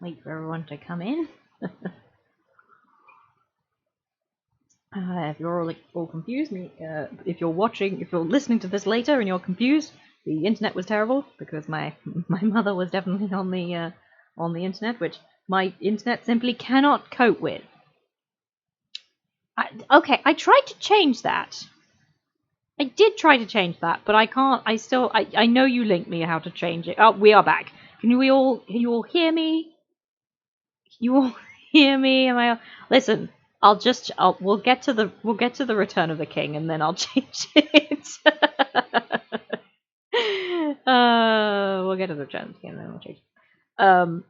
wait for everyone to come in. If you're all confused, if you're listening to this later and you're confused, the internet was terrible because my mother was definitely on the internet, which my internet simply cannot cope with. I tried to change that. I did try to change that, but I can't. I know you linked me how to change it. Oh, we are back. Can you all hear me? You all hear me? Listen? We'll get to the Return of the King, and then I'll change it. We'll get to the Return of the King, and then we'll change it.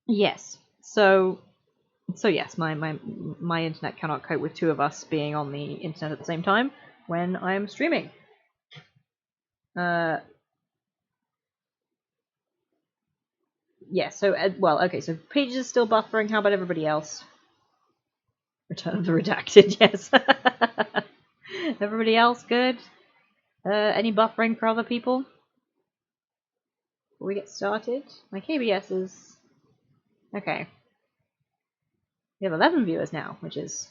Yes. So yes, my internet cannot cope with two of us being on the internet at the same time when I'm streaming. Yeah, so, okay, so Paige is still buffering. How about everybody else? Return of the Redacted, yes. Everybody else good? Any buffering for other people? Before we get started? My KBS is... Okay. We have 11 viewers now, which is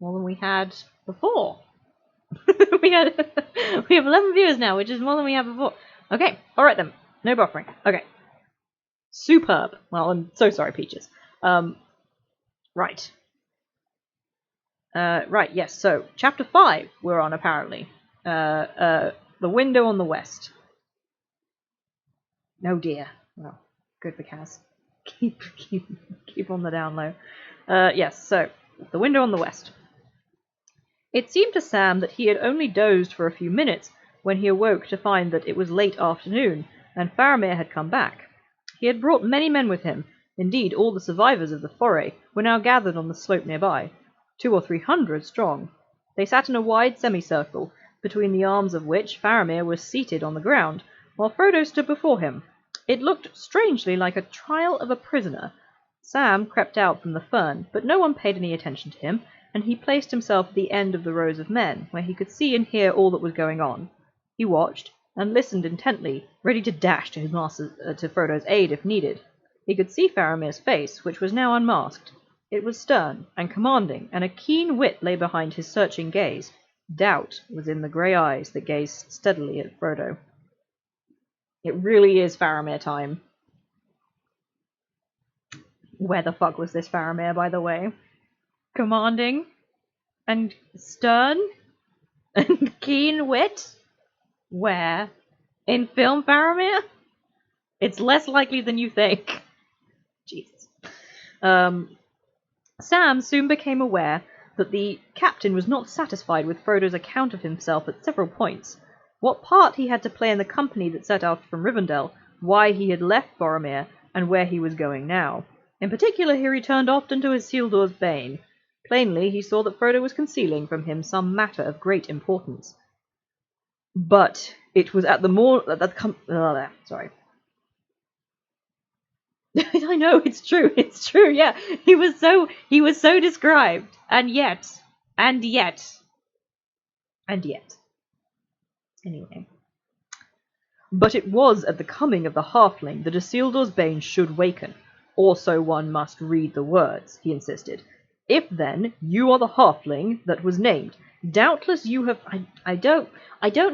more than we had before. we have 11 viewers now, which is more than we had before. Okay, alright then. No buffering. Okay. Superb. Well, I'm so sorry, Peaches. Right. Right, yes, so, chapter 5 we're on, apparently. The window on the west. Oh dear. Well, good for Kaz. Keep on the down low. Yes, so, the window on the west. It seemed to Sam that he had only dozed for a few minutes when he awoke to find that it was late afternoon, and Faramir had come back. He had brought many men with him. Indeed, all the survivors of the foray were now gathered on the slope nearby, 200 or 300 strong. They sat in a wide semicircle, between the arms of which Faramir was seated on the ground, while Frodo stood before him. It looked strangely like a trial of a prisoner. Sam crept out from the fern, but no one paid any attention to him, and he placed himself at the end of the rows of men, where he could see and hear all that was going on. He watched, and listened intently, ready to dash to his master, to Frodo's aid if needed. He could see Faramir's face, which was now unmasked. It was stern and commanding, and a keen wit lay behind his searching gaze. Doubt was in the grey eyes that gazed steadily at Frodo. It really is Faramir time. Where the fuck was this Faramir, by the way? Commanding and stern and keen wit? Where? In film Faramir? It's less likely than you think. Jesus. Sam soon became aware that the captain was not satisfied with Frodo's account of himself at several points. What part he had to play in the company that set out from Rivendell, why he had left Boromir, and where he was going now. In particular, he returned often to Isildur's bane. Plainly, he saw that Frodo was concealing from him some matter of great importance. But it was at the sorry. I know, it's true, yeah. He was so described, and yet. Anyway. But it was at the coming of the halfling that Isildur's bane should waken. Also one must read the words, he insisted. If, then, you are the halfling that was named, doubtless you have... I don't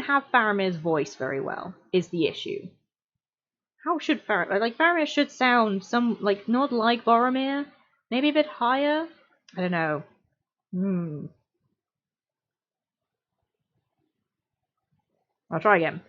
have Faramir's voice very well, is the issue. How should Faramir... Faramir should sound not like Boromir? Maybe a bit higher? I don't know. I'll try again.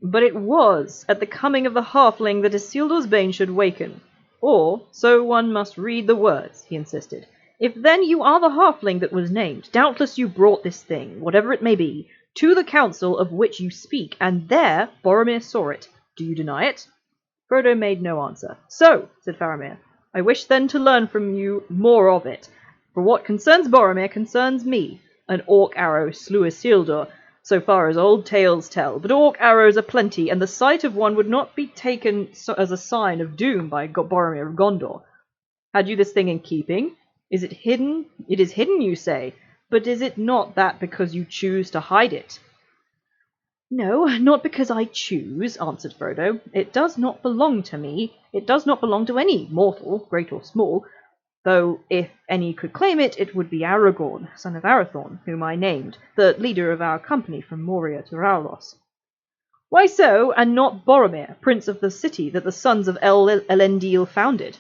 But it was at the coming of the halfling that Isildur's bane should waken. Or, so one must read the words, he insisted. If then you are the halfling that was named, doubtless you brought this thing, whatever it may be, to the council of which you speak, and there Boromir saw it. Do you deny it? Frodo made no answer. So, said Faramir, I wish then to learn from you more of it. For what concerns Boromir concerns me. An orc arrow slew Isildur, so far as old tales tell, but orc arrows are plenty, and the sight of one would not be taken as a sign of doom by Boromir of Gondor. Had you this thing in keeping? Is it hidden? It is hidden, you say, but is it not that because you choose to hide it? No, not because I choose, answered Frodo. It does not belong to me. It does not belong to any mortal, great or small, though if any could claim it, it would be Aragorn, son of Arathorn, whom I named, the leader of our company from Moria to Raulos. Why so, and not Boromir, prince of the city that the sons of Elendil founded?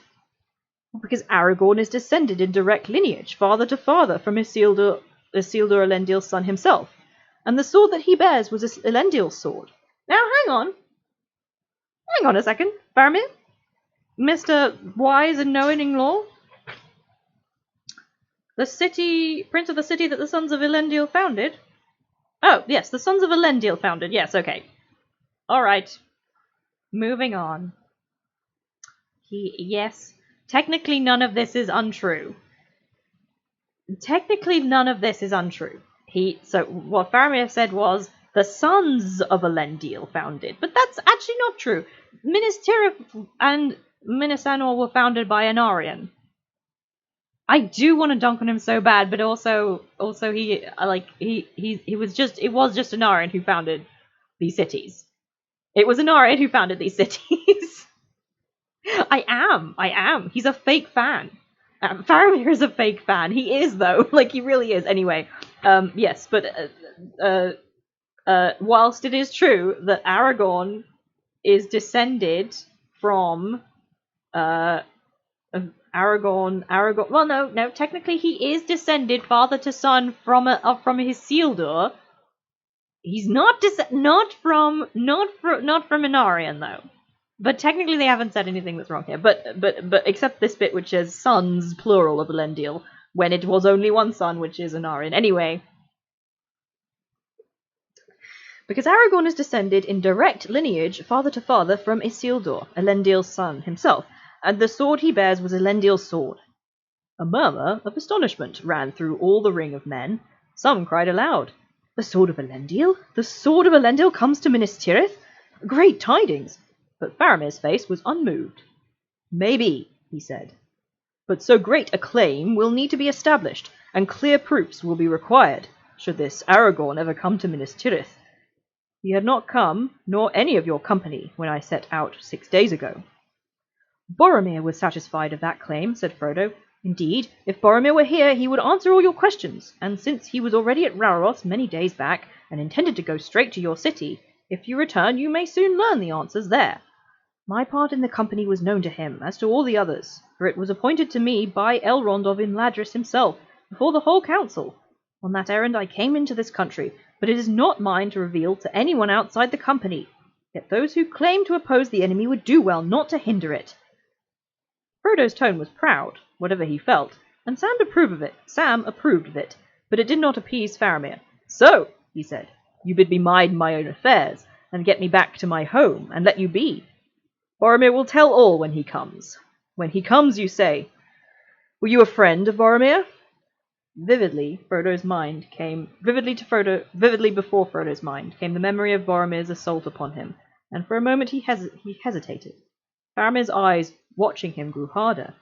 Because Aragorn is descended in direct lineage, father to father, from Isildur Elendil's son himself, and the sword that he bears was Elendil's sword. Now, hang on a second, Faramir, Mr. Wise and knowing law. The prince of the city that the sons of Elendil founded? Oh, yes, the sons of Elendil founded, yes, okay. Alright, moving on. Yes, technically none of this is untrue. So what Faramir said was, the sons of Elendil founded, but that's actually not true. Minas Tirith and Minas Anor were founded by Anarion. I do want to dunk on him so bad, but also it was just Anarion who founded these cities. It was Anarion who founded these cities. I am. He's a fake fan. Faramir is a fake fan. He is, though. He really is. Anyway, yes, but whilst it is true that Aragorn is descended from Aragorn. Well, no. Technically, he is descended father to son from Isildur. He's not from Anarion, though. But technically, they haven't said anything that's wrong here. But except this bit, which is sons plural of Elendil, when it was only one son, which is Anarion. Anyway, because Aragorn is descended in direct lineage, father to father, from Isildur, Elendil's son himself, and the sword he bears was Elendil's sword. A murmur of astonishment ran through all the ring of men. Some cried aloud, "The sword of Elendil? The sword of Elendil comes to Minas Tirith? Great tidings!" But Faramir's face was unmoved. "Maybe," he said, "but so great a claim will need to be established, and clear proofs will be required, should this Aragorn ever come to Minas Tirith. He had not come, nor any of your company, when I set out 6 days ago." "Boromir was satisfied of that claim," said Frodo. "Indeed, if Boromir were here, he would answer all your questions, and since he was already at Rauros many days back, and intended to go straight to your city, if you return you may soon learn the answers there. My part in the company was known to him, as to all the others, for it was appointed to me by Elrond of Imladris himself, before the whole council. On that errand I came into this country, but it is not mine to reveal to anyone outside the company. Yet those who claim to oppose the enemy would do well not to hinder it." Frodo's tone was proud, whatever he felt, and Sam approved of it, but it did not appease Faramir. "So," he said, "you bid me mind my own affairs, and get me back to my home, and let you be. Boromir will tell all when he comes. When he comes, you say. Were you a friend of Boromir?" Vividly before Frodo's mind came the memory of Boromir's assault upon him, and for a moment he hesitated. Faramir's eyes, watching him, grew harder.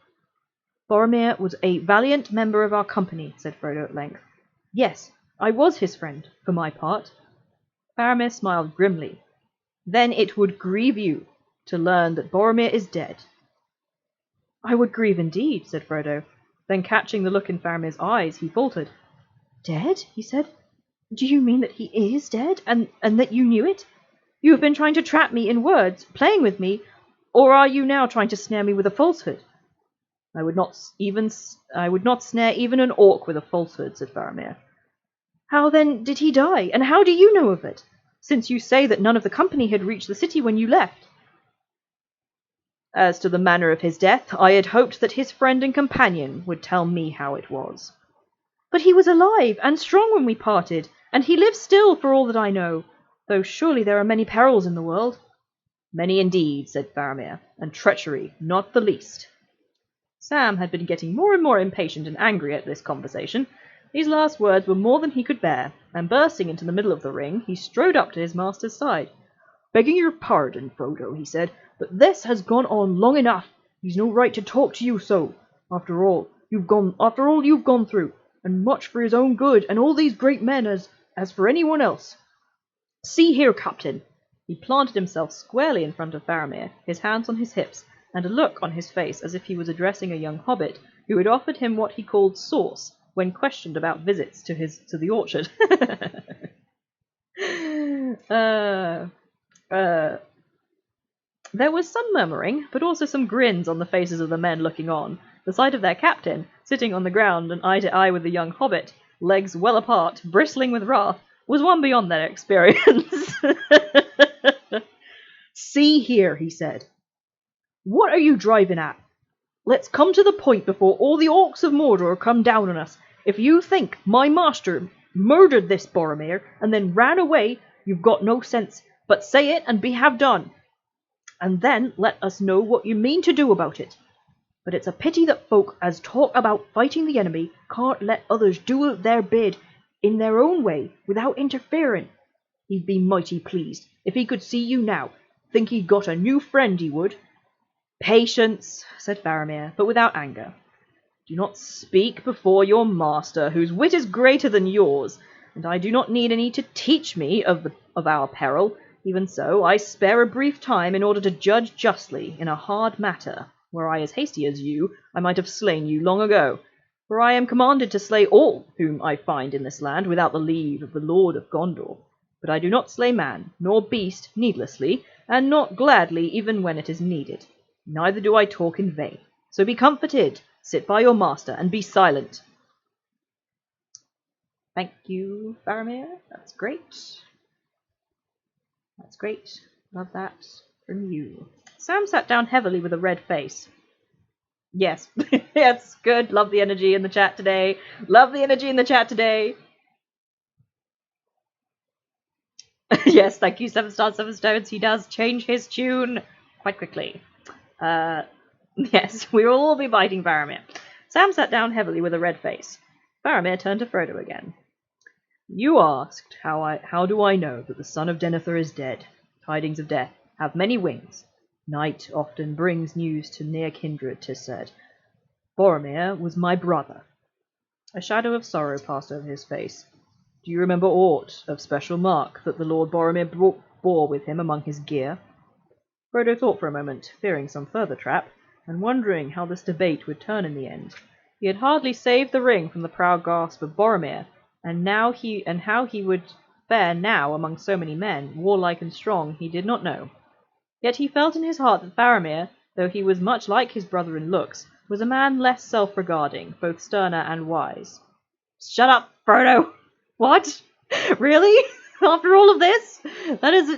"Boromir was a valiant member of our company," said Frodo at length. "Yes, I was his friend, for my part." Faramir smiled grimly. "Then it would grieve you to learn that Boromir is dead." "I would grieve indeed," said Frodo. Then catching the look in Faramir's eyes, he faltered. "Dead?" he said. "Do you mean that he is dead, and that you knew it? You have been trying to trap me in words, playing with me, or are you now trying to snare me with a falsehood?" I would not snare even an orc with a falsehood," said Faramir. "How then did he die, and how do you know of it, since you say that none of the company had reached the city when you left?" "As to the manner of his death, I had hoped that his friend and companion would tell me how it was." "But he was alive and strong when we parted, and he lives still for all that I know, though surely there are many perils in the world." "Many indeed," said Faramir, "and treachery not the least." Sam had been getting more and more impatient and angry at this conversation. These last words were more than he could bear, and bursting into the middle of the ring, he strode up to his master's side. "Begging your pardon, Frodo," he said, "but this has gone on long enough. He's no right to talk to you so. After all you've gone through, and much for his own good and all these great men as for anyone else." See here, Captain. He planted himself squarely in front of Faramir, his hands on his hips, and a look on his face as if he was addressing a young hobbit who had offered him what he called sauce when questioned about visits to the orchard. There was some murmuring, but also some grins on the faces of the men looking on. The sight of their captain, sitting on the ground and eye to eye with the young hobbit, legs well apart, bristling with wrath, was one beyond their experience. See here, he said. What are you driving at? Let's come to the point before all the orcs of Mordor come down on us. If you think my master murdered this Boromir and then ran away, you've got no sense. But say it and have done. And then let us know what you mean to do about it. But it's a pity that folk as talk about fighting the enemy can't let others do their bid in their own way without interfering. He'd be mighty pleased if he could see you now. Think he'd got a new friend, he would. Patience, said Faramir, but without anger. Do not speak before your master, whose wit is greater than yours, and I do not need any to teach me of our peril. Even so, I spare a brief time in order to judge justly in a hard matter. Were I as hasty as you, I might have slain you long ago. For I am commanded to slay all whom I find in this land without the leave of the Lord of Gondor. But I do not slay man, nor beast, needlessly, and not gladly even when it is needed. Neither do I talk in vain. So be comforted, sit by your master, and be silent. Thank you, Faramir. That's great. That's great. Love that from you. Sam sat down heavily with a red face. Yes. Yes, good. Love the energy in the chat today. Love the energy in the chat today. Yes, thank you, 7 stars, 7 stones. He does change his tune quite quickly. Yes, we will all be biting Faramir. Sam sat down heavily with a red face. Faramir turned to Frodo again. You asked how do I know that the son of Denethor is dead? Tidings of death have many wings. Night often brings news to near kindred, 'tis said. Boromir was my brother. A shadow of sorrow passed over his face. Do you remember aught of special mark that the Lord Boromir bore with him among his gear? Frodo thought for a moment, fearing some further trap, and wondering how this debate would turn in the end. He had hardly saved the ring from the proud grasp of Boromir, and how he would fare now among so many men, warlike and strong, he did not know. Yet he felt in his heart that Faramir, though he was much like his brother in looks, was a man less self-regarding, both sterner and wise. Shut up, Frodo! What? Really? After all of this? That is...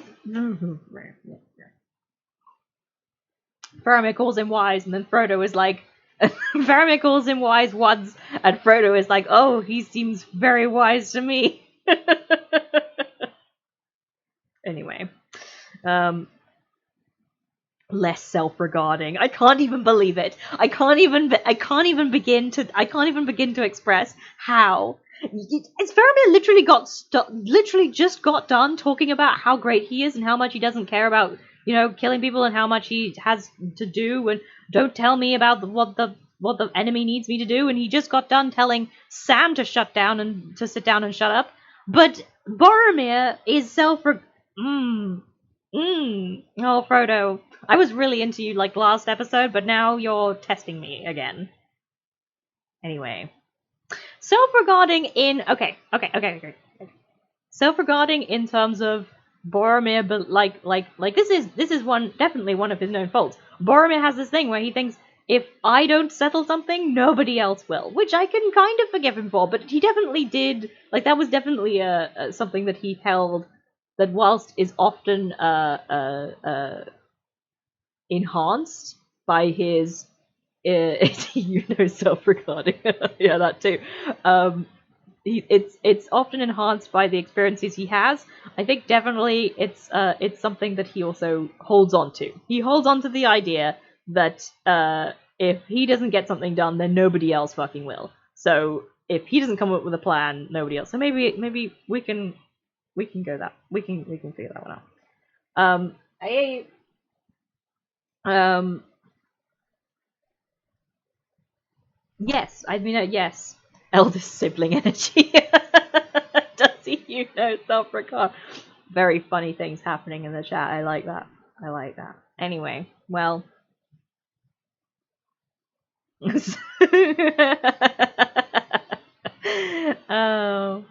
Faramir calls him wise, and then Frodo is like... Faramir calls him wise once, and Frodo is like, oh, he seems very wise to me. Anyway. Less self-regarding. I can't even believe it. I can't even begin to express how... Faramir literally just got done talking about how great he is and how much he doesn't care about, killing people and how much he has to do, and don't tell me about what the enemy needs me to do, and he just got done telling Sam to sit down and shut up. But Boromir is Oh, Frodo, I was really into you like last episode, but now you're testing me again. Anyway. Self-regarding in... Okay. Self-regarding in terms of Boromir, but like this is definitely one of his known faults. Boromir has this thing where he thinks, if I don't settle something, nobody else will, which I can kind of forgive him for, but he definitely did, like, that was definitely something that he held, that whilst is often enhanced by his self-regarding. Yeah, that too. It's often enhanced by the experiences he has. I think definitely it's something that he also holds on to. He holds on to the idea that if he doesn't get something done, then nobody else fucking will. So if he doesn't come up with a plan, nobody else. So maybe we can go that. We can figure that one out. Yes, yes. Eldest sibling energy. Does he, self-regard? very funny things happening in the chat. I like that. I like that. Anyway, well. Oh,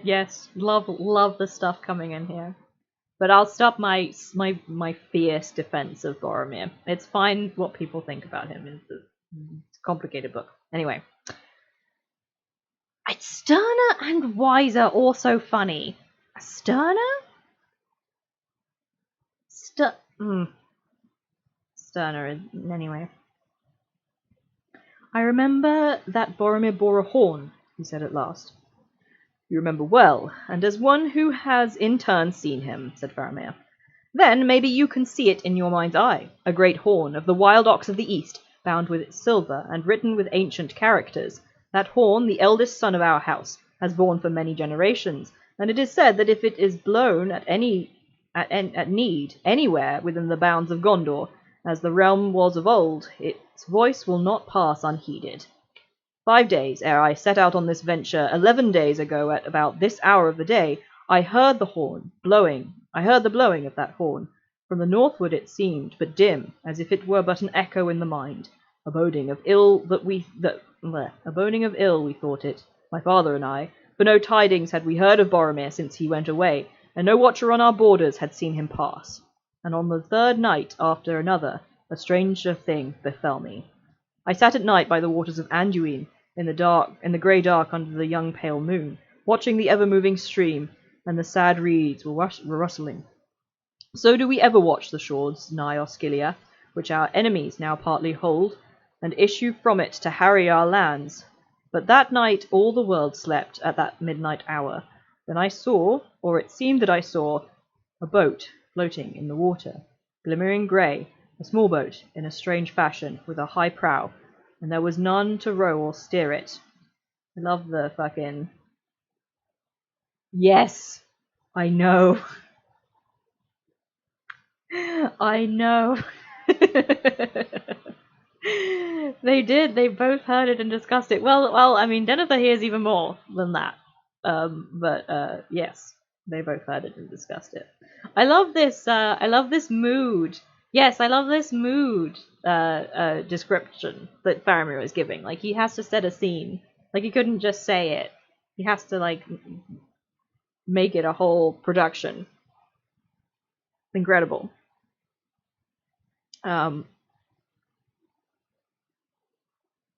yes, love the stuff coming in here. But I'll stop my fierce defense of Boromir. It's fine what people think about him. It's a complicated book. Anyway. It's sterner and wiser, also funny. Sterner? Sterner, anyway. I remember that Boromir bore a horn, he said at last. You remember well, and as one who has in turn seen him, said Faramir. Then maybe you can see it in your mind's eye, a great horn of the wild ox of the east, bound with silver and written with ancient characters. That horn the eldest son of our house has borne for many generations, and it is said that if it is blown at need anywhere within the bounds of Gondor, as the realm was of old, its voice will not pass unheeded. 5 days ere I set out on this venture, 11 days ago at about this hour of the day, I heard the blowing of that horn. From the northward it seemed, but dim, as if it were but an echo in the mind. A boding of ill we thought it, my father and I, for no tidings had we heard of Boromir since he went away, and no watcher on our borders had seen him pass. And on the third night after another, a stranger thing befell me. I sat at night by the waters of Anduin, in the grey dark under the young pale moon, watching the ever-moving stream, and the sad reeds were rustling. So do we ever watch the shores nigh Osgiliath, which our enemies now partly hold, and issue from it to harry our lands. But that night all the world slept at that midnight hour. Then I saw, or it seemed that I saw, a boat floating in the water, glimmering grey, a small boat in a strange fashion, with a high prow, and there was none to row or steer it. I love the fucking... Yes, I know. I know. They did. They both heard it and discussed it. Well, I mean, Denethor hears even more than that. Yes, they both heard it and discussed it. I love this. I love this mood. Yes, I love this mood description that Faramir is giving. Like, he has to set a scene. Like, he couldn't just say it. He has to, like, make it a whole production. It's incredible.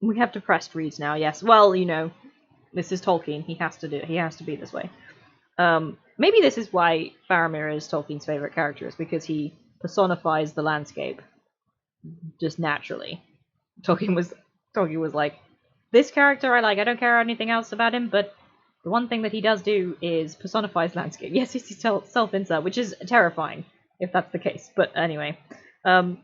We have depressed reads now, yes. Well, you know, this is Tolkien. He has to be this way. Maybe this is why Faramir is Tolkien's favorite character, is because he personifies the landscape just naturally. Tolkien was like, this character I like. I don't care anything else about him, but the one thing that he does do is personifies landscape. Yes, he's self-insert, which is terrifying if that's the case. But anyway, an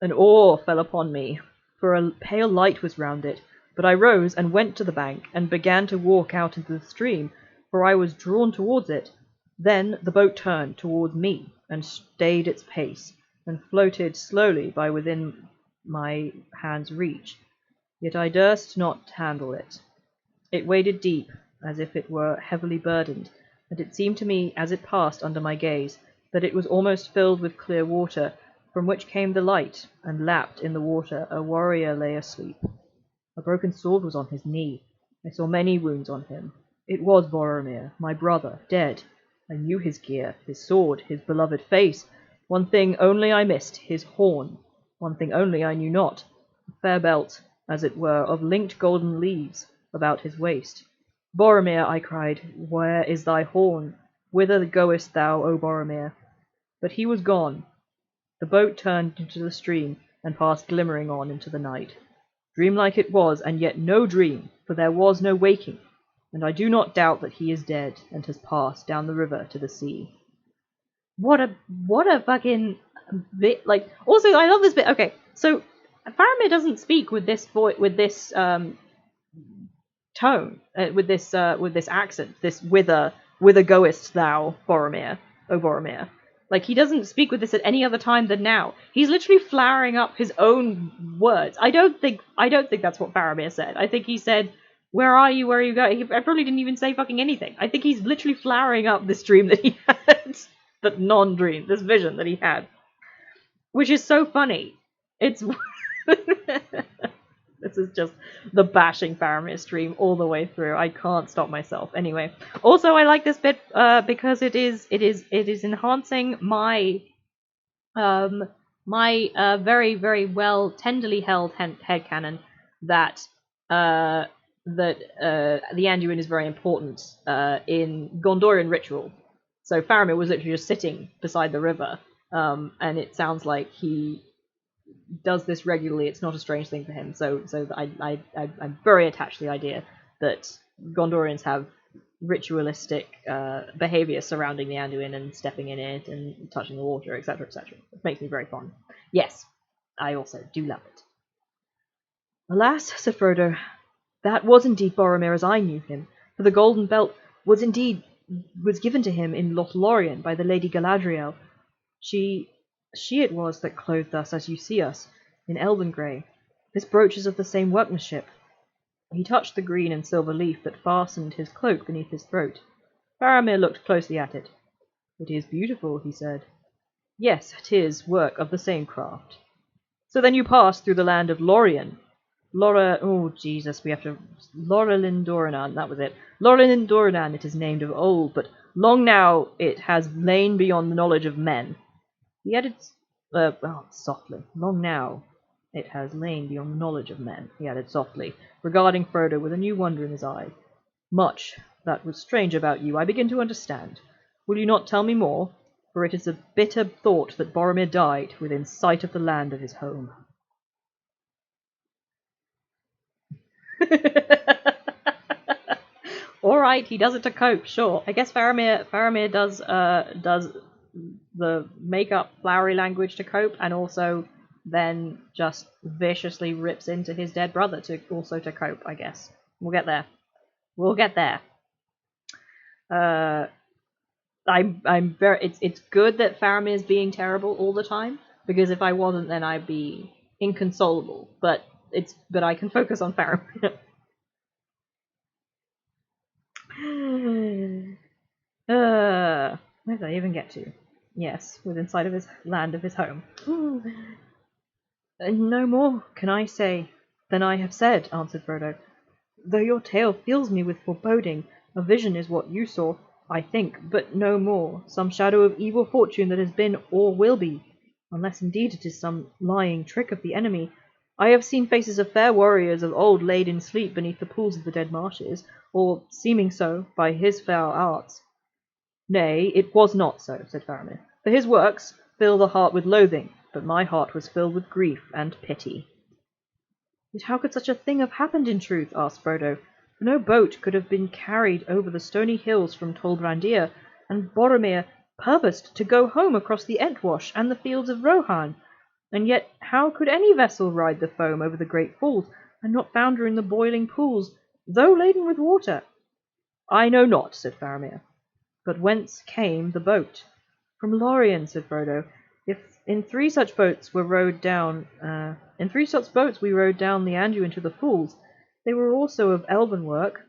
awe fell upon me, for a pale light was round it. But I rose and went to the bank, and began to walk out into the stream, for I was drawn towards it. Then the boat turned towards me, and stayed its pace, and floated slowly by within my hand's reach. Yet I durst not handle it. It waded deep, as if it were heavily burdened, and it seemed to me, as it passed under my gaze, that it was almost filled with clear water, from which came the light, and lapped in the water a warrior lay asleep. A broken sword was on his knee. I saw many wounds on him. It was Boromir, my brother, dead. I knew his gear, his sword, his beloved face. One thing only I missed, his horn. One thing only I knew not, a fair belt, as it were, of linked golden leaves, about his waist. Boromir, I cried, where is thy horn? Whither goest thou, O Boromir? But he was gone. The boat turned into the stream, and passed glimmering on into the night. Dreamlike it was, and yet no dream, for there was no waking, and I do not doubt that he is dead, and has passed down the river to the sea. What a fucking bit, like, also, I love this bit. Okay, so Faramir doesn't speak with this voice, with this tone, with this accent, this whither goest thou, Boromir, O Boromir. Like, he doesn't speak with this at any other time than now. He's literally flowering up his own words. I don't think that's what Faramir said. I think he said, Where are you? Where are you going? I probably didn't even say fucking anything. I think he's literally flowering up this dream that he had. That non-dream, this vision that he had. Which is so funny. It's... This is just the bashing Faramir stream all the way through. I can't stop myself. Anyway, also I like this bit because it is enhancing my very, very well tenderly held headcanon that the Anduin is very important in Gondorian ritual. So Faramir was literally just sitting beside the river, and it sounds like he does this regularly. It's not a strange thing for him. So I'm very attached to the idea that Gondorians have ritualistic behavior surrounding the Anduin and stepping in it and touching the water, etc., etc. It makes me very fond. Yes, I also do love it. Alas, said Frodo, that was indeed Boromir as I knew him, for the golden belt was given to him in Lothlorien by the Lady Galadriel. She it was that clothed us as you see us, in elven grey. This brooch is of the same workmanship. He touched the green and silver leaf that fastened his cloak beneath his throat. Faramir looked closely at it. It is beautiful, he said. Yes, 'tis work of the same craft. So then you passed through the land of Lorien. Oh, Jesus, we have to... Lorelin Dorinan, that was it. Lorelin Dorinan it is named of old, but long now it has lain beyond the knowledge of men. He added, softly, long now it has lain beyond the knowledge of men, he added softly, regarding Frodo with a new wonder in his eye. Much that was strange about you I begin to understand. Will you not tell me more? For it is a bitter thought that Boromir died within sight of the land of his home. Alright, he does it to cope, sure. I guess Faramir does the make-up flowery language to cope, and also then just viciously rips into his dead brother to cope, I guess. We'll get there. We'll get there. I'm very... It's good that Faramir is being terrible all the time, because if I wasn't, then I'd be inconsolable. But I can focus on Faramir. Where did I even get to? Yes, within sight of his land of his home. No more can I say than I have said, answered Frodo. Though your tale fills me with foreboding, a vision is what you saw, I think, but no more. Some shadow of evil fortune that has been or will be, unless indeed it is some lying trick of the enemy. I have seen faces of fair warriors of old laid in sleep beneath the pools of the dead marshes, or seeming so, by his foul arts. Nay, it was not so, said Faramir, for his works fill the heart with loathing, but my heart was filled with grief and pity. Yet how could such a thing have happened in truth? Asked Frodo, for no boat could have been carried over the stony hills from Tol Brandir, and Boromir purposed to go home across the Entwash and the fields of Rohan. And yet how could any vessel ride the foam over the great falls, and not founder in the boiling pools, though laden with water? I know not, said Faramir. But whence came the boat? From Lorien, said Frodo. If in three such boats we rowed down the Anduin to the falls, they were also of elven work.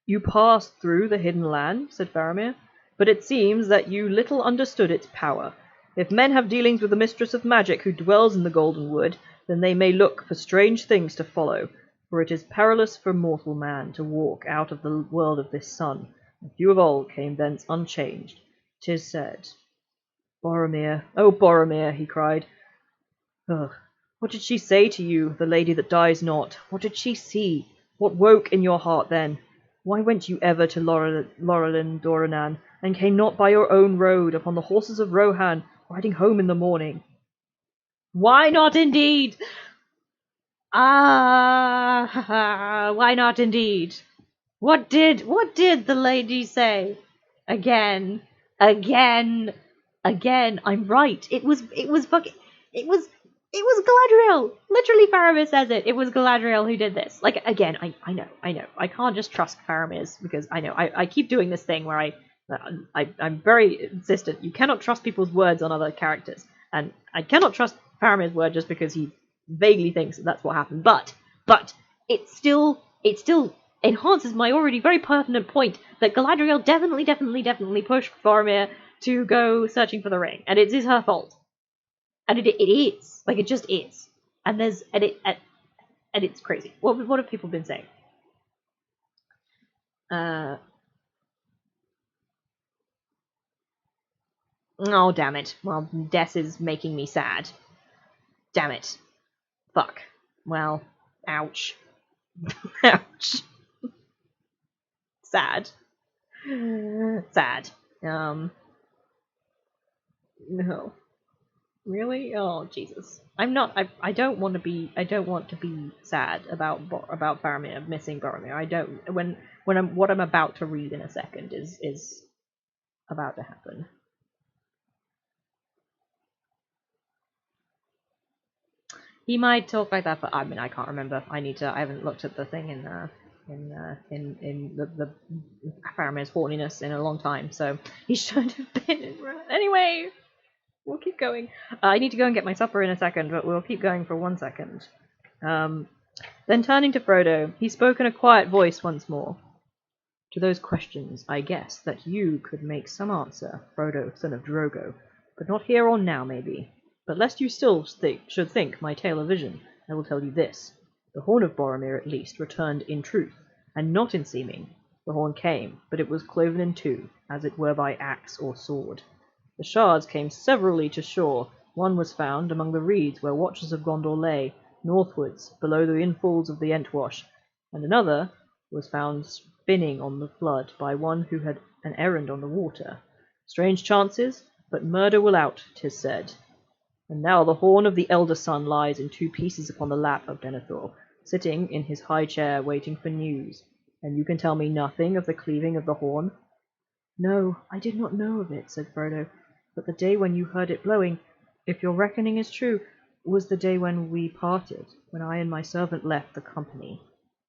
You passed through the hidden land, said Faramir, but it seems that you little understood its power. If men have dealings with the mistress of magic who dwells in the Golden Wood, then they may look for strange things to follow, for it is perilous for mortal man to walk out of the world of this sun. And few of old came thence unchanged, 'tis said. Boromir, oh Boromir, he cried. Ugh. What did she say to you, the lady that dies not? What did she see? What woke in your heart then? Why went you ever to Lorelin Dorinan, and came not by your own road upon the horses of Rohan, riding home in the morning? Why not indeed? Why not indeed? What did the lady say? Again. I'm right. It was Galadriel. Literally, Faramir says it. It was Galadriel who did this. Like, again, I know. I can't just trust Faramir's, because I know. I keep doing this thing where I'm very insistent. You cannot trust people's words on other characters. And I cannot trust Faramir's word just because he vaguely thinks that's what happened. But it's still it still enhances my already very pertinent point that Galadriel definitely pushed Boromir to go searching for the ring, and it is her fault. And it is. Like, it just is. And it's crazy. What have people been saying? Oh, damn it. Well, Des is making me sad. Damn it. Fuck. Well, ouch. Ouch. Sad. Sad. No. Really? Oh, Jesus. I'm not. I don't want to be. I don't want to be sad about Faramir missing Boromir. I don't. What I'm about to read in a second is about to happen. He might talk like that, but I mean, I can't remember. I haven't looked at the thing in the Faramir's horniness in a long time, so he should have been. Anyway, we'll keep going. I need to go and get my supper in a second, but we'll keep going for 1 second. Then turning to Frodo, he spoke in a quiet voice once more. To those questions, I guess that you could make some answer, Frodo, son of Drogo, but not here or now, maybe. But lest you still should think my tale a vision, I will tell you this. The horn of Boromir, at least, returned in truth, and not in seeming. The horn came, but it was cloven in two, as it were by axe or sword. The shards came severally to shore. One was found among the reeds where watchers of Gondor lay, northwards, below the infalls of the Entwash, and another was found spinning on the flood by one who had an errand on the water. Strange chances, but murder will out, 'tis said. And now the horn of the elder son lies in 2 pieces upon the lap of Denethor, sitting in his high chair waiting for news. And you can tell me nothing of the cleaving of the horn? No, I did not know of it, said Frodo, but the day when you heard it blowing, if your reckoning is true, was the day when we parted, when I and my servant left the company.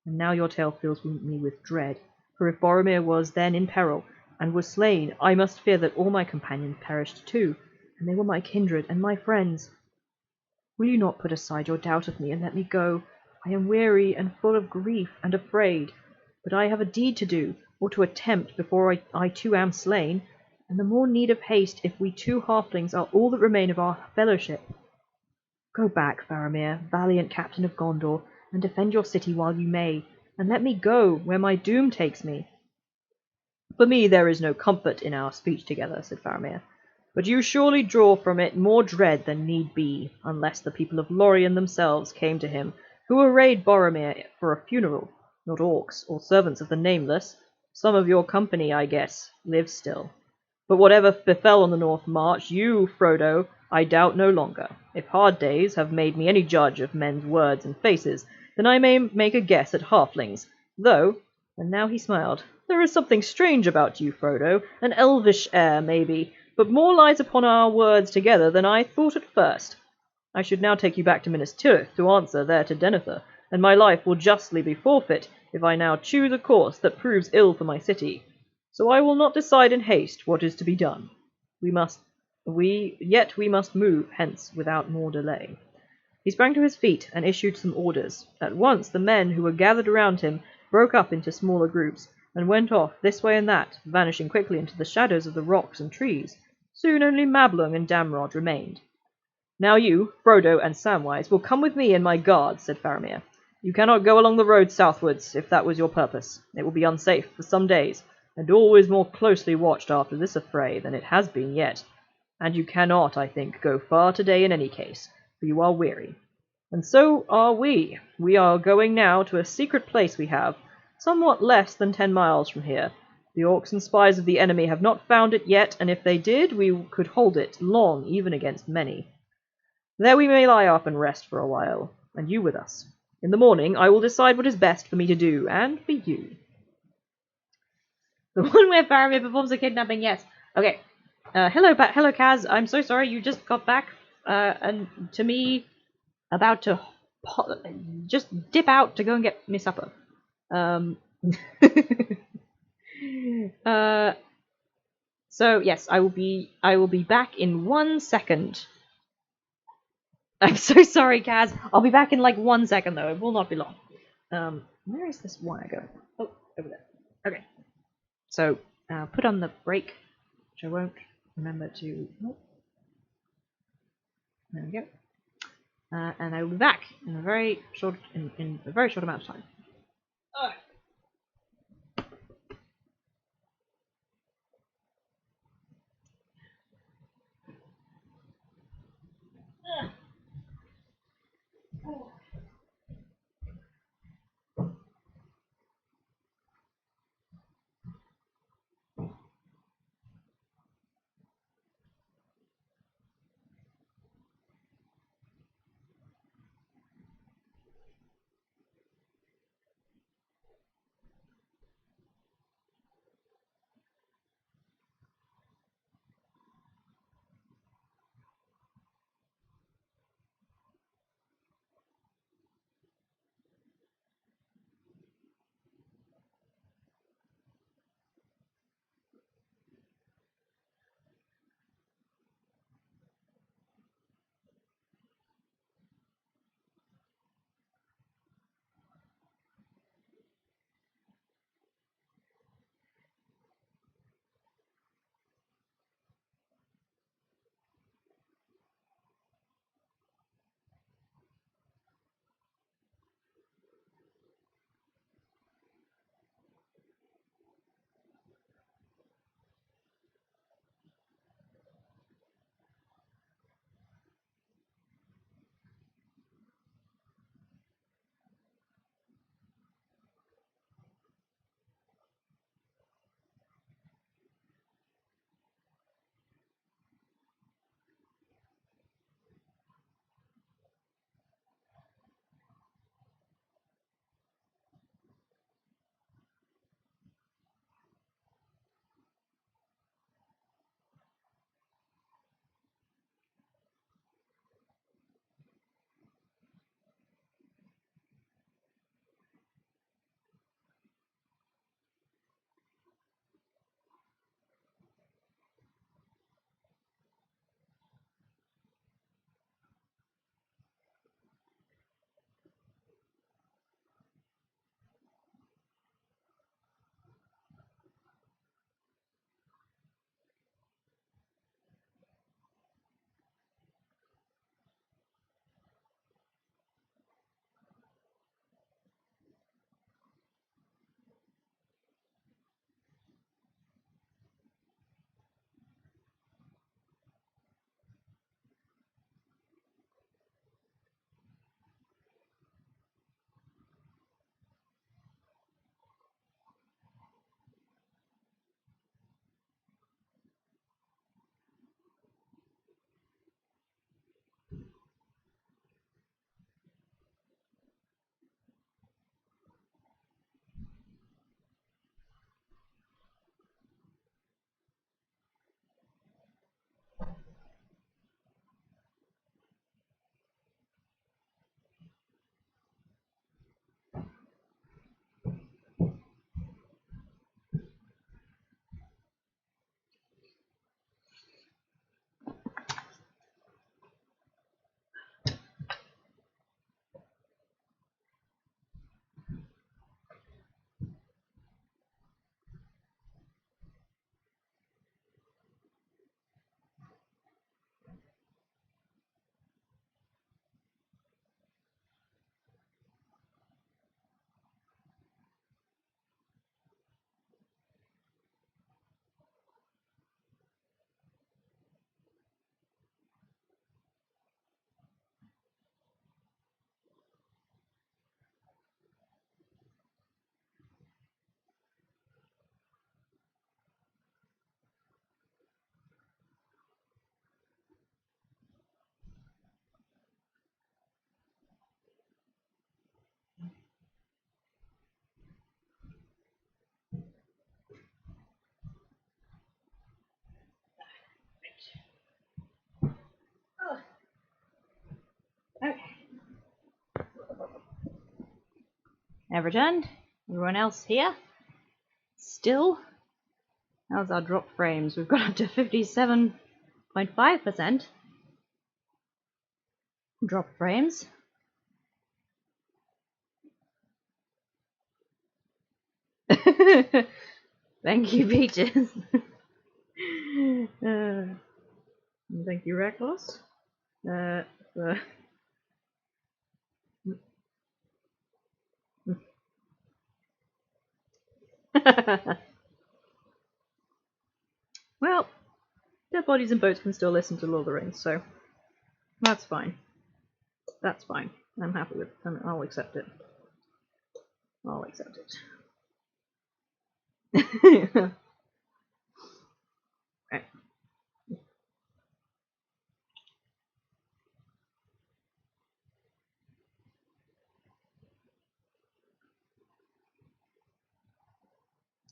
And now your tale fills me with dread, for if Boromir was then in peril, and was slain, I must fear that all my companions perished too, and they were my kindred and my friends. Will you not put aside your doubt of me and let me go? I am weary and full of grief and afraid, but I have a deed to do, or to attempt before I too am slain, and the more need of haste if we 2 halflings are all that remain of our fellowship. Go back, Faramir, valiant captain of Gondor, and defend your city while you may, and let me go where my doom takes me. For me there is no comfort in our speech together, said Faramir. But you surely draw from it more dread than need be, unless the people of Lorien themselves came to him, who arrayed Boromir for a funeral, not orcs or servants of the Nameless. Some of your company, I guess, live still. But whatever befell on the North March, you, Frodo, I doubt no longer. If hard days have made me any judge of men's words and faces, then I may make a guess at halflings, though, and now he smiled, there is something strange about you, Frodo, an elvish air, maybe, but more lies upon our words together than I thought at first. I should now take you back to Minas Tirith to answer there to Denethor, and my life will justly be forfeit if I now choose a course that proves ill for my city. So I will not decide in haste what is to be done. Yet we must move hence without more delay. He sprang to his feet and issued some orders. At once the men who were gathered around him broke up into smaller groups, and went off this way and that, vanishing quickly into the shadows of the rocks and trees. Soon only Mablung and Damrod remained. Now you, Frodo and Samwise, will come with me and my guards, said Faramir. You cannot go along the road southwards, if that was your purpose. It will be unsafe for some days, and always more closely watched after this affray than it has been yet. And you cannot, I think, go far today in any case, for you are weary. And so are we. We are going now to a secret place we have, somewhat less than 10 miles from here. The orcs and spies of the enemy have not found it yet, and if they did, we could hold it long, even against many. There we may lie up and rest for a while, and you with us. In the morning I will decide what is best for me to do, and for you. The one where Faramir performs a kidnapping, yes. Okay. Hello, Kaz. I'm so sorry you just got back, and to me, about to just dip out to go and get me supper. So yes, I will be back in 1 second. I'm so sorry, Kaz. I'll be back in like 1 second though. It will not be long. Where is this wire going? Oh, over there. Okay. So, put on the brake, which I won't remember to... Oh. There we go. And I will be back in a very short amount of time. Okay. I've returned. Everyone else here? Still? How's our drop frames? We've got up to 57.5% drop frames. Thank you, Peaches. Thank you, Reckless. For... Well, dead bodies and boats can still listen to Lord of the Rings, so that's fine. That's fine. I'm happy with it. I'll accept it. I'll accept it. Right.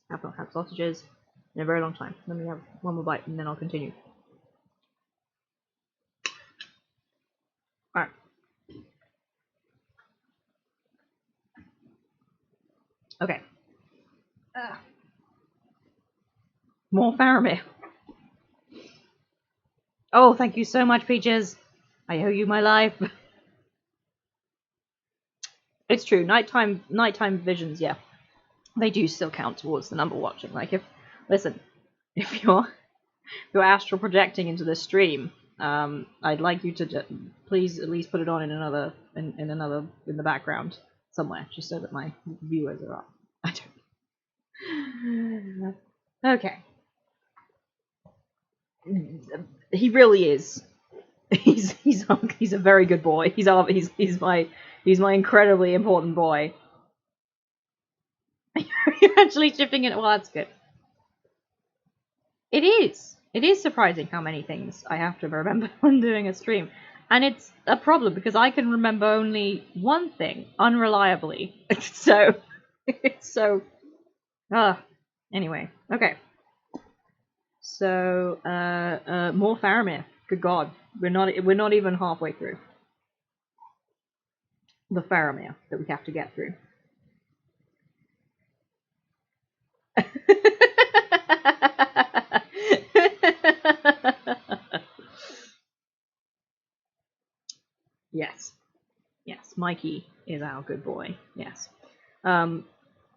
I've not had sausages in a very long time. Let me have one more bite and then I'll continue. Alright. Okay. More Faramir. Oh, thank you so much, Peaches. I owe you my life. It's true. Nighttime visions, yeah. They do still count towards the number watching. Like if you're astral projecting into this stream, I'd like you to please at least put it on in the background somewhere, just so that my viewers are up. I don't. Okay. He really is. He's a very good boy. He's my incredibly important boy. You're actually chipping in. Well, that's good. It is. It is surprising how many things I have to remember when doing a stream. And it's a problem because I can remember only one thing unreliably. So anyway, okay. So more Faramir. Good God. We're not even halfway through the Faramir that we have to get through. Yes. Yes, Mikey is our good boy. Yes. There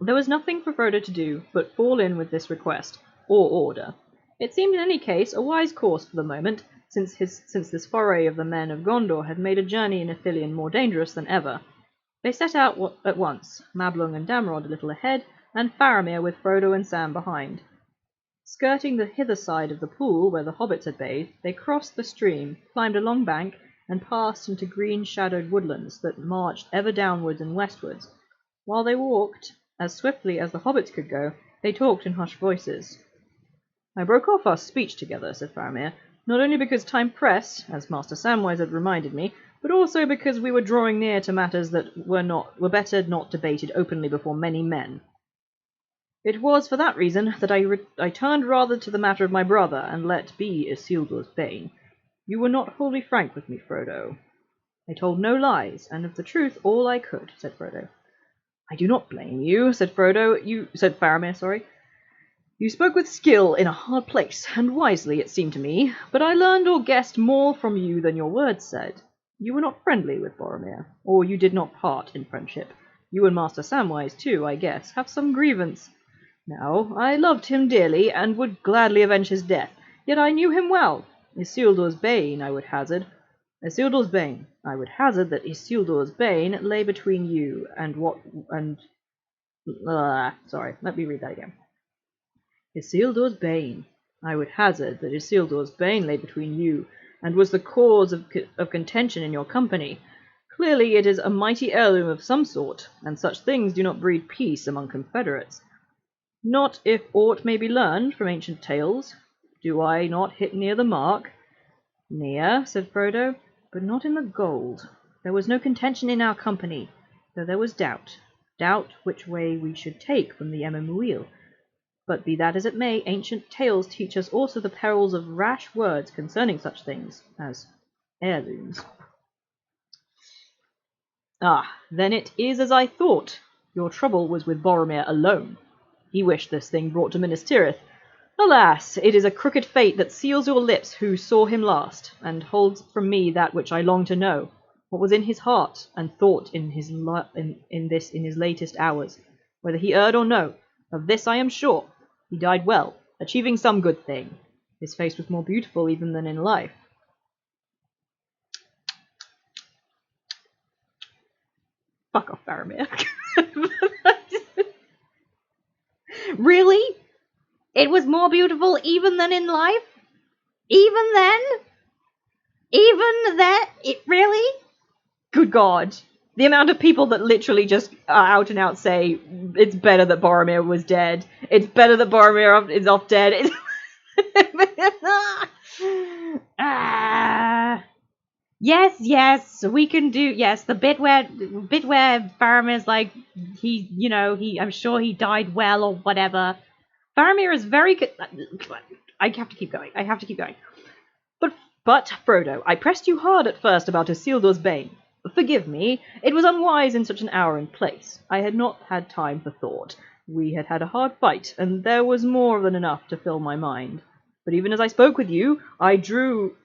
was nothing for Frodo to do but fall in with this request, or order. It seemed in any case a wise course for the moment, since this foray of the men of Gondor had made a journey in Ithilien more dangerous than ever. They set out at once, Mablung and Damrod a little ahead, and Faramir with Frodo and Sam behind. Skirting the hither side of the pool where the hobbits had bathed, they crossed the stream, climbed a long bank, and passed into green-shadowed woodlands that marched ever downwards and westwards. While they walked, as swiftly as the hobbits could go, they talked in hushed voices. I broke off our speech together, said Faramir, not only because time pressed, as Master Samwise had reminded me, but also because we were drawing near to matters that were better not debated openly before many men. It was for that reason that I turned rather to the matter of my brother, and let be Isildur's bane. You were not wholly frank with me, Frodo. I told no lies, and of the truth all I could, said Frodo. I do not blame you, said Faramir, sorry. You spoke with skill in a hard place, and wisely, it seemed to me, but I learned or guessed more from you than your words said. You were not friendly with Boromir, or you did not part in friendship. You and Master Samwise, too, I guess, have some grievance. Now, I loved him dearly, and would gladly avenge his death, yet I knew him well. Isildur's bane, I would hazard that Isildur's bane lay between you sorry, let me read that again. Isildur's bane. I would hazard that Isildur's bane lay between you, and was the cause of contention in your company. Clearly it is a mighty heirloom of some sort, and such things do not breed peace among confederates. Not if aught may be learned from ancient tales. Do I not hit near the mark? Near, said Frodo, but not in the gold. There was no contention in our company, though there was doubt which way we should take from the Emyn But be that as it may, ancient tales teach us also the perils of rash words concerning such things as heirlooms. Ah, then it is as I thought. Your trouble was with Boromir alone. He wished this thing brought to Minas Tirith. Alas, it is a crooked fate that seals your lips who saw him last, and holds from me that which I long to know, what was in his heart and thought in his latest hours, whether he erred or no. Of this I am sure. He died well, achieving some good thing. His face was more beautiful even than in life. Fuck off, Faramir. Really? It was more beautiful even than in life? Even then? Even then? It really? Good God. The amount of people that literally just out and out say it's better that Boromir was dead. It's better that Boromir is off dead. Yes, we can do. Yes, the bit where Faramir's like I'm sure he died well or whatever. Faramir is very good. I have to keep going. But Frodo, I pressed you hard at first about Isildur's bane. Forgive me, it was unwise in such an hour and place. I had not had time for thought. We had had a hard fight, and there was more than enough to fill my mind. But even as I spoke with you, I drew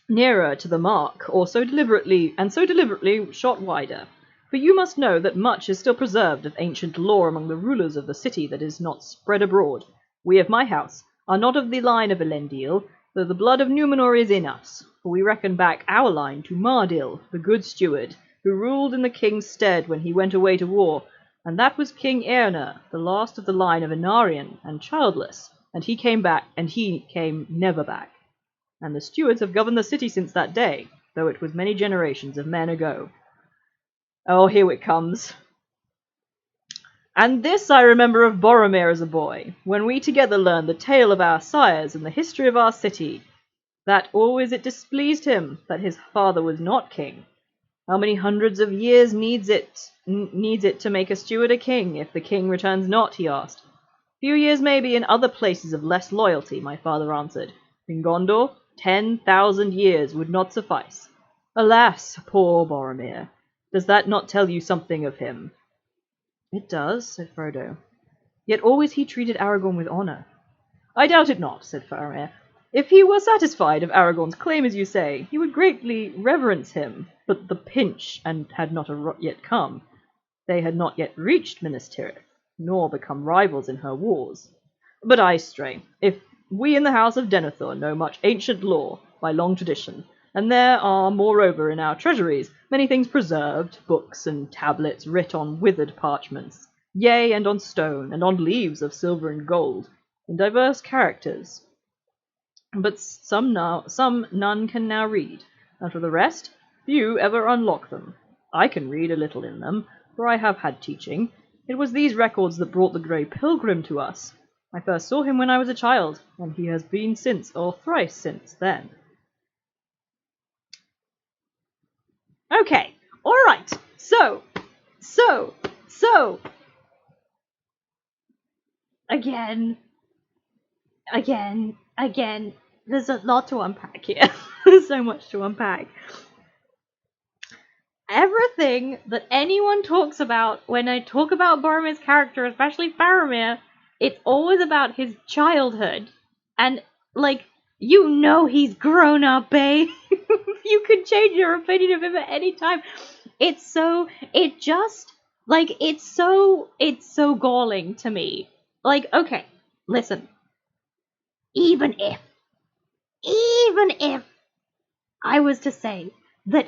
nearer to the mark, or so deliberately shot wider. For you must know that much is still preserved of ancient lore among the rulers of the city that is not spread abroad. We of my house are not of the line of Elendil, though the blood of Númenor is in us, for we reckon back our line to Mardil, the good steward, who ruled in the king's stead when he went away to war, and that was King Eärnur, the last of the line of Anarion, and childless, and he came never back. And the stewards have governed the city since that day, though it was many generations of men ago. Oh, here it comes. And this I remember of Boromir as a boy, when we together learned the tale of our sires and the history of our city, that always it displeased him that his father was not king. How many hundreds of years needs it to make a steward a king, if the king returns not, he asked. Few years maybe in other places of less loyalty, my father answered. In Gondor, 10,000 years would not suffice. Alas, poor Boromir, does that not tell you something of him? It does, said Frodo. Yet always he treated Aragorn with honour. I doubt it not, said Faramir. If he were satisfied of Aragorn's claim, as you say, he would greatly reverence him. But the pinch had not yet come. They had not yet reached Minas Tirith, nor become rivals in her wars. But I stray. If we in the house of Denethor know much ancient lore, by long tradition, and there are, moreover, in our treasuries, many things preserved, books and tablets writ on withered parchments, yea, and on stone, and on leaves of silver and gold, in diverse characters. But some none can now read, and for the rest, few ever unlock them. I can read a little in them, for I have had teaching. It was these records that brought the Grey Pilgrim to us. I first saw him when I was a child, and he has been since, or thrice since then. Okay, alright, so, again, there's a lot to unpack here. There's so much to unpack. Everything that anyone talks about when I talk about Boromir's character, especially Faramir, it's always about his childhood. And, he's grown up, babe. You can change your opinion of him at any time. It's so galling to me. Okay, listen. Even if I was to say that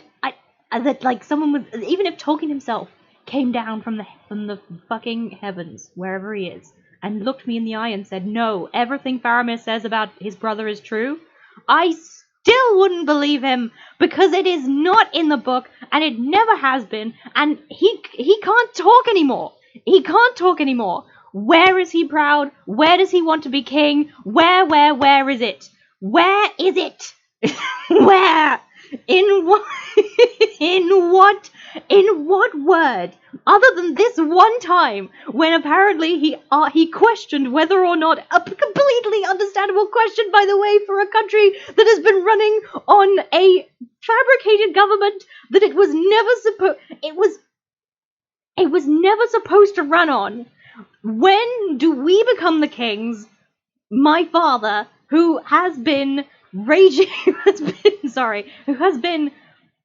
someone would, even if Tolkien himself came down from the fucking heavens, wherever he is, and looked me in the eye and said, no, everything Faramir says about his brother is true, I still wouldn't believe him, because it is not in the book, and it never has been, and he can't talk anymore. Where is he proud? Where does he want to be king? Where is it? Where is it? Where? In what word? Other than this one time, when apparently he questioned whether or not, a completely understandable question, by the way, for a country that has been running on a fabricated government that it was never supposed to run on. When do we become the kings? My father, who has been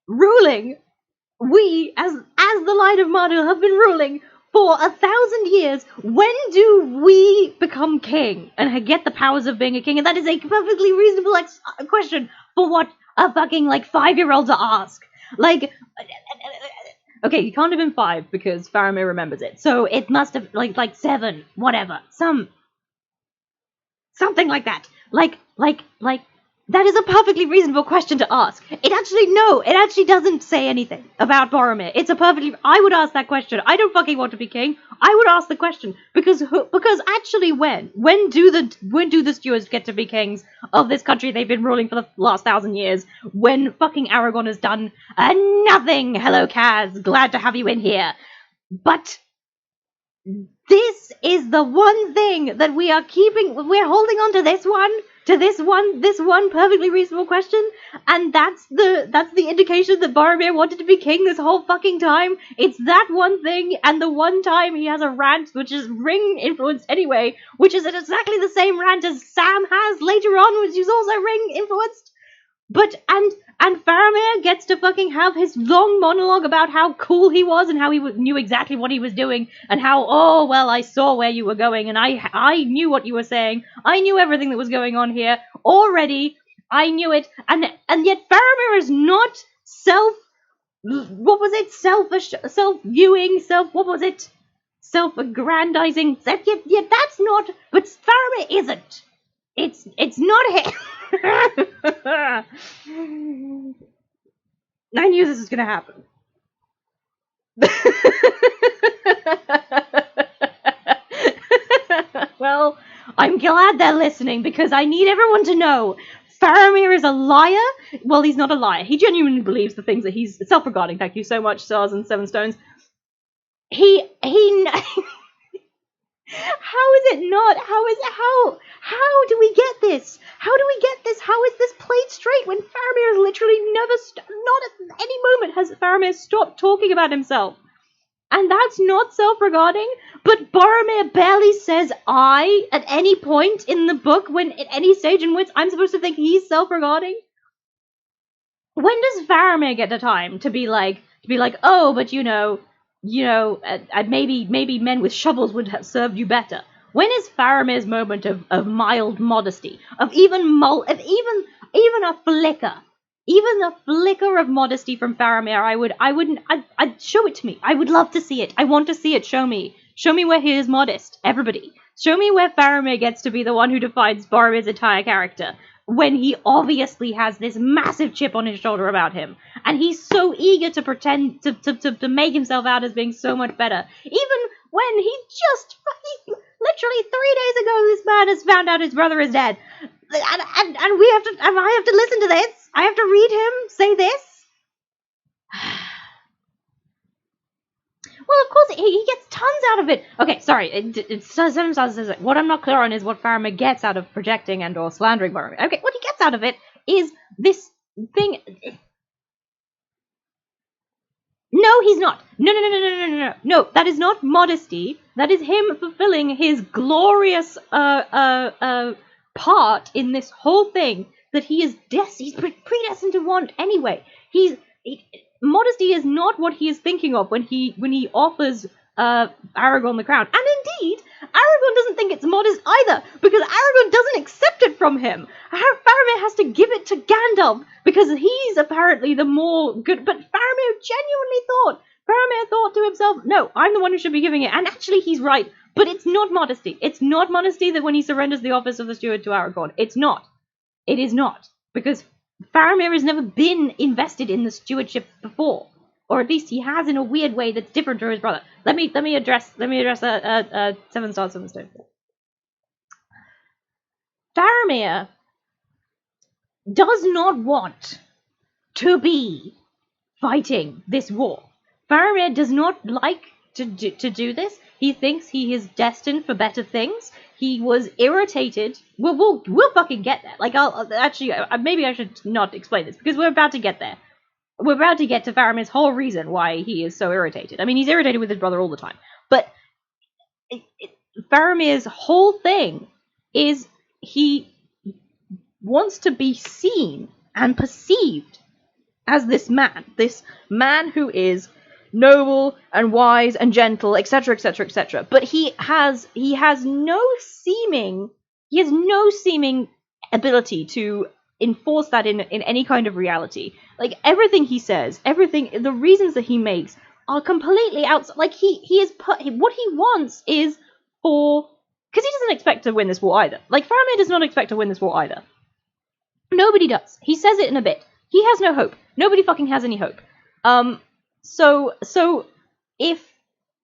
ruling, we, as the line of Mardil, have been ruling for 1,000 years, when do we become king and get the powers of being a king? And that is a perfectly reasonable question for what a fucking, 5-year-old to ask. Okay, he can't have been 5 because Faramir remembers it. So it must have, 7, whatever. Something like that. That is a perfectly reasonable question to ask. It actually doesn't say anything about Boromir. I would ask that question. I don't fucking want to be king. I would ask the question because actually when do the stewards get to be kings of this country they've been ruling for the last 1,000 years? When fucking Aragorn has done nothing. Hello, Kaz. Glad to have you in here. But this is the one thing that we are keeping. We're holding on to this one perfectly reasonable question, and that's the indication that Boromir wanted to be king this whole fucking time. It's that one thing, and the one time he has a rant which is ring influenced anyway, which is exactly the same rant as Sam has later on, which is also ring influenced. But and Faramir gets to fucking have his long monologue about how cool he was and how he knew exactly what he was doing and how, oh, well, I saw where you were going and I knew what you were saying. I knew everything that was going on here already. I knew it. And yet Faramir is not self-viewing, self-aggrandizing. Yeah, that's not, but Faramir isn't. It's not him. I knew this was gonna happen. Well, I'm glad they're listening because I need everyone to know Faramir is a liar. Well, he's not a liar. He genuinely believes the things that he's self-regarding. Thank you so much, Stars and Seven Stones. He How is it not? How do we get this? How is this played straight when Faramir has literally not at any moment has Faramir stopped talking about himself? And that's not self-regarding, but Boromir barely says I at any point in the book at any stage in which I'm supposed to think he's self-regarding. When does Faramir get the time to be like, oh, but maybe men with shovels would have served you better? When is Faramir's moment of mild modesty, of even a flicker of modesty from Faramir? I'd show it to me. I would love to see it. I want to see it. Show me where he is modest. Everybody, show me where Faramir gets to be the one who defines Boromir's entire character, when he obviously has this massive chip on his shoulder about him, and he's so eager to pretend to make himself out as being so much better, even when he literally 3 days ago this man has found out his brother is dead, and I have to listen to this. I have to read him say this. Well, of course, he gets tons out of it. Okay, sorry. What I'm not clear on is what Faramir gets out of projecting and or slandering Boromir. Okay, what he gets out of it is this thing. No, he's not. No, that is not modesty. That is him fulfilling his glorious part in this whole thing that he's predestined to want anyway. Modesty is not what he is thinking of when he offers Aragorn the crown. And indeed, Aragorn doesn't think it's modest either, because Aragorn doesn't accept it from him. Faramir has to give it to Gandalf, because he's apparently the more good. But Faramir thought to himself, no, I'm the one who should be giving it. And actually, he's right. But it's not modesty. It's not modesty that when he surrenders the office of the steward to Aragorn. It's not. It is not. Because Faramir has never been invested in the stewardship before, or at least he has in a weird way that's different to his brother. Let me address 7 stars, 7 stones. Faramir does not want to be fighting this war. Faramir does not like to do this. He thinks he is destined for better things. He was irritated. We'll fucking get there. Maybe I should not explain this, because we're about to get there. We're about to get to Faramir's whole reason why he is so irritated. I mean, he's irritated with his brother all the time. But Faramir's whole thing is he wants to be seen and perceived as this man who is noble and wise and gentle, etc., etc., etc. But he has no seeming ability to enforce that in any kind of reality. Like, everything he says, the reasons that he makes are completely outside. Like, what he wants is for, because he doesn't expect to win this war either. Like, Faramir does not expect to win this war either. Nobody does. He says it in a bit. He has no hope. Nobody fucking has any hope. So if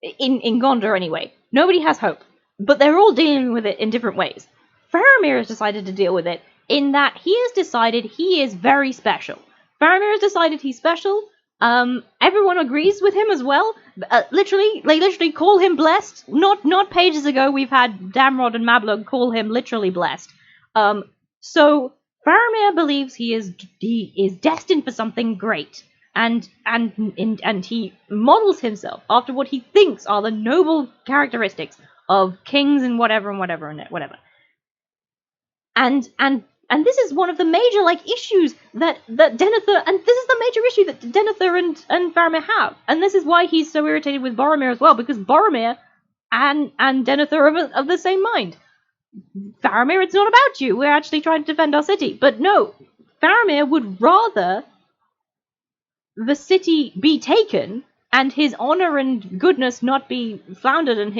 in Gondor anyway, nobody has hope, but they're all dealing with it in different ways. Faramir has decided to deal with it in that he has decided he is very special. Faramir has decided he's special. Everyone agrees with him as well. Literally call him blessed. Not pages ago we've had Damrod and Mablung call him literally blessed. So Faramir believes he is destined for something great. And he models himself after what he thinks are the noble characteristics of kings and whatever. And this is one of the major issues that Denethor, and this is the major issue that Denethor and Faramir have, and this is why he's so irritated with Boromir as well, because Boromir and Denethor are of the same mind. Faramir, it's not about you. We're actually trying to defend our city, but no, Faramir would rather the city be taken and his honor and goodness not be floundered and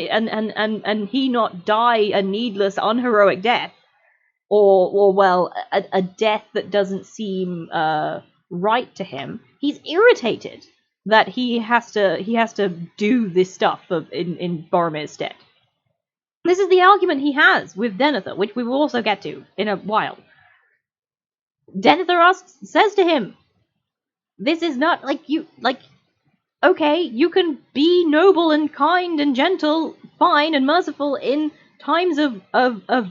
he not die a needless, unheroic death, or a death that doesn't seem right to him. He's irritated that he has to do this stuff in Boromir's stead. This is the argument he has with Denethor, which we will also get to in a while. Denethor says to him, this is not okay, you can be noble and kind and gentle, fine and merciful in times of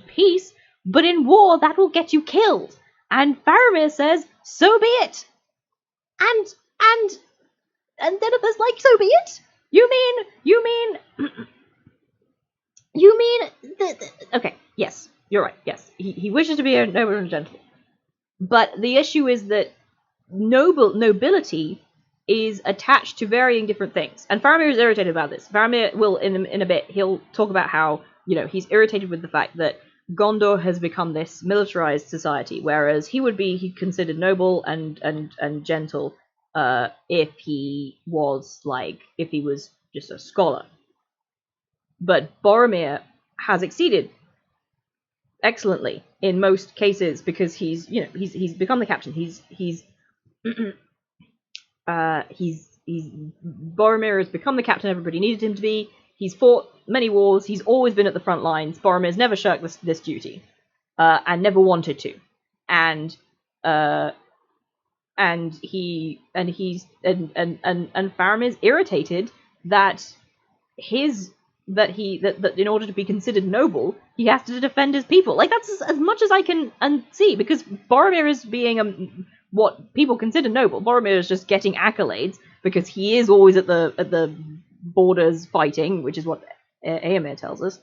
peace, but in war that will get you killed. And Faramir says, so be it. And Denethor's like, so be it? You mean okay, yes, you're right, yes. He wishes to be a noble and gentle. But the issue is that nobility is attached to varying different things. And Faramir is irritated about this. Faramir will, in a bit, he'll talk about how, he's irritated with the fact that Gondor has become this militarized society, whereas he would be considered noble and gentle if he was just a scholar. But Boromir has exceeded excellently in most cases because he's become the captain. Boromir has become the captain everybody needed him to be. He's fought many wars. He's always been at the front lines. Boromir's never shirked this duty, and never wanted to. And Faramir's irritated that in order to be considered noble, he has to defend his people. That's as much as I can see, because Boromir is being what people consider noble. Boromir is just getting accolades because he is always at the borders fighting, which is what Éomer tells us.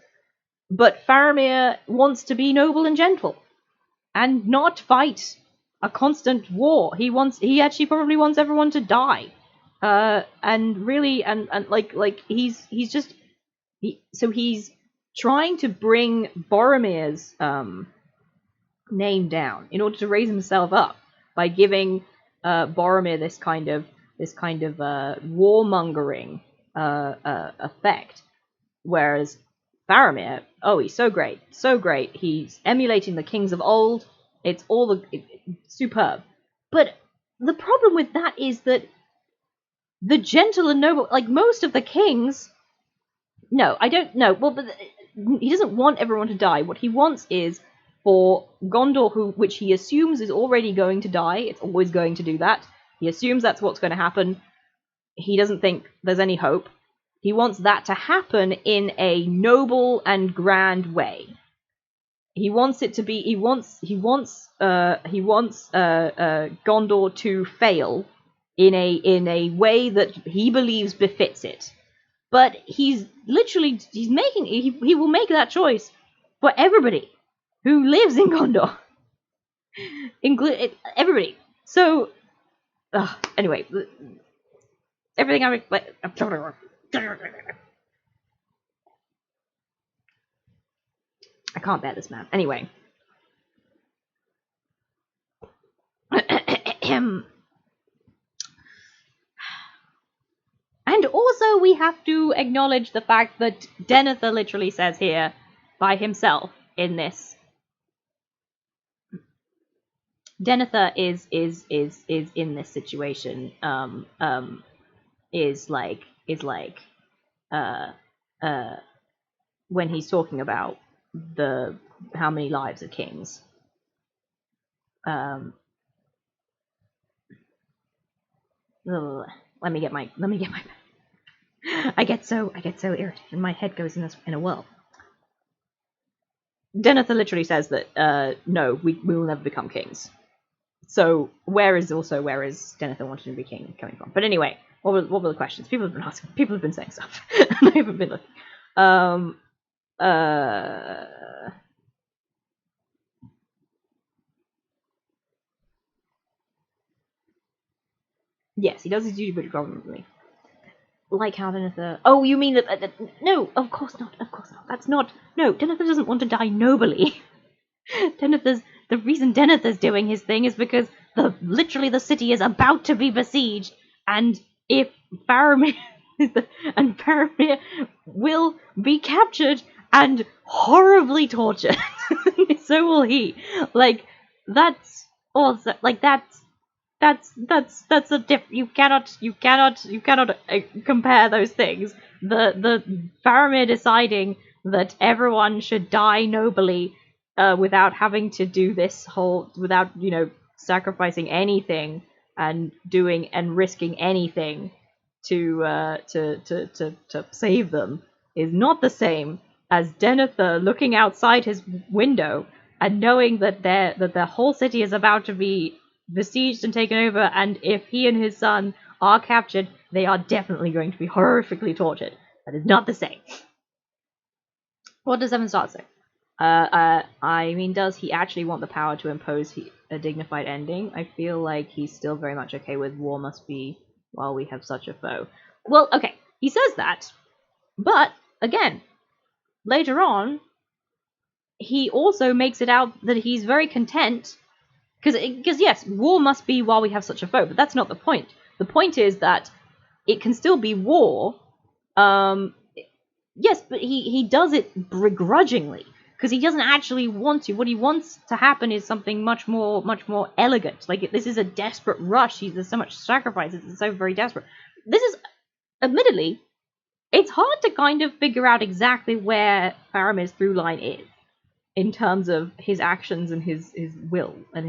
But Faramir wants to be noble and gentle and not fight a constant war. He actually probably wants everyone to die. He's trying to bring Boromir's name down in order to raise himself up by giving Boromir this kind of warmongering effect, whereas Faramir, he's so great. He's emulating the kings of old. It's superb. But the problem with that is that the gentle and noble, most of the kings. No, I don't know. Well, but he doesn't want everyone to die. What he wants is for Gondor, which he assumes is already going to die. It's always going to do that. He assumes that's what's going to happen. He doesn't think there's any hope. He wants that to happen in a noble and grand way. He wants it to be. He wants Gondor to fail in a way that he believes befits it. But he will make that choice for everybody who lives in Gondor, include everybody. So, anyway, everything I can't bear this man. Anyway. And also we have to acknowledge the fact that Denethor literally says here by himself in this. Denethor is in this situation is like when he's talking about how many lives of kings. Let me get my I get so irritated and my head goes in a whirl. Denethor literally says that no, we will never become kings. So where is Denethor wanting to be king coming from? But anyway, what were the questions? People have been asking. People have been saying stuff. I haven't been looking. Yes, he does his duty pretty prominently. Like how Denethor... Oh, you mean that... No, of course not. Of course not. That's not... No, Denethor doesn't want to die nobly. The reason Denethor's doing his thing is because literally the city is about to be besieged, and if Faramir will be captured and horribly tortured, so will he. Like that's also like that's a you cannot compare those things. The Faramir deciding that everyone should die nobly. Without having to do this whole, without sacrificing anything and doing and risking anything to save them is not the same as Denethor looking outside his window and knowing that the whole city is about to be besieged and taken over, and if he and his son are captured, they are definitely going to be horrifically tortured. That is not the same. What does 7 Stars say? I mean, does he actually want the power to impose a dignified ending? I feel like he's still very much okay with war must be while we have such a foe. Well, okay, he says that, but, again, later on, he also makes it out that he's very content, because yes, war must be while we have such a foe, but that's not the point. The point is that it can still be war, yes, but he does it begrudgingly. Because he doesn't actually want to. What he wants to happen is something much more elegant. Like, this is a desperate rush. There's so much sacrifice. It's so very desperate. This is, admittedly, it's hard to kind of figure out exactly where Faramir's through line is in terms of his actions and his will and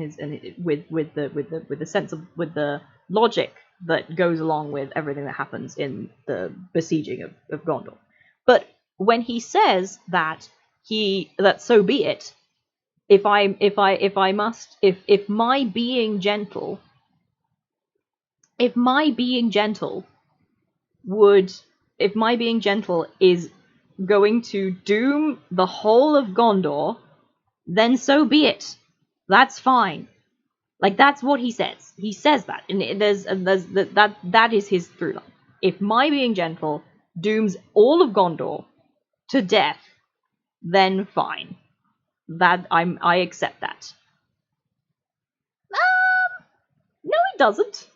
with the sense of with the logic that goes along with everything that happens in the besieging of Gondor. But when he says that so be it. If my being gentle is going to doom the whole of Gondor, then so be it. That's fine. Like, that's what he says. He says that, and that is his through line. If my being gentle dooms all of Gondor to death, then fine. I accept that. No, it doesn't.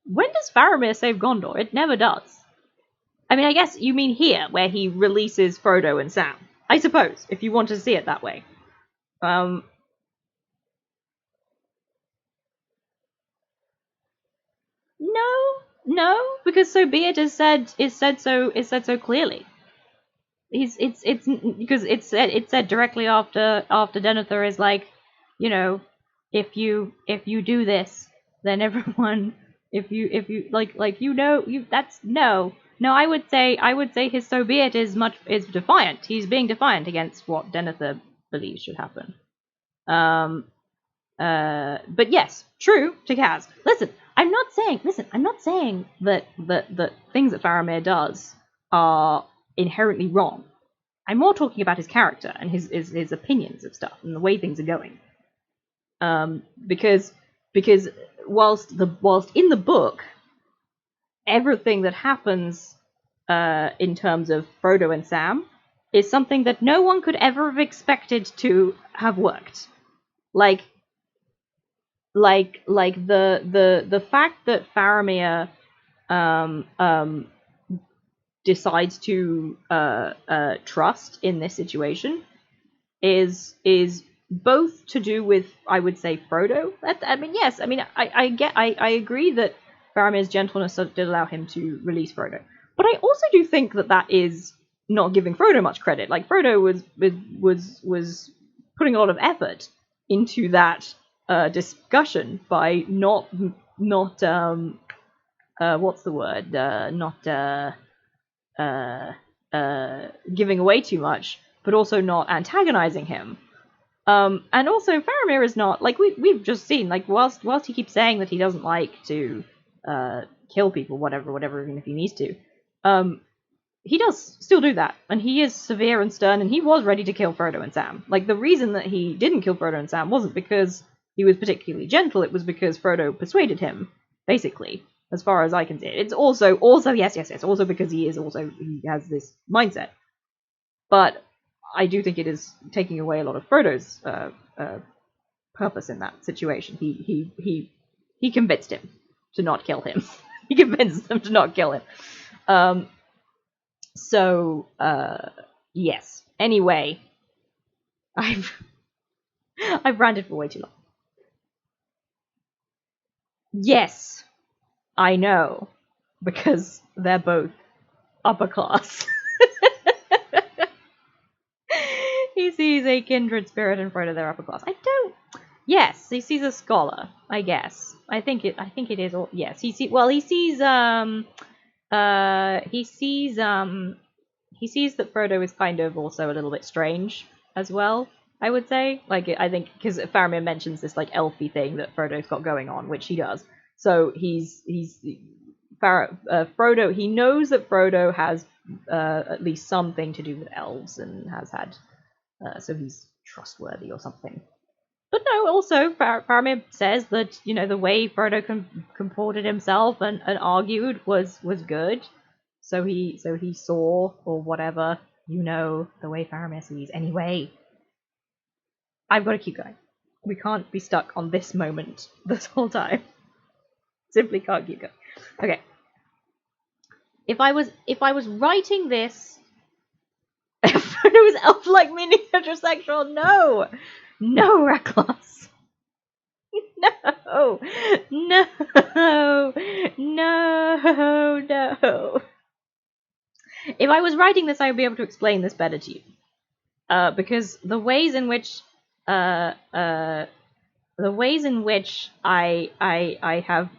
When does Faramir save Gondor? It never does. I mean, I guess you mean here, where he releases Frodo and Sam. I suppose, if you want to see it that way. No, because so be it is said so clearly. It's because it's said directly after Denethor is like, if you do this, then everyone, if you that's no. I would say his so be it is defiant. He's being defiant against what Denethor believes should happen. But yes, true to Kaz. Listen, I'm not saying that the things that Faramir does are inherently wrong. I'm more talking about his character and his opinions of stuff and the way things are going. Because whilst in the book, everything that happens in terms of Frodo and Sam is something that no one could ever have expected to have worked. Like the fact that Faramir decides to trust in this situation is both to do with, I would say, Frodo. I agree that Faramir's gentleness did allow him to release Frodo, but I also do think that is not giving Frodo much credit. Like, Frodo was putting a lot of effort into that discussion by not what's the word? Giving away too much, but also not antagonizing him. And also Faramir is not, like, we've just seen, like, whilst he keeps saying that he doesn't like to kill people, whatever, even if he needs to, he does still do that, and he is severe and stern, and he was ready to kill Frodo and Sam. Like, the reason that he didn't kill Frodo and Sam wasn't because he was particularly gentle, it was because Frodo persuaded him, basically, as far as I can see it. It's also yes, also because he has this mindset. But I do think it is taking away a lot of Frodo's purpose in that situation. He convinced him to not kill him. He convinced them to not kill him. Yes. Anyway, I've ranted for way too long. Yes, I know, because they're both upper class. He sees a kindred spirit in front of their upper class. Yes, he sees a scholar, I guess. I think it is. Yes, he sees that Frodo is kind of also a little bit strange as well, I would say. Like, I think, because Faramir mentions this, like, elfy thing that Frodo's got going on, which he does. So Frodo, he knows that Frodo has at least something to do with elves and has had, so he's trustworthy or something. But no, also Faramir says that, you know, the way Frodo comported himself and argued was good. So he saw, or whatever, you know, the way Faramir sees. Anyway, I've got to keep going. We can't be stuck on this moment this whole time. Simply can't keep going. Okay. If I was writing this, if it was elf-like meaning heterosexual, no, Reckless. No. If I was writing this, I would be able to explain this better to you, because the ways in which I have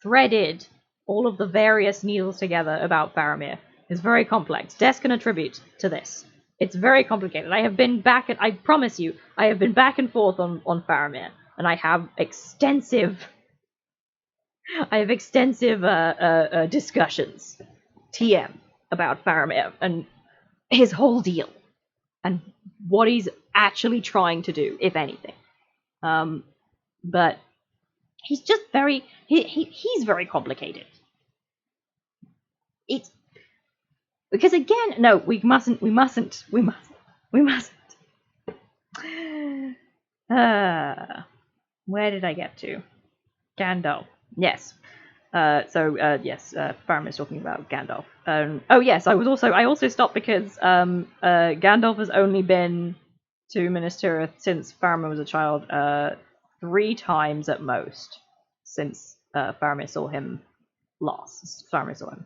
threaded all of the various needles together about Faramir is very complex. Des can attribute to this. It's very complicated. I promise you, I have been back and forth on Faramir, and I have extensive discussions, TM, about Faramir and his whole deal, and what he's actually trying to do, if anything. But he's just he's very complicated. It's because, again, no, we mustn't. Where did I get to? Gandalf. Yes. Faramir is talking about Gandalf. Yes, I also stopped because Gandalf has only been to Minas Tirith since Faramir was a child 3 times at most, since Faramir saw him last. Faramir saw him.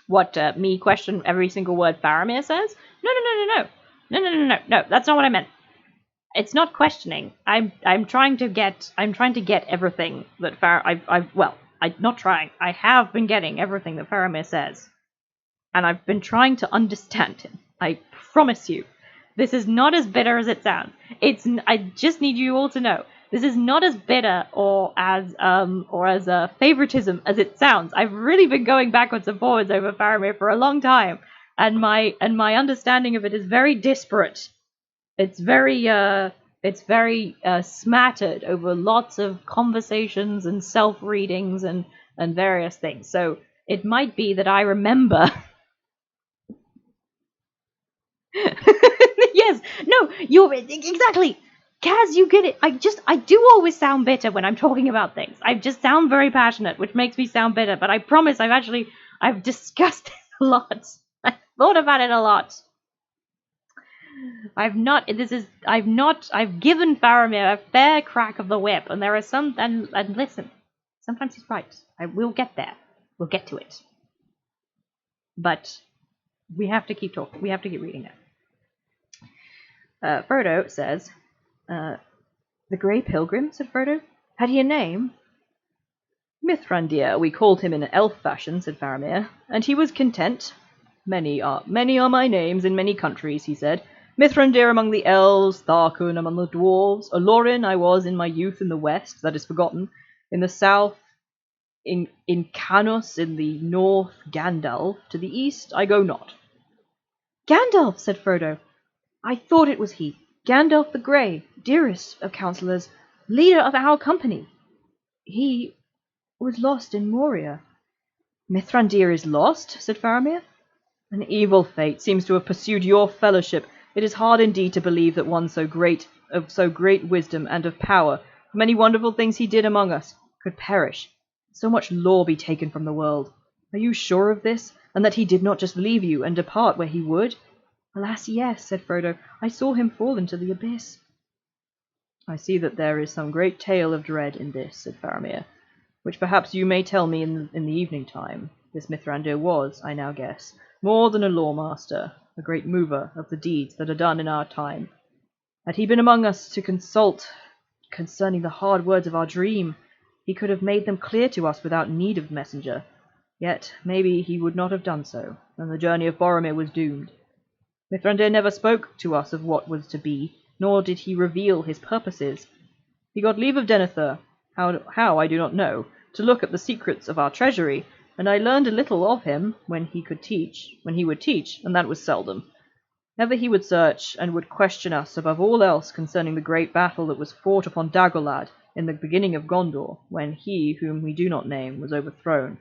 What, me question every single word Faramir says? No, that's not what I meant. It's not questioning. I'm trying to get everything that I have been getting everything that Faramir says. And I've been trying to understand him. I promise you. This is not as bitter as it sounds. I just need you all to know. This is not as bitter or as favoritism as it sounds. I've really been going backwards and forwards over Faramir for a long time, and my understanding of it is very disparate. It's very smattered over lots of conversations and self-readings and various things. So it might be that I remember. Yes, no, you're exactly. Kaz, you get it. I do always sound bitter when I'm talking about things. I just sound very passionate, which makes me sound bitter. But I promise I've discussed it a lot. I've thought about it a lot. I've given Faramir a fair crack of the whip, and there are some, and listen, sometimes he's right. We'll get there. We'll get to it. But we have to keep talking. We have to keep reading it. Frodo says, the Grey Pilgrim, said Frodo. Had he a name? Mithrandir, we called him in elf fashion, said Faramir, and he was content. Many are my names in many countries, he said. Mithrandir among the elves, Tharkun among the dwarves, Olorin I was in my youth in the west, that is forgotten, in the south, in Canos, in the north, Gandalf, to the east I go not. Gandalf, said Frodo. I thought it was he. Gandalf the Grey, dearest of counsellors, leader of our company. He was lost in Moria. Mithrandir is lost, said Faramir. An evil fate seems to have pursued your fellowship. It is hard indeed to believe that one so great, of so great wisdom and of power, for many wonderful things he did among us, could perish. So much lore be taken from the world. Are you sure of this, and that he did not just leave you and depart where he would? Alas, yes, said Frodo. I saw him fall into the abyss. I see that there is some great tale of dread in this, said Faramir, which perhaps you may tell me in the evening time. This Mithrandir was, I now guess, more than a lawmaster, a great mover of the deeds that are done in our time. Had he been among us to consult concerning the hard words of our dream, he could have made them clear to us without need of messenger. Yet maybe he would not have done so, and the journey of Boromir was doomed. Mithrandir never spoke to us of what was to be, nor did he reveal his purposes. He got leave of Denethor, how I do not know, to look at the secrets of our treasury, and I learned a little of him when he would teach, and that was seldom. Ever he would search, and would question us above all else concerning the great battle that was fought upon Dagorlad in the beginning of Gondor, when he, whom we do not name, was overthrown.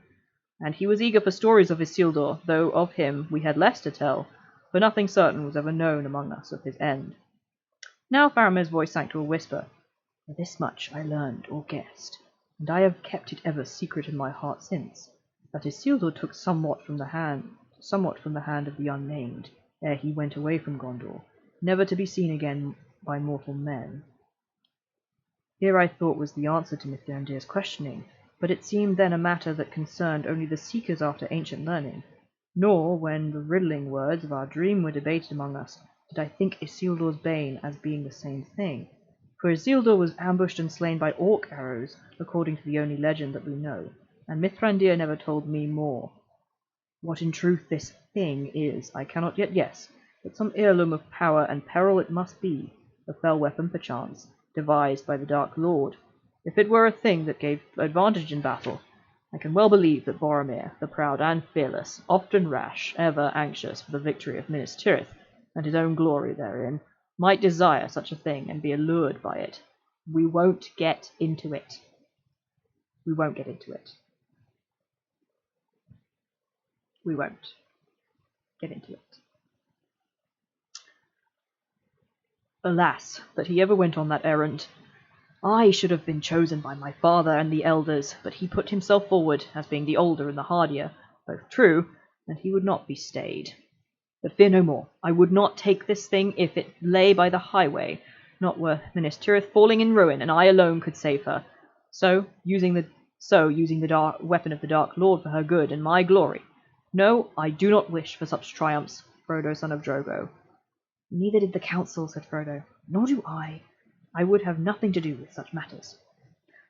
And he was eager for stories of Isildur, though of him we had less to tell, for nothing certain was ever known among us of his end. Now Faramir's voice sank to a whisper. For this much I learned or guessed, and I have kept it ever secret in my heart since, that Isildur took somewhat from the hand of the unnamed, ere he went away from Gondor, never to be seen again by mortal men. Here I thought was the answer to Mithrandir's questioning, but it seemed then a matter that concerned only the seekers after ancient learning. Nor, when the riddling words of our dream were debated among us, did I think Isildur's bane as being the same thing. For Isildur was ambushed and slain by orc arrows, according to the only legend that we know, and Mithrandir never told me more. What in truth this thing is, I cannot yet guess, but some heirloom of power and peril it must be, a fell weapon perchance, devised by the Dark Lord. If it were a thing that gave advantage in battle, I can well believe that Boromir, the proud and fearless, often rash, ever anxious for the victory of Minas Tirith, and his own glory therein, might desire such a thing and be allured by it. We won't get into it. We won't get into it. We won't get into it. Alas, that he ever went on that errand. I should have been chosen by my father and the elders, but he put himself forward, as being the older and the hardier, both true, and he would not be stayed. But fear no more. I would not take this thing if it lay by the highway, not worth Minas Tirith falling in ruin, and I alone could save her. So, using the dark weapon of the Dark Lord for her good and my glory. No, I do not wish for such triumphs, Frodo, son of Drogo. Neither did the council, said Frodo, nor do I. I would have nothing to do with such matters.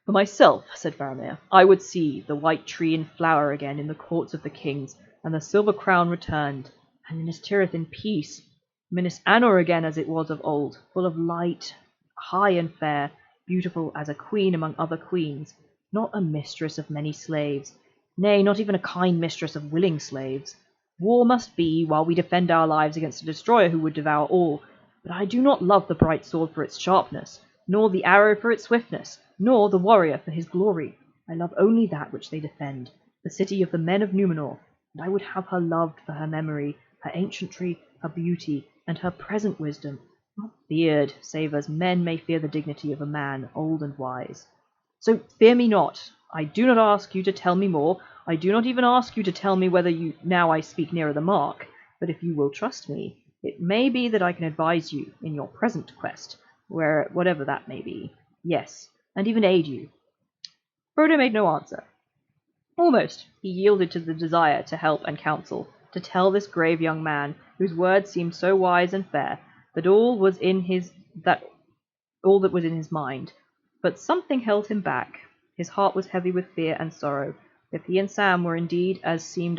For myself, said Faramir, I would see the white tree in flower again in the courts of the kings, and the silver crown returned, and Minas Tirith in peace, Minas Anor again as it was of old, full of light, high and fair, beautiful as a queen among other queens, not a mistress of many slaves, nay, not even a kind mistress of willing slaves. War must be, while we defend our lives against a destroyer who would devour all, But I do not love the bright sword for its sharpness, nor the arrow for its swiftness, nor the warrior for his glory. I love only that which they defend, the city of the men of Numenor, and I would have her loved for her memory, her ancientry, her beauty, and her present wisdom, not feared, save as men may fear the dignity of a man old and wise. So fear me not. I do not ask you to tell me more. I do not even ask you to tell me whether you now I speak nearer the mark. But if you will trust me, it may be that I can advise you in your present quest, whatever that may be. Yes, and even aid you. Frodo made no answer. Almost he yielded to the desire to help and counsel, to tell this grave young man, whose words seemed so wise and fair, that all that was in his mind. But something held him back. His heart was heavy with fear and sorrow. If he and Sam were indeed, as seemed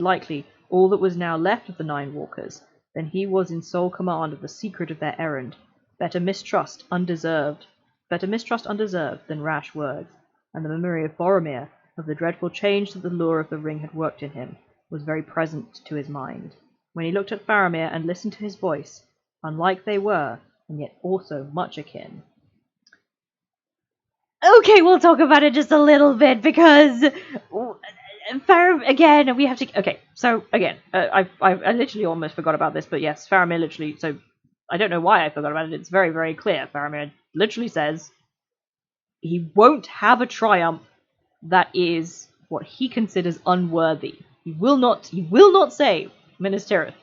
likely, all that was now left of the Nine Walkers, then he was in sole command of the secret of their errand. Better mistrust undeserved than rash words. And the memory of Boromir, of the dreadful change that the lure of the ring had worked in him, was very present to his mind. When he looked at Faramir and listened to his voice, unlike they were, and yet also much akin. Okay, we'll talk about it just a little bit, because again, we have to. Okay, so again, I literally almost forgot about this, but yes, Faramir literally. So I don't know why I forgot about it. It's very, very clear. Faramir literally says he won't have a triumph that is what he considers unworthy. He will not save Minas Tirith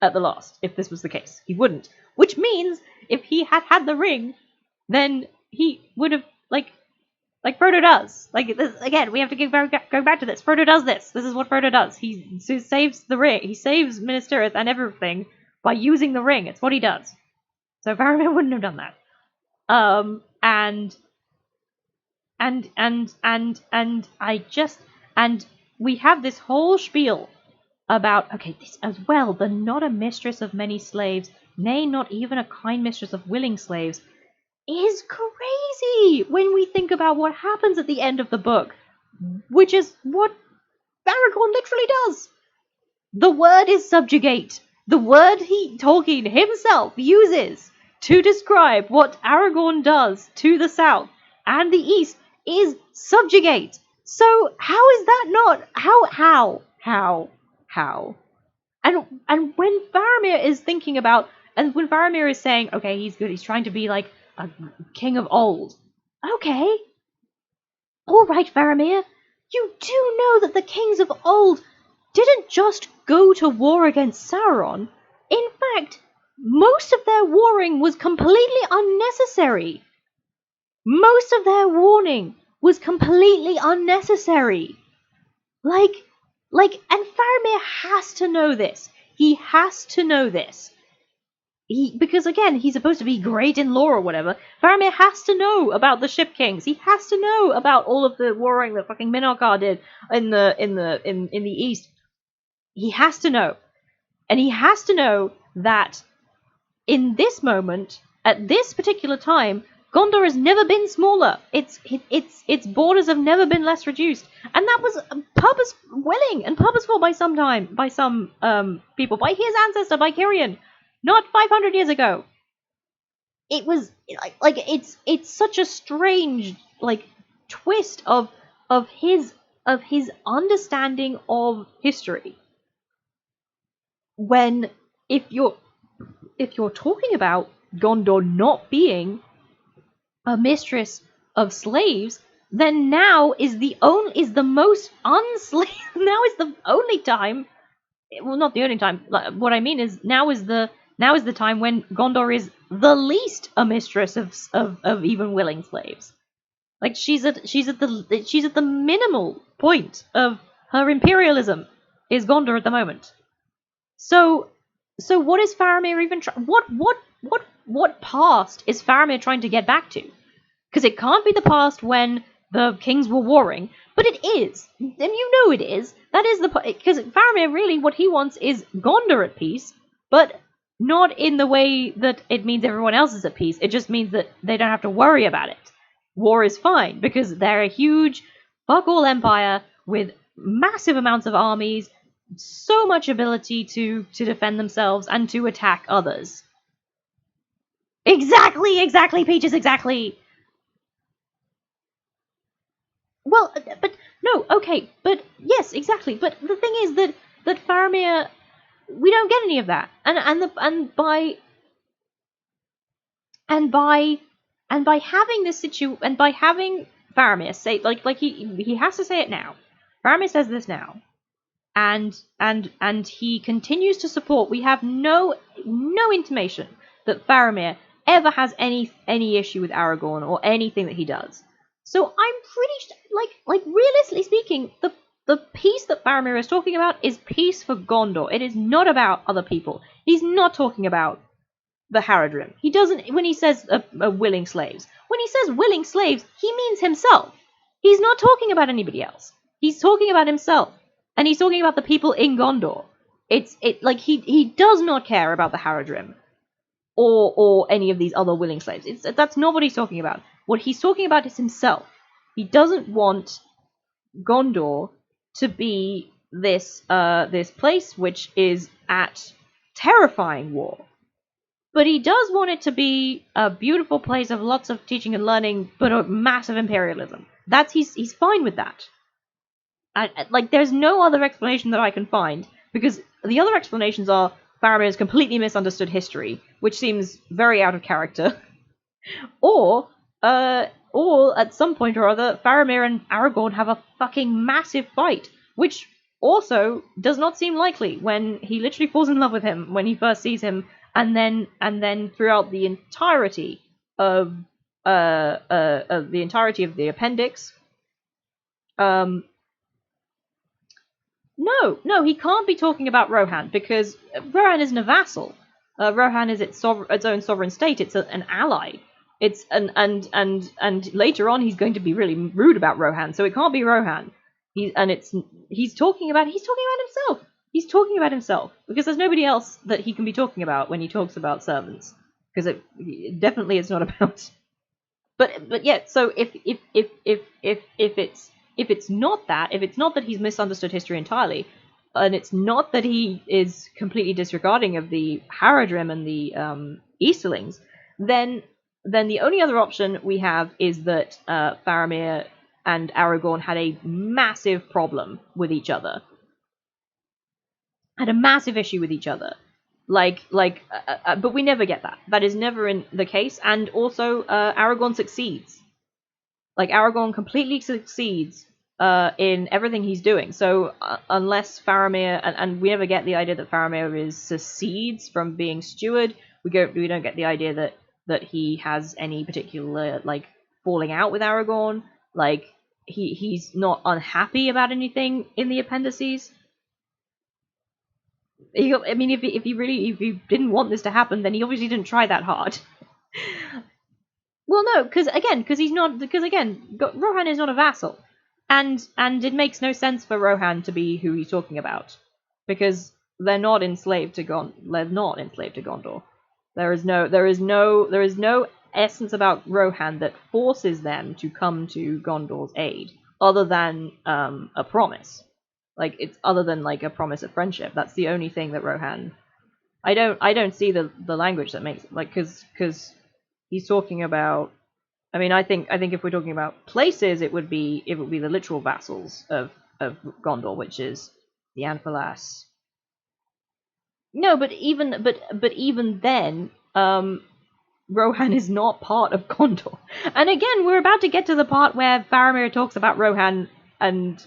at the last. If this was the case, he wouldn't. Which means if he had had the ring, then he would have like Frodo does. Like this, again, we have to go back to this. Frodo does this. This is what Frodo does. He saves the ring. He saves Minas Tirith and everything by using the ring. It's what he does. So Faramir wouldn't have done that. And we have this whole spiel about, okay, this as well, the not a mistress of many slaves, nay, not even a kind mistress of willing slaves, is crazy when we think about what happens at the end of the book, which is what Aragorn literally does. The word is subjugate. The word Tolkien himself uses to describe what Aragorn does to the south and the east is subjugate. So how is that not? How? And when Faramir is thinking about, and when Faramir is saying, okay, he's good, he's trying to be like a king of old. Okay. All right, Faramir. You do know that the kings of old didn't just go to war against Sauron. In fact, most of their warring was completely unnecessary. Most of their warning was completely unnecessary. And Faramir has to know this. He has to know this. Because again, he's supposed to be great in lore or whatever. Faramir has to know about the Ship Kings. He has to know about all of the warring that fucking Minalcar did in the east. He has to know. And he has to know that in this moment, at this particular time, Gondor has never been smaller. Its borders have never been less reduced, and that was purposeful by some people, by his ancestor, by Cirion, not 500 years ago. It was it's such a strange twist of his understanding of history. When if you're talking about Gondor not being a mistress of slaves, then now is the most unslaved. Now is the only time. Well, not the only time. What I mean is now is the time when Gondor is the least a mistress of even willing slaves. Like she's at the minimal point of her imperialism is Gondor at the moment. So what is Faramir even what past is Faramir trying to get back to? Because it can't be the past when the kings were warring, but it is. And you know it is. That is because Faramir really what he wants is Gondor at peace, but not in the way that it means everyone else is at peace. It just means that they don't have to worry about it. War is fine because they're a huge fuck-all empire with massive amounts of armies, so much ability to defend themselves and to attack others. Exactly, Peaches, exactly. Well, but no, okay, but yes, exactly. But the thing is that Faramir, we don't get any of that, and by having this and by having Faramir say he has to say it now. Faramir says this now, and he continues to support. We have no intimation that Faramir ever has any issue with Aragorn or anything that he does. So I'm pretty like realistically speaking, the peace that Faramir is talking about is peace for Gondor. It is not about other people. He's not talking about the Haradrim. He doesn't, when he says willing slaves. When he says willing slaves, he means himself. He's not talking about anybody else. He's talking about himself, and he's talking about the people in Gondor. He does not care about the Haradrim or any of these other willing slaves. That's not what he's talking about. What he's talking about is himself. He doesn't want Gondor to be this place which is at terrifying war. But he does want it to be a beautiful place of lots of teaching and learning, but a massive imperialism. He's fine with that. There's no other explanation that I can find, because the other explanations are Faramir has completely misunderstood history, which seems very out of character, or at some point or other, Faramir and Aragorn have a fucking massive fight, which also does not seem likely when he literally falls in love with him when he first sees him, and then throughout the entirety of the appendix. No, he can't be talking about Rohan, because Rohan isn't a vassal. Rohan is its own sovereign state. It's an ally. It's and later on he's going to be really rude about Rohan, so it can't be Rohan. He's talking about himself. He's talking about himself because there's nobody else that he can be talking about when he talks about servants, because it definitely is not about. But yeah, so if it's not that he's misunderstood history entirely, and it's not that he is completely disregarding of the Haradrim and the Easterlings, then the only other option we have is that Faramir and Aragorn had a massive problem with each other, had a massive issue with each other. But we never get that. That is never in the case, and also Aragorn succeeds. Aragorn completely succeeds in everything he's doing. So unless Faramir, and we never get the idea that Faramir secedes from being steward, we don't get the idea that he has any particular falling out with Aragorn. He's not unhappy about anything in the appendices. I mean, if he didn't want this to happen, then he obviously didn't try that hard. Well, no, because Rohan is not a vassal, and it makes no sense for Rohan to be who he's talking about, because they're not enslaved to Gondor. There is no essence about Rohan that forces them to come to Gondor's aid, other than a promise. It's other than a promise of friendship. That's the only thing that Rohan. I don't see the language that makes because he's talking about. I mean, I think if we're talking about places, it would be the literal vassals of Gondor, which is the Anfalas. No, but even then, Rohan is not part of Gondor. And again, we're about to get to the part where Faramir talks about Rohan and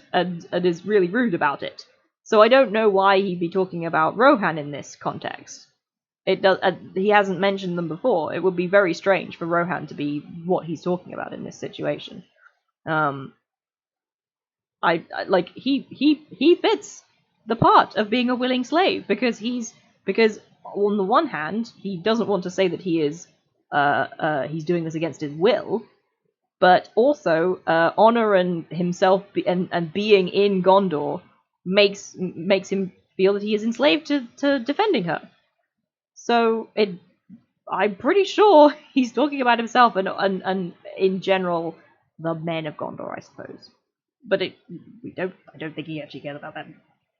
is really rude about it. So I don't know why he'd be talking about Rohan in this context. It does. He hasn't mentioned them before. It would be very strange for Rohan to be what he's talking about in this situation. He fits the part of being a willing slave because on the one hand he doesn't want to say that he is he's doing this against his will, but also honor and himself and being in Gondor makes him feel that he is enslaved to defending her. So I'm pretty sure he's talking about himself and in general the men of Gondor, I suppose. But I don't think he actually cares about that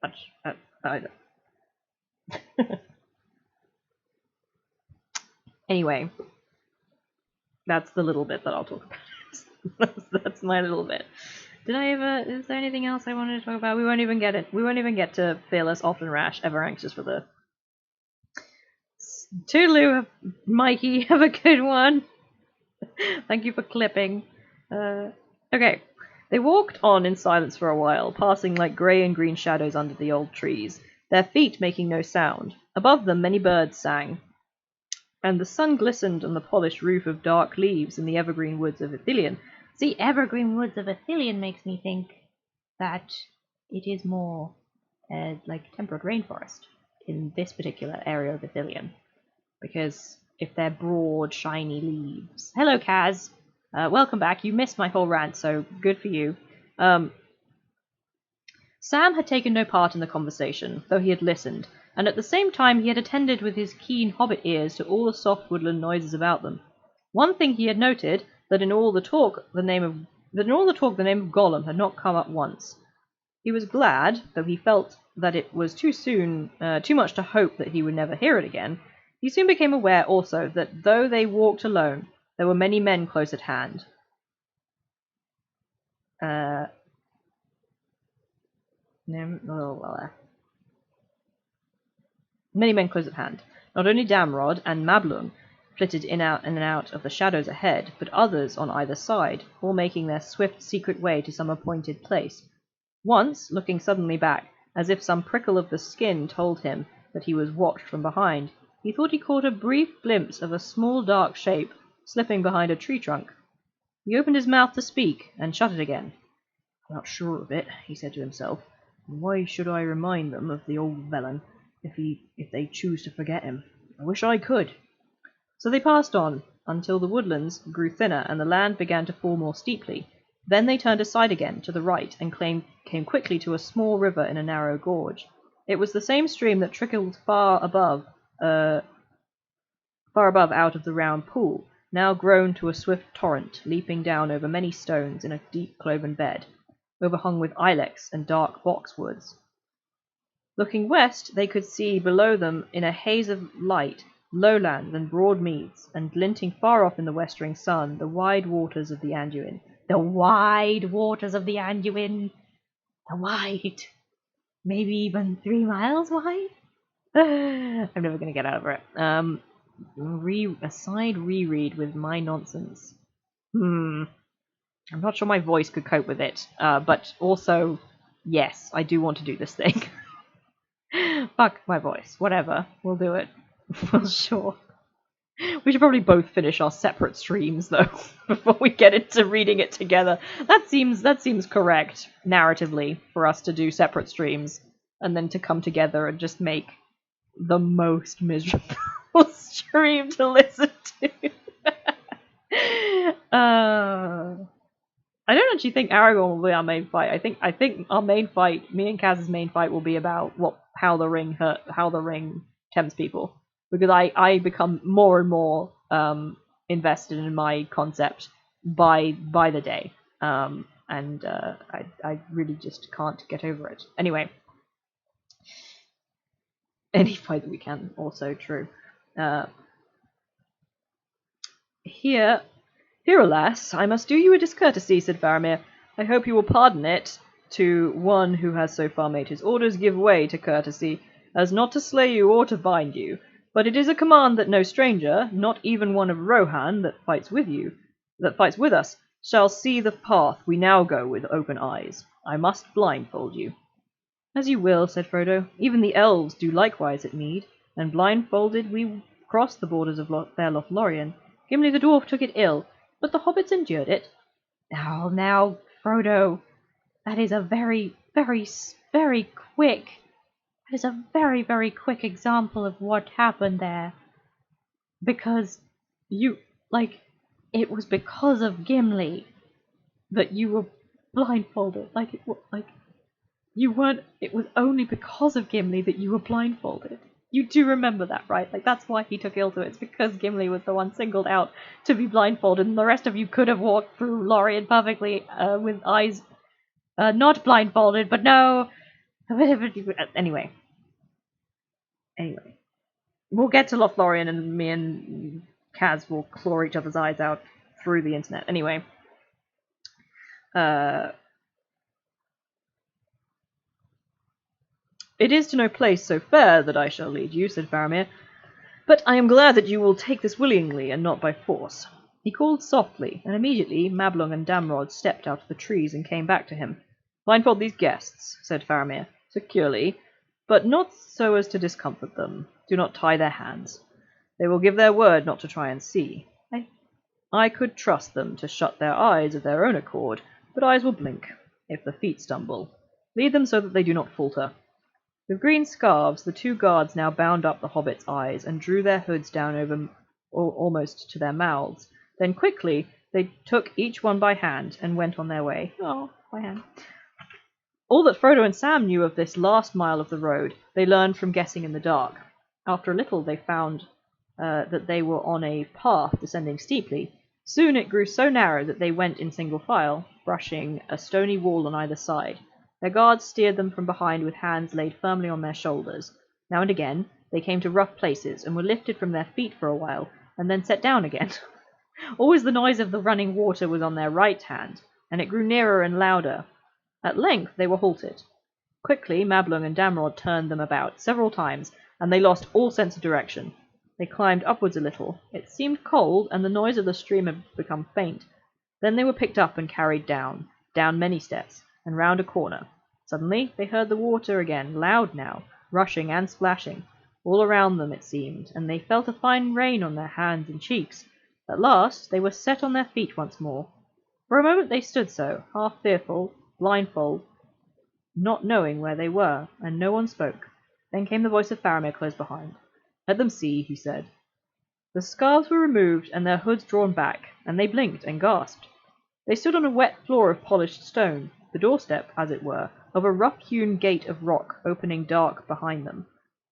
much either. Anyway, That's the little bit that I'll talk about. That's my little bit. Is there anything else I wanted to talk about? We won't even get it. We won't even get to fearless, often rash, ever anxious for the Toodaloo, Mikey. Have a good one. Thank you for clipping. Okay. They walked on in silence for a while, passing like grey and green shadows under the old trees, their feet making no sound. Above them many birds sang, and the sun glistened on the polished roof of dark leaves in the evergreen woods of Ithilien. The evergreen woods of Ithilien makes me think that it is more like temperate rainforest in this particular area of Ithilien. Because if they're broad, shiny leaves. Hello, Kaz. Welcome back. You missed my whole rant, so good for you. Sam had taken no part in the conversation, though he had listened, and at the same time he had attended with his keen hobbit ears to all the soft woodland noises about them. One thing he had noted, that in all the talk the name of Gollum had not come up once. He was glad, though he felt that it was too much to hope that he would never hear it again. He soon became aware also that though they walked alone, there were many men close at hand. Many men close at hand. Not only Damrod and Mablung flitted in and out of the shadows ahead, but others on either side, all making their swift, secret way to some appointed place. Once, looking suddenly back, as if some prickle of the skin told him that he was watched from behind, he thought he caught a brief glimpse of a small dark shape slipping behind a tree trunk. He opened his mouth to speak, and shut it again. "I'm not sure of it," he said to himself. "And why should I remind them of the old villain, if they choose to forget him? I wish I could." So they passed on, until the woodlands grew thinner and the land began to fall more steeply. Then they turned aside again, to the right, and came quickly to a small river in a narrow gorge. It was the same stream that trickled far above out of the round pool, now grown to a swift torrent, leaping down over many stones in a deep cloven bed, overhung with ilex and dark boxwoods. Looking west, they could see below them, in a haze of light, lowlands and broad meads, and glinting far off in the westering sun, the wide waters of the Anduin. The wide waters of the Anduin! The wide! Maybe even 3 miles wide? I'm never going to get over it. A side reread with my nonsense. I'm not sure my voice could cope with it, but also, yes, I do want to do this thing. Fuck my voice. Whatever. We'll do it. Well, sure. We should probably both finish our separate streams, though, before we get into reading it together. That seems correct, narratively, for us to do separate streams, and then to come together and just make the most miserable stream to listen to. I don't actually think Aragorn will be our main fight. I think our main fight, me and Kaz's main fight, will be about how the ring tempts people. Because I become more and more invested in my concept by the day. And I really just can't get over it. Anyway. Any fight that we can, also true. Here, alas, I must do you a discourtesy, said Faramir. I hope you will pardon it to one who has so far made his orders give way to courtesy, as not to slay you or to bind you. But it is a command that no stranger, not even one of Rohan that fights with us, shall see the path we now go with open eyes. I must blindfold you. As you will, said Frodo. Even the elves do likewise at mead, and blindfolded we crossed the borders of fair Lothlorien. Gimli the dwarf took it ill, but the hobbits endured it. Now, Frodo, that is a very, very, very quick... That is a very, very quick example of what happened there. Because it was because of Gimli that you were blindfolded. It was only because of Gimli that you were blindfolded. You do remember that, right? That's why he took ill to it. It's because Gimli was the one singled out to be blindfolded, and the rest of you could have walked through Lorien perfectly with eyes not blindfolded, but no. Anyway. We'll get to Lothlorien, and me and Kaz will claw each other's eyes out through the internet. Anyway, it is to no place so fair that I shall lead you, said Faramir, but I am glad that you will take this willingly and not by force. He called softly, and immediately Mablung and Damrod stepped out of the trees and came back to him. Blindfold these guests, said Faramir, securely, but not so as to discomfort them. Do not tie their hands. They will give their word not to try and see. I could trust them to shut their eyes of their own accord, but eyes will blink if the feet stumble. Lead them so that they do not falter. With green scarves, the 2 guards now bound up the hobbits' eyes and drew their hoods down over almost to their mouths. Then quickly they took each one by hand and went on their way. Oh, by hand. All that Frodo and Sam knew of this last mile of the road, they learned from guessing in the dark. After a little they found that they were on a path descending steeply. Soon it grew so narrow that they went in single file, brushing a stony wall on either side. Their guards steered them from behind with hands laid firmly on their shoulders. Now and again they came to rough places and were lifted from their feet for a while, and then set down again. Always the noise of the running water was on their right hand, and it grew nearer and louder. At length they were halted. Quickly Mablung and Damrod turned them about several times, and they lost all sense of direction. They climbed upwards a little. It seemed cold, and the noise of the stream had become faint. Then they were picked up and carried down many steps, and round a corner. Suddenly they heard the water again, loud now, rushing and splashing, all around them it seemed, and they felt a fine rain on their hands and cheeks. At last they were set on their feet once more. For a moment they stood so, half fearful, blindfold, not knowing where they were, and no one spoke. Then came the voice of Faramir close behind. Let them see, he said. The scarves were removed and their hoods drawn back, and they blinked and gasped. They stood on a wet floor of polished stone, the doorstep, as it were, of a rough-hewn gate of rock opening dark behind them.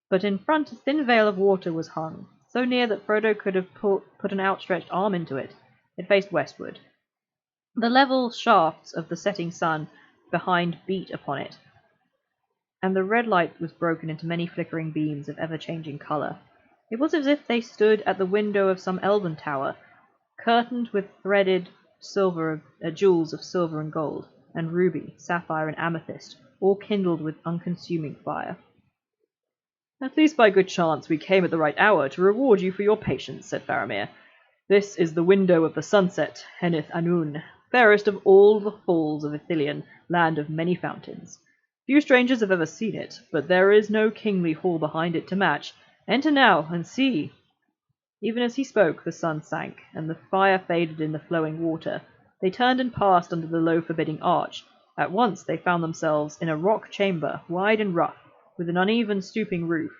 But in front a thin veil of water was hung, so near that Frodo could have put an outstretched arm into it. It faced westward. The level shafts of the setting sun behind beat upon it, and the red light was broken into many flickering beams of ever-changing colour. It was as if they stood at the window of some elven tower, curtained with threaded jewels of silver and gold, and ruby, sapphire, and amethyst, all kindled with unconsuming fire. At least by good chance we came at the right hour to reward you for your patience, said Faramir. This is the window of the sunset, Henneth Anun, fairest of all the falls of Ithilien, land of many fountains. Few strangers have ever seen it, but there is no kingly hall behind it to match. Enter now, and see. Even as he spoke, the sun sank, and the fire faded in the flowing water. They turned and passed under the low forbidding arch. At once they found themselves in a rock chamber, wide and rough, with an uneven stooping roof.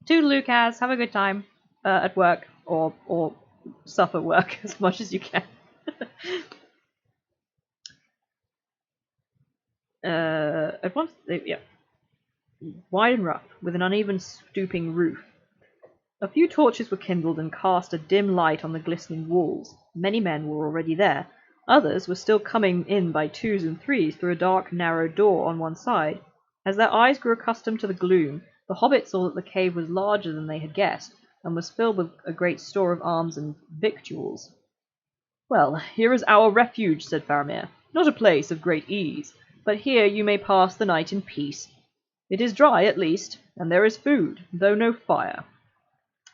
Toodaloo, Kaz, have a good time at work, or suffer work as much as you can. At once, wide and rough, with an uneven stooping roof. A few torches were kindled and cast a dim light on the glistening walls. Many men were already there. Others were still coming in by twos and threes through a dark, narrow door on one side. As their eyes grew accustomed to the gloom, the hobbits saw that the cave was larger than they had guessed, and was filled with a great store of arms and victuals. Well, here is our refuge, said Faramir. Not a place of great ease, but here you may pass the night in peace. It is dry, at least, and there is food, though no fire.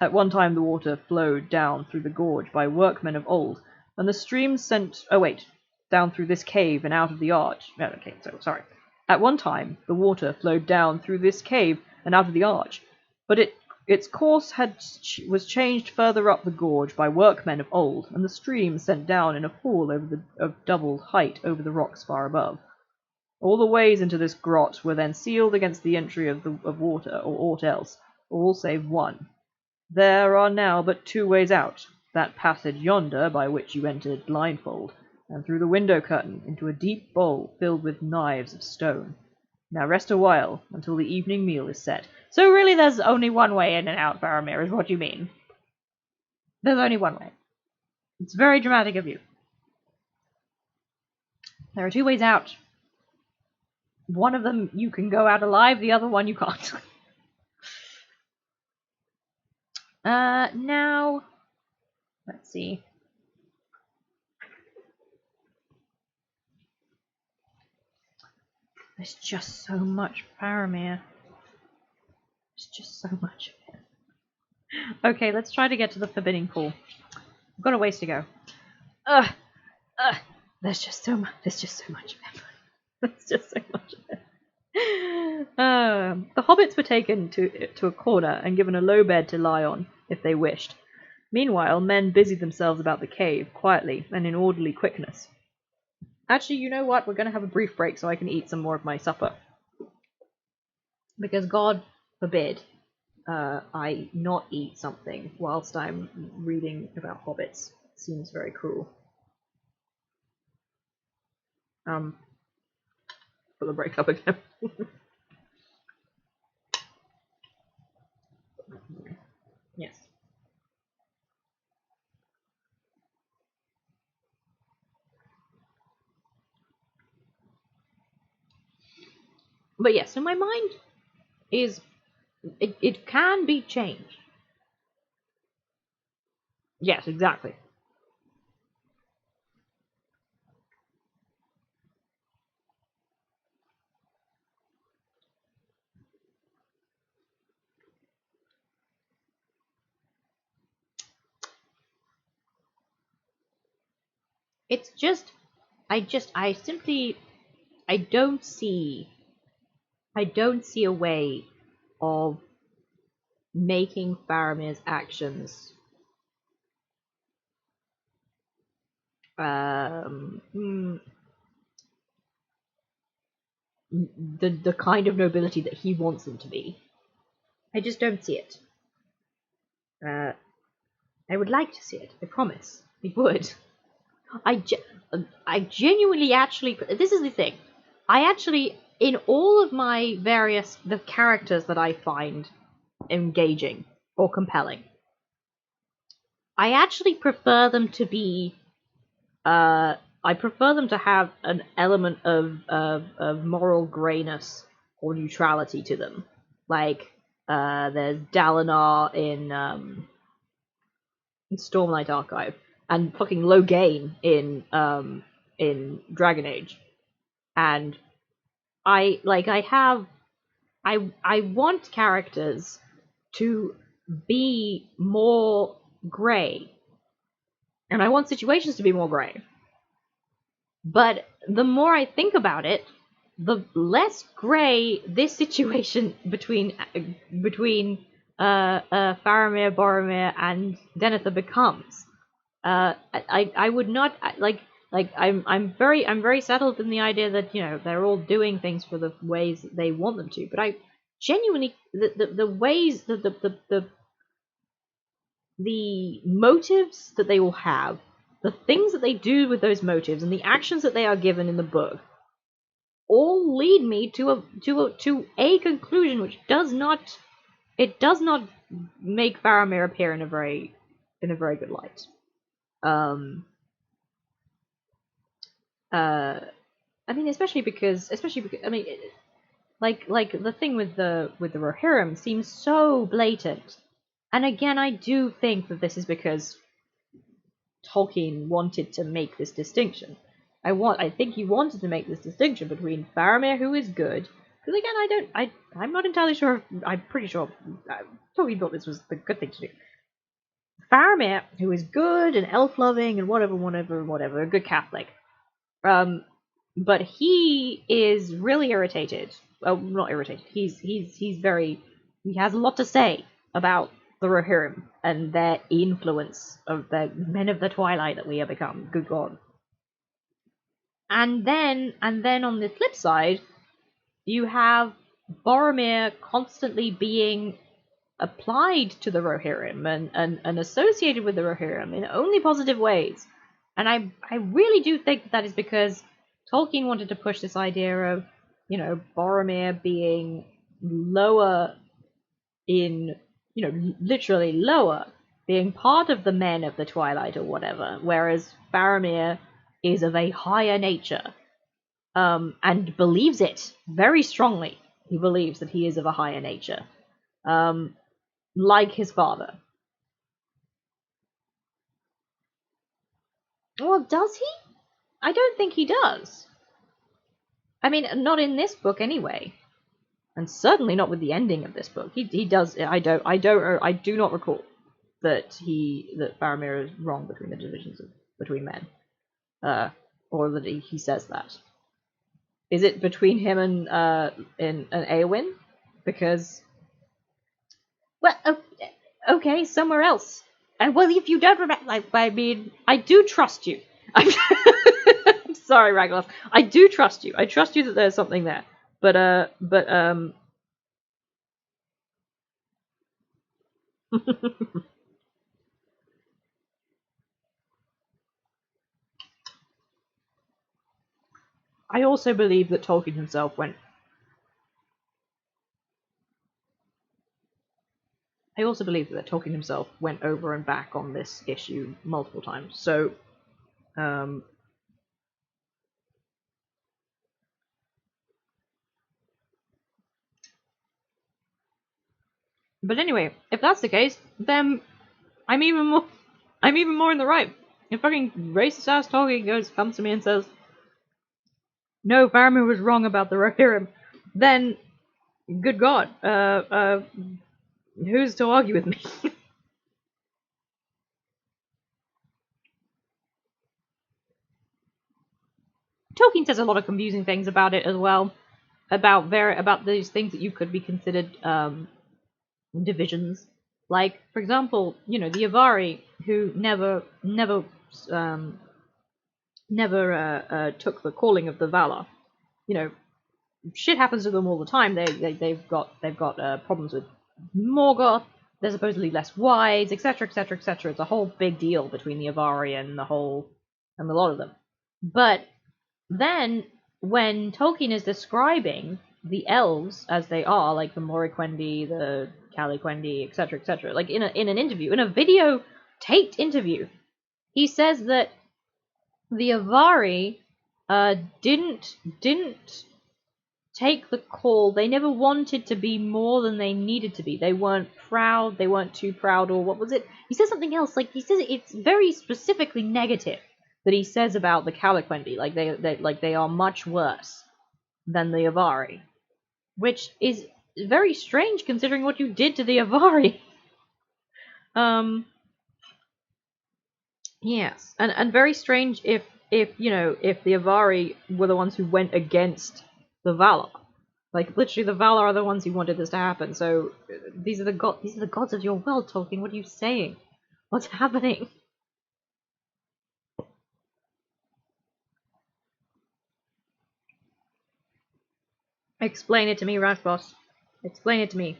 At one time the water flowed down through the gorge by workmen of old, and the streams sent... down through this cave and out of the arch. At one time the water flowed down through this cave and out of the arch, but its course was changed further up the gorge by workmen of old, and the stream sent down in a fall of double height over the rocks far above. All the ways into this grot were then sealed against the entry of water or aught else, all save one. There are now but 2 ways out, that passage yonder by which you entered blindfold, and through the window curtain into a deep bowl filled with knives of stone. Now rest a while, until the evening meal is set. So really there's only one way in and out, Faramir, is what you mean. There's only one way. It's very dramatic of you. There are 2 ways out. One of them you can go out alive, the other one you can't. Let's see. There's just so much Faramir. There's just so much of it. Okay, let's try to get to the Forbidding Pool. We've got a ways to go. Ugh! There's just so much. There's just so much of it. There's just so much of it. The hobbits were taken to a corner and given a low bed to lie on, if they wished. Meanwhile, men busied themselves about the cave, quietly and in orderly quickness. Actually, you know what? We're going to have a brief break so I can eat some more of my supper. Because God forbid I not eat something whilst I'm reading about hobbits. It seems very cruel. Put the break up again. Yes. But yes, so my mind is, it can be changed. Yes, exactly. It's just, I don't see a way of making Faramir's actions the kind of nobility that he wants them to be. I just don't see it. I would like to see it. I promise. I would. I genuinely actually. This is the thing. I actually, in all of my the characters that I find engaging or compelling, I actually prefer them to be. I prefer them to have an element of moral grayness or neutrality to them. Like, there's Dalinar in Stormlight Archive, and fucking Loghain in Dragon Age. And I want characters to be more grey. And I want situations to be more grey. But the more I think about it, the less grey this situation between Faramir, Boromir, and Denethor becomes. I would not I'm very settled in the idea that, you know, they're all doing things for the ways that they want them to. But I genuinely, the ways the motives that they will have, the things that they do with those motives, and the actions that they are given in the book, all lead me to a conclusion which does not make Faramir appear in a very good light. I mean, especially because I mean, like the thing with the Rohirrim seems so blatant. And again, I do think that this is because Tolkien wanted to make this distinction. I think he wanted to make this distinction between Faramir, who is good, because again, I'm not entirely sure. I'm pretty sure Tolkien thought this was the good thing to do. Faramir, who is good and elf-loving and whatever, a good Catholic. But he is really irritated. Well, not irritated. He has a lot to say about the Rohirrim and their influence of the men of the Twilight that we have become. Good God. And then on the flip side, you have Boromir constantly being applied to the Rohirrim and associated with the Rohirrim in only positive ways. And I really do think that is because Tolkien wanted to push this idea of, you know, Boromir being lower in, you know, literally lower, being part of the men of the Twilight or whatever, whereas Faramir is of a higher nature, and believes it very strongly. He believes that he is of a higher nature, like his father. Well, does he? I don't think he does. I mean, not in this book anyway. And certainly not with the ending of this book. He does. I do not recall that Faramir is wrong between the divisions between men, or that he says that. Is it between him and Eowyn? Because, well, okay, somewhere else. Well, if you don't remember, I mean, I do trust you. I'm sorry, Ragnar. I do trust you. I trust you that there's something there. But I also believe that Tolkien himself went. I also believe that Tolkien himself went over and back on this issue multiple times. So, but anyway, if that's the case, then I'm even more in the right. If fucking racist ass Tolkien comes to me and says, "No, Faramir was wrong about the Rohirrim," then, good God, who's to argue with me? Tolkien says a lot of confusing things about it as well, about these things that you could be considered divisions. Like, for example, the Avari, who never took the calling of the Valar. Shit happens to them all the time. They've got problems with Morgoth. They're supposedly less wise, etc., etc., etc. It's a whole big deal between the Avari and a lot of them. But then, when Tolkien is describing the elves as they are, like the Moriquendi, the Caliquendi, etc., like in an interview, in a video taped interview, he says that the Avari didn't take the call. They never wanted to be more than they needed to be. They weren't proud. They weren't too proud, or what was it? He says something else. Like, he says it's very specifically negative that he says about the Caliquendi. Like they are much worse than the Avari, which is very strange considering what you did to the Avari. Yes, and very strange if the Avari were the ones who went against the Valar. Like, literally, the Valar are the ones who wanted this to happen. So these are the gods of your world, Tolkien. What are you saying? What's happening? Explain it to me, Rashboss. Explain it to me.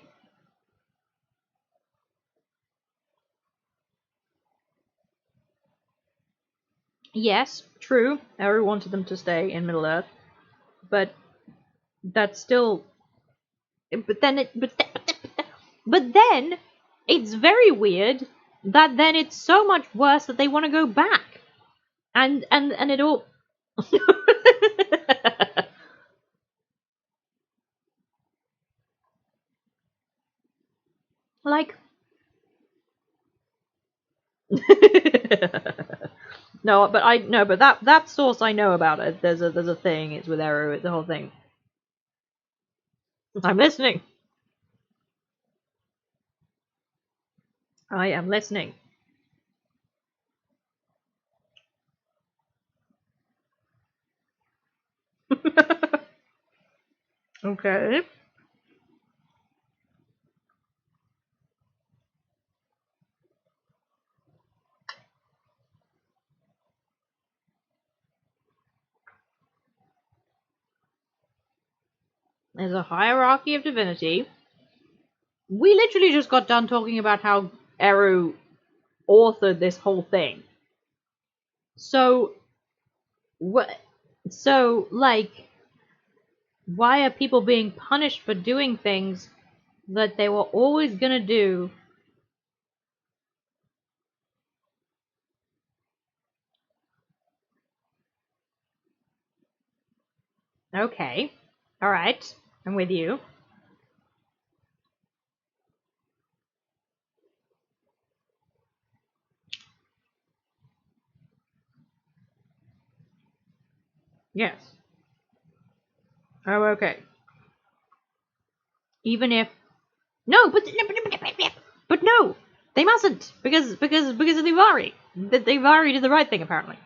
Yes, true. Eru wanted them to stay in Middle Earth, but that's still. But then it's very weird that then it's so much worse that they want to go back, and it all. Like. No, but that source I know about it. There's a thing. It's with Eru. It's the whole thing. I'm listening. I am listening. Okay. There's a hierarchy of divinity. We literally just got done talking about how Eru authored this whole thing. So, what? So, like, why are people being punished for doing things that they were always gonna do? Okay. Alright. I'm with you. Yes. Oh, okay. Even if no, but no, they mustn't because of the Ivari. The Ivari did the right thing apparently.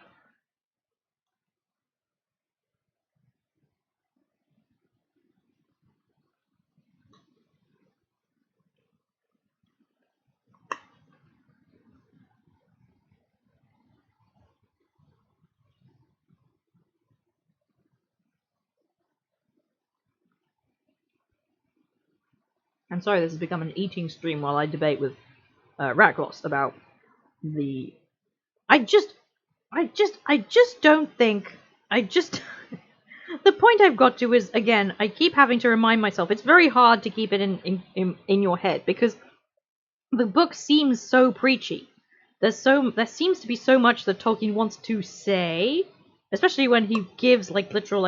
I'm sorry, this has become an eating stream while I debate with Raklos about the. I just don't think. I just. The point I've got to is, again, I keep having to remind myself, it's very hard to keep it in your head, because the book seems so preachy. There seems to be so much that Tolkien wants to say, especially when he gives, like, literal,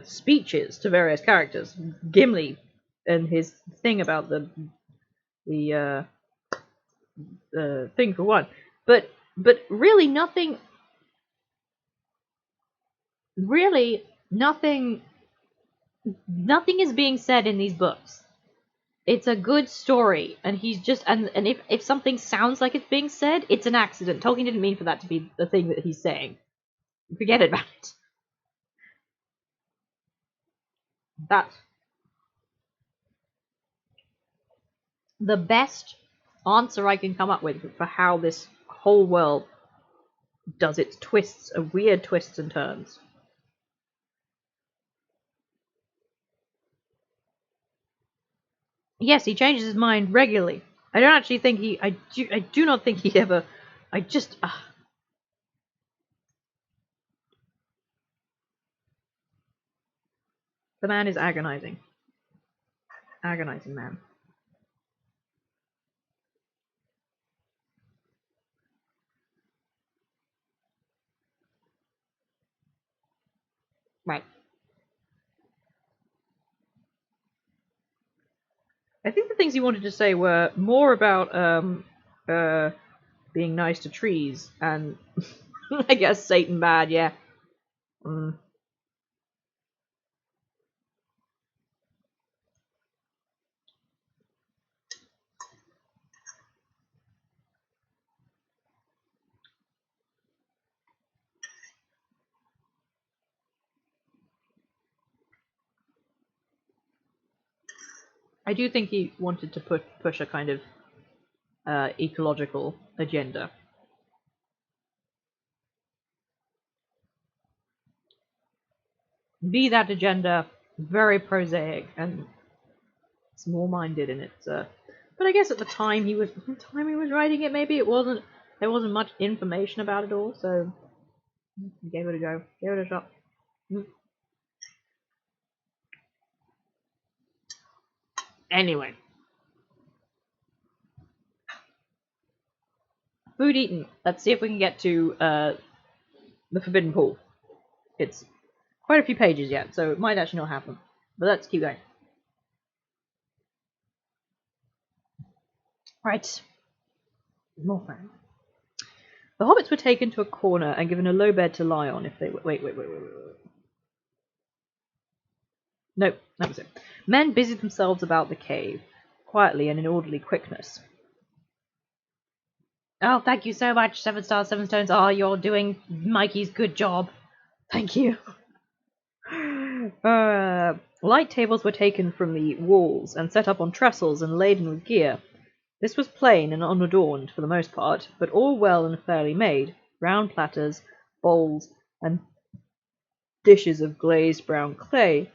speeches to various characters. Gimli and his thing about the thing for one. But really nothing is being said in these books. It's a good story, and he's just and if something sounds like it's being said, it's an accident. Tolkien didn't mean for that to be the thing that he's saying. Forget about it. That the best answer I can come up with for how this whole world does its twists, weird twists and turns. Yes, he changes his mind regularly. I don't actually think I do not think he ever. I just. The man is agonizing. Agonizing man. Right. I think the things he wanted to say were more about being nice to trees and I guess Satan bad, yeah. I do think he wanted to push a kind of ecological agenda. Be that agenda very prosaic and small-minded in its. But I guess at the time he was writing it, maybe there wasn't much information about it all, so gave it a go, gave it a shot. Anyway, food eaten. Let's see if we can get to the Forbidden Pool. It's quite a few pages yet, so it might actually not happen. But let's keep going. Right. More fun. The hobbits were taken to a corner and given a low bed to lie on if they were. Wait. Nope, that was it. Men busied themselves about the cave, quietly and in orderly quickness. Oh, thank you so much, 7 stars, 7 stones. Oh, you're doing Mikey's good job. Thank you. Light tables were taken from the walls and set up on trestles and laden with gear. This was plain and unadorned for the most part, but all well and fairly made, round platters, bowls, and dishes of glazed brown clay,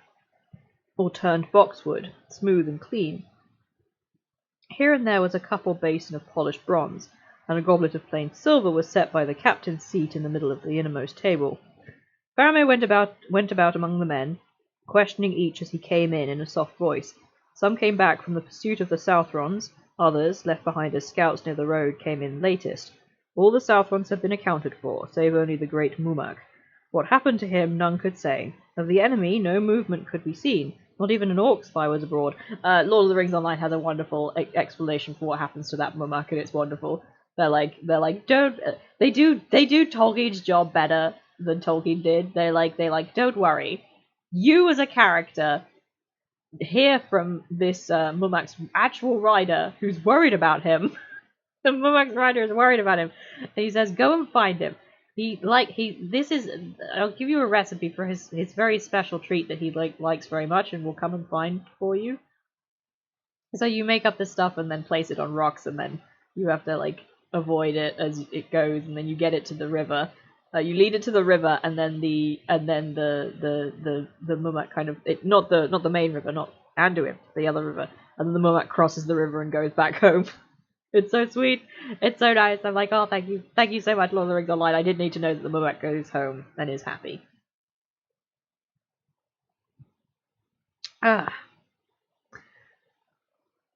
or turned boxwood, smooth and clean. Here and there was a cup or basin of polished bronze, and a goblet of plain silver was set by the captain's seat in the middle of the innermost table. Faramir went about among the men, questioning each as he came in a soft voice. Some came back from the pursuit of the Southrons, others, left behind as scouts near the road, came in latest. All the Southrons had been accounted for, save only the great Mumak. What happened to him none could say. Of the enemy no movement could be seen. Not even an orc spy was abroad. Lord of the Rings Online has a wonderful explanation for what happens to that Mumak, and it's wonderful. They're like, don't. They do Tolkien's job better. than Tolkien did. They like, don't worry. You as a character hear from this Mumak's actual rider who's worried about him. The Mumak's rider is worried about him. And he says, go and find him. I'll give you a recipe for his very special treat that he likes very much and will come and find for you. So you make up this stuff and then place it on rocks, and then you have to avoid it as it goes, and then you get it to the river. You lead it to the river, and then the Mumak kind of not the main river, not Anduin, the other river, and then the Mumak crosses the river and goes back home. It's so sweet. It's so nice. I'm like, oh, thank you so much, Lord of the Rings Online. I did need to know that the Mumak goes home and is happy. Ah.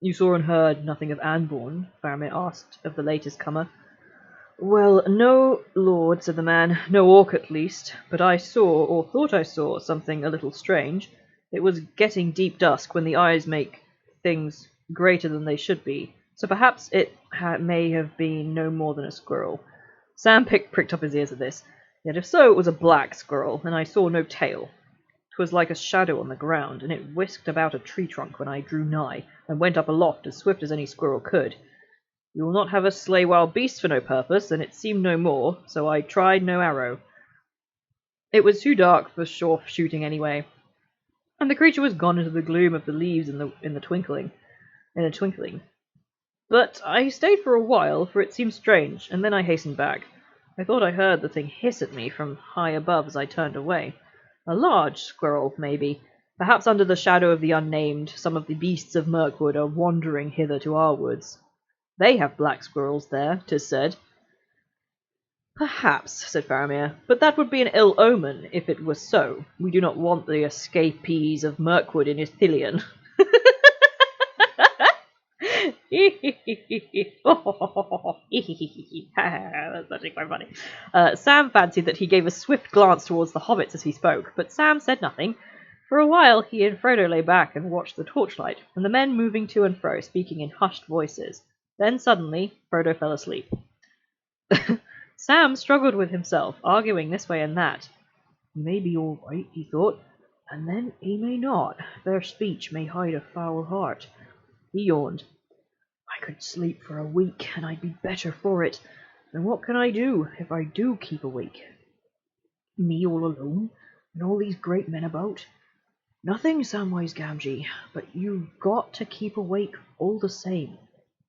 You saw and heard nothing of Anborn? Faramir asked of the latest comer. Well, no, Lord, said the man, no orc at least, but I saw, or thought I saw, something a little strange. It was getting deep dusk when the eyes make things greater than they should be, so perhaps it may have been no more than a squirrel. Sam pricked up his ears at this. Yet if so, it was a black squirrel, and I saw no tail. 'Twas like a shadow on the ground, and it whisked about a tree trunk when I drew nigh, and went up aloft as swift as any squirrel could. You will not have us slay wild beasts for no purpose, and it seemed no more, so I tried no arrow. It was too dark for sure shooting anyway, and the creature was gone into the gloom of the leaves in a twinkling. But I stayed for a while, for it seemed strange, and then I hastened back. I thought I heard the thing hiss at me from high above as I turned away. A large squirrel, maybe. Perhaps under the shadow of the unnamed, some of the beasts of Mirkwood are wandering hither to our woods. They have black squirrels there, 'tis said. Perhaps, said Faramir, but that would be an ill omen if it were so. We do not want the escapees of Mirkwood in Ithilien. That's actually quite funny. Sam fancied that he gave a swift glance towards the hobbits as he spoke, but Sam said nothing. For a while he and Frodo lay back and watched the torchlight, and the men moving to and fro, speaking in hushed voices. Then suddenly Frodo fell asleep. Sam struggled with himself, arguing this way and that. He may be all right, he thought, and then he may not. Their speech may hide a foul heart. He yawned. I could sleep for a week, and I'd be better for it. And what can I do if I do keep awake? Me all alone, and all these great men about? Nothing, Samwise Gamgee, but you've got to keep awake all the same.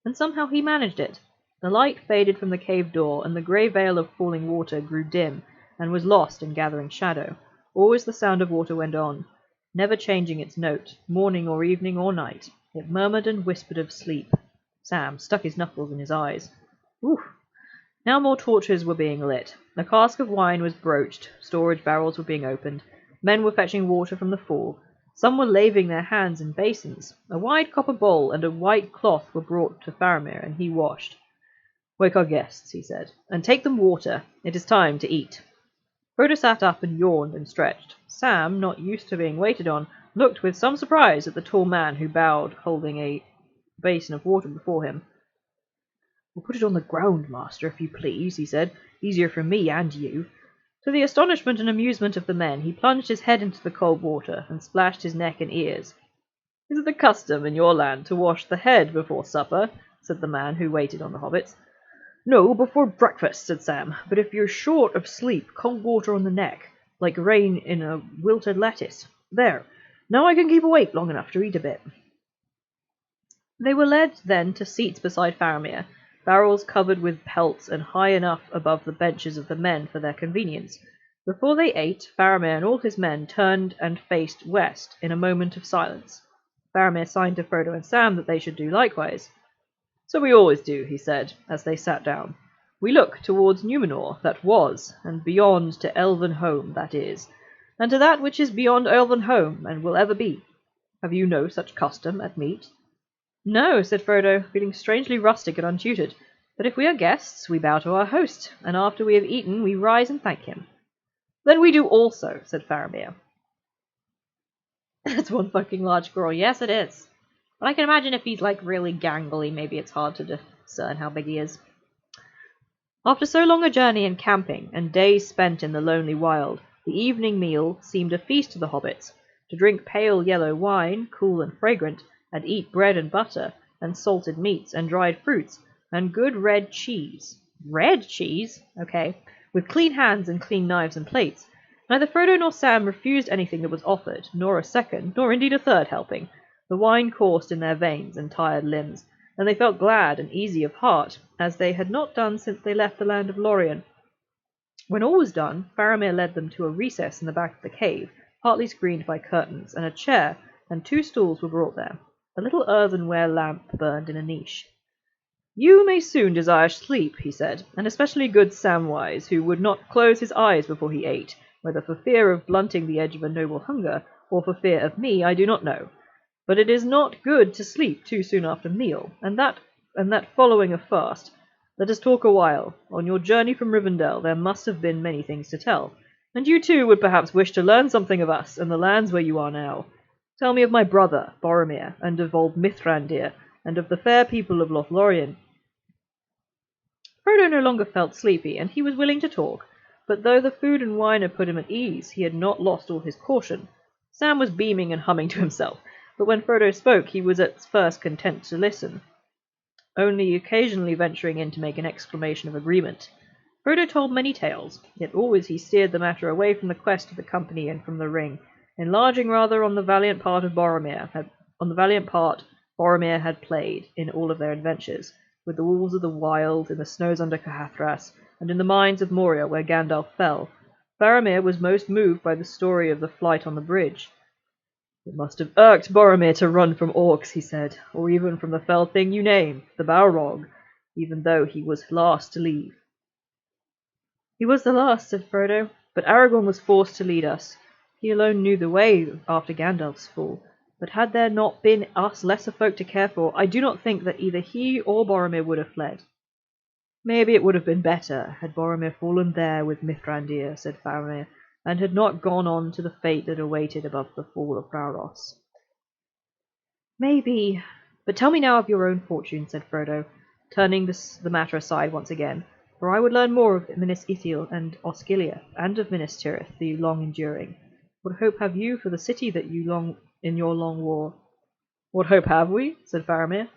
And somehow he managed it. The light faded from the cave door, and the grey veil of falling water grew dim, and was lost in gathering shadow. Always the sound of water went on, never changing its note, morning or evening or night. It murmured and whispered of sleep. Sam stuck his knuckles in his eyes. Oof! Now more torches were being lit. A cask of wine was broached, storage barrels were being opened, men were fetching water from the fall, some were laving their hands in basins. A wide copper bowl and a white cloth were brought to Faramir, and he washed. Wake our guests, he said, and take them water. It is time to eat. Frodo sat up and yawned and stretched. Sam, not used to being waited on, looked with some surprise at the tall man who bowed, holding a basin of water before him. We'll put it on the ground, master, if you please, he said. Easier for me and you. To the astonishment and amusement of the men, he plunged his head into the cold water and splashed his neck and ears. Is it the custom in your land to wash the head before supper? Said the man who waited on the hobbits. No, before breakfast, said Sam, but if you're short of sleep, cold water on the neck, like rain in a wilted lettuce. There, now I can keep awake long enough to eat a bit. They were led then to seats beside Faramir, barrels covered with pelts and high enough above the benches of the men for their convenience. Before they ate, Faramir and all his men turned and faced west in a moment of silence. Faramir signed to Frodo and Sam that they should do likewise. So we always do, he said, as they sat down. We look towards Numenor, that was, and beyond to Elven home, that is, and to that which is beyond Elven home, and will ever be. Have you no such custom at meat? No, said Frodo, feeling strangely rustic and untutored. But if we are guests, we bow to our host, and after we have eaten, we rise and thank him. Then we do also, said Faramir. That's one fucking large squirrel. Yes, it is. But I can imagine if he's, really gangly, maybe it's hard to discern how big he is. After so long a journey and camping, and days spent in the lonely wild, the evening meal seemed a feast to the hobbits. To drink pale yellow wine, cool and fragrant, and eat bread and butter, and salted meats, and dried fruits, and good red cheese. Red cheese? Okay. With clean hands and clean knives and plates. Neither Frodo nor Sam refused anything that was offered, nor a second, nor indeed a third helping. The wine coursed in their veins and tired limbs, and they felt glad and easy of heart, as they had not done since they left the land of Lorien. When all was done, Faramir led them to a recess in the back of the cave, partly screened by curtains, and a chair and 2 stools were brought there. A little earthenware lamp burned in a niche. "You may soon desire sleep," he said, "and especially good Samwise, who would not close his eyes before he ate, whether for fear of blunting the edge of a noble hunger, or for fear of me, I do not know. But it is not good to sleep too soon after meal, and that following a fast. Let us talk a while. On your journey from Rivendell there must have been many things to tell, and you too would perhaps wish to learn something of us and the lands where you are now. Tell me of my brother, Boromir, and of old Mithrandir, and of the fair people of Lothlorien." Frodo no longer felt sleepy, and he was willing to talk, but though the food and wine had put him at ease, he had not lost all his caution. Sam was beaming and humming to himself, but when Frodo spoke he was at first content to listen, only occasionally venturing in to make an exclamation of agreement. Frodo told many tales, yet always he steered the matter away from the quest of the company and from the ring, enlarging rather on the valiant part Boromir had played in all of their adventures, with the wolves of the wild, in the snows under Cahathras, and in the mines of Moria where Gandalf fell. Faramir was most moved by the story of the flight on the bridge. "It must have irked Boromir to run from orcs," he said, "or even from the fell thing you name, the Balrog, even though he was last to leave." "He was the last," said Frodo, "but Aragorn was forced to lead us. He alone knew the way after Gandalf's fall. But had there not been us lesser folk to care for, I do not think that either he or Boromir would have fled." "Maybe it would have been better had Boromir fallen there with Mithrandir," said Faramir, "and had not gone on to the fate that awaited above the fall of Rauros." "Maybe. But tell me now of your own fortune," said Frodo, turning the matter aside once again, "for I would learn more of Minas Ithil and Osgiliath, and of Minas Tirith, the long-enduring. What hope have you for the city that in your long war?" "What hope have we?" said Faramir.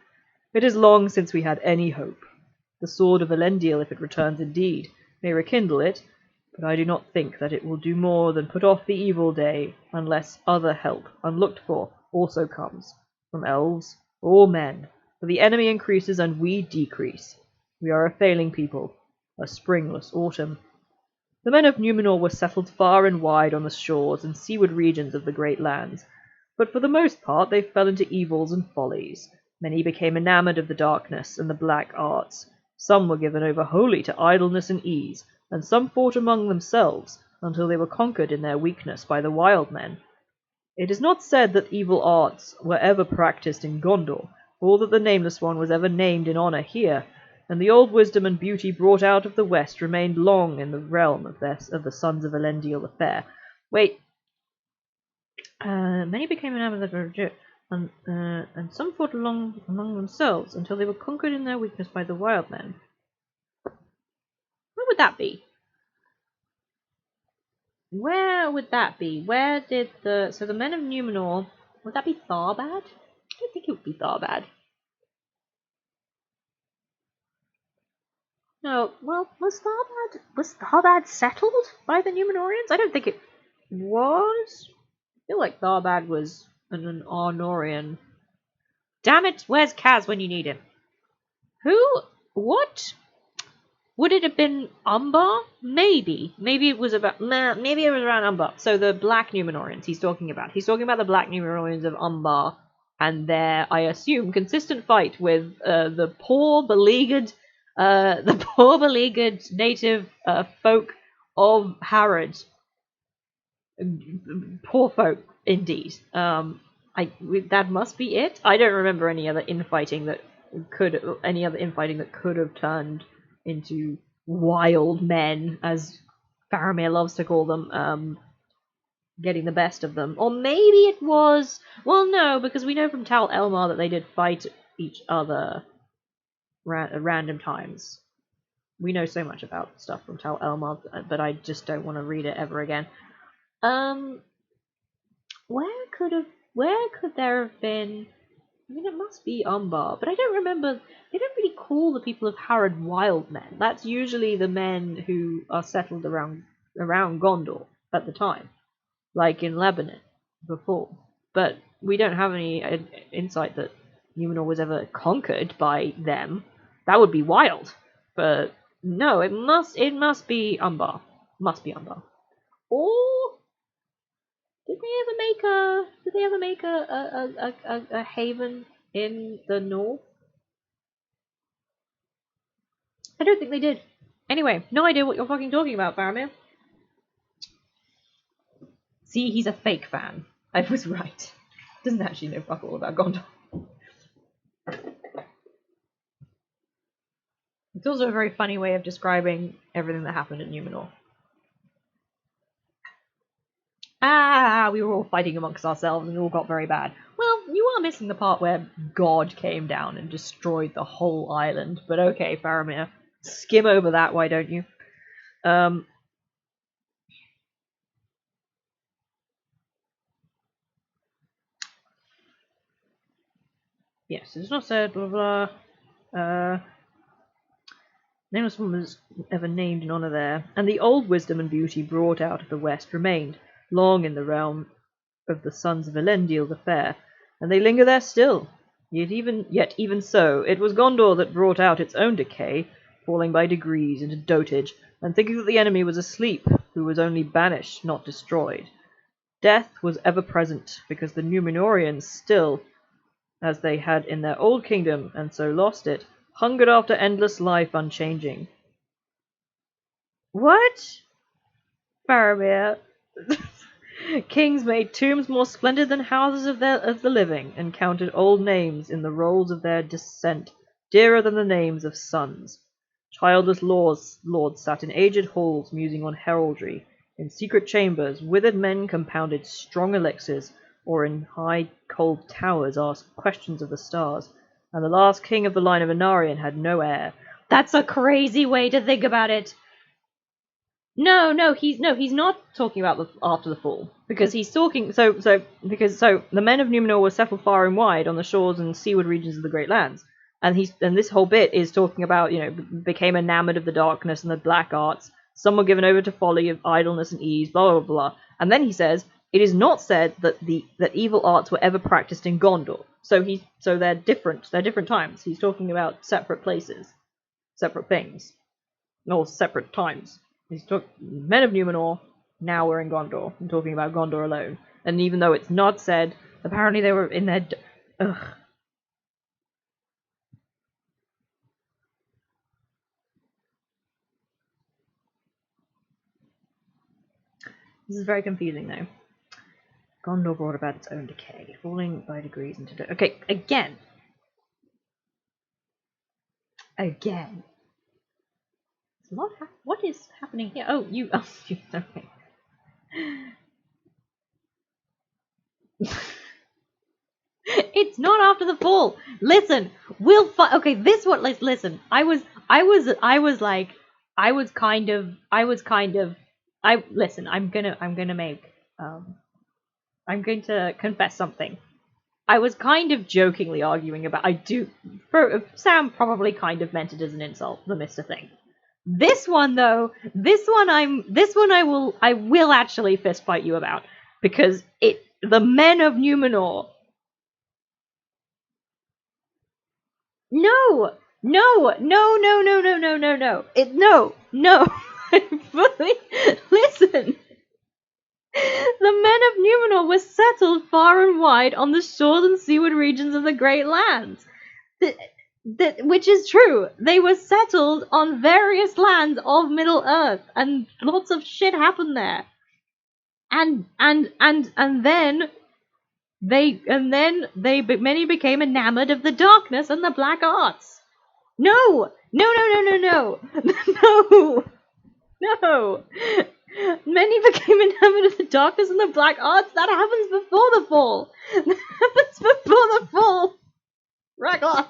"It is long since we had any hope. The sword of Elendil, if it returns indeed, may rekindle it, but I do not think that it will do more than put off the evil day, unless other help, unlooked for, also comes, from elves or men, for the enemy increases and we decrease. We are a failing people, a springless autumn. The men of Numenor were settled far and wide on the shores and seaward regions of the great lands, but for the most part they fell into evils and follies. Many became enamoured of the darkness and the black arts. Some were given over wholly to idleness and ease, and some fought among themselves until they were conquered in their weakness by the wild men. It is not said that evil arts were ever practised in Gondor, or that the Nameless One was ever named in honour here, and the old wisdom and beauty brought out of the West remained long in the realm of the sons of Elendil the Fair. Wait. Many became enamored of the and some fought among themselves until they were conquered in their weakness by the wild men. Where would that be? Where would that be? Where did so the men of Numenor, would that be Tharbad? I don't think it would be Tharbad. No, well, was Tharbad settled by the Numenorians? I don't think it was. I feel like Tharbad was an Arnorian. Damn it, where's Kaz when you need him? What? Would it have been Umbar? Maybe. Maybe it was around Umbar. So the Black Numenorians he's talking about. He's talking about the Black Numenorians of Umbar and their, I assume, consistent fight with the poor beleaguered native folk of Harad. Poor folk, indeed. That must be it. I don't remember any other infighting that could have turned into wild men, as Faramir loves to call them, getting the best of them. Or maybe it was... Well, no, because we know from Tal Elmar that they did fight each other at random times. We know so much about stuff from Tal Elmar, but I just don't want to read it ever again. Where could there have been? I mean, it must be Umbar, but I don't remember. They don't really call the people of Harad wild men. That's usually the men who are settled around Gondor at the time, like in Lebanon before. But we don't have any insight that Numenor was ever conquered by them. That would be wild. But no, it must be Umbar. Must be Umbar. Or did they ever make a haven in the north? I don't think they did. Anyway, no idea what you're fucking talking about, Faramir. See, he's a fake fan. I was right. Doesn't actually know fuck all about Gondor. It's also a very funny way of describing everything that happened in Numenor. We were all fighting amongst ourselves and it all got very bad. Well, you are missing the part where God came down and destroyed the whole island. But okay, Faramir, skim over that, why don't you? Yes, it's not said, blah blah. Nameless woman was ever named in honour there, and the old wisdom and beauty brought out of the west remained long in the realm of the sons of Elendil the fair, and they linger there still. Yet even so, it was Gondor that brought out its own decay, falling by degrees into dotage, and thinking that the enemy was asleep, who was only banished, not destroyed. Death was ever present, because the Numenorians still, as they had in their old kingdom, and so lost it, hungered after endless life unchanging. What? Faramir. Kings made tombs more splendid than houses of the living, and counted old names in the rolls of their descent, dearer than the names of sons. Childless lords sat in aged halls musing on heraldry. In secret chambers, withered men compounded strong elixirs, or in high cold towers asked questions of the stars. And the last king of the line of Anarion had no heir. That's a crazy way to think about it. No, he's not talking about after the fall, because he's talking so the men of Numenor were settled far and wide on the shores and seaward regions of the Great Lands, and this whole bit is talking about, became enamored of the darkness and the black arts. Some were given over to folly of idleness and ease, blah blah blah. And then he says, it is not said that evil arts were ever practiced in Gondor. So they're different. They're different times. He's talking about separate places, separate things, or separate times. He's men of Numenor, now we're in Gondor. I'm talking about Gondor alone. And even though it's not said, apparently they were in their... Ugh. This is very confusing, though. Gondor brought about its own decay, falling by degrees into... Okay, again. What is happening here? Oh, you... Oh, okay. It's not after the fall. Listen, we'll okay, this one, listen. Listen, I'm going to confess something. I was kind of jokingly arguing about, Sam probably kind of meant it as an insult, the Mr. thing. This one though, I will actually fist fight you about, because the men of Numenor. No. Listen. The men of Numenor were settled far and wide on the shores and seaward regions of the Great Lands. Which is true. They were settled on various lands of Middle-earth, and lots of shit happened there. And then many became enamored of the darkness and the black arts. No. Many became enamored of the darkness and the black arts. That happens before the fall. That happens before the fall. Ragos.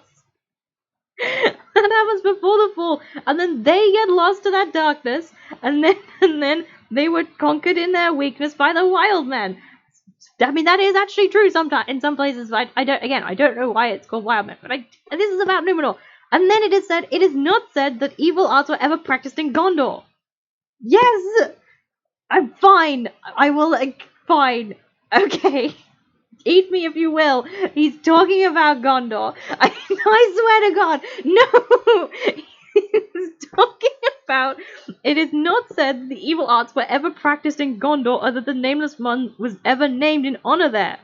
That happens before the fall, and then they get lost to that darkness, and then they were conquered in their weakness by the wild men. I mean, that is actually true sometimes in some places. I don't know why it's called wild men, but this is about Numenor. And then it is not said that evil arts were ever practiced in Gondor. Yes, I'm fine. I will. Fine. Okay. Eat me if you will. He's talking about Gondor. I swear to God. No. He's talking about. It is not said that the evil arts were ever practiced in Gondor, or that the Nameless One was ever named in honor there.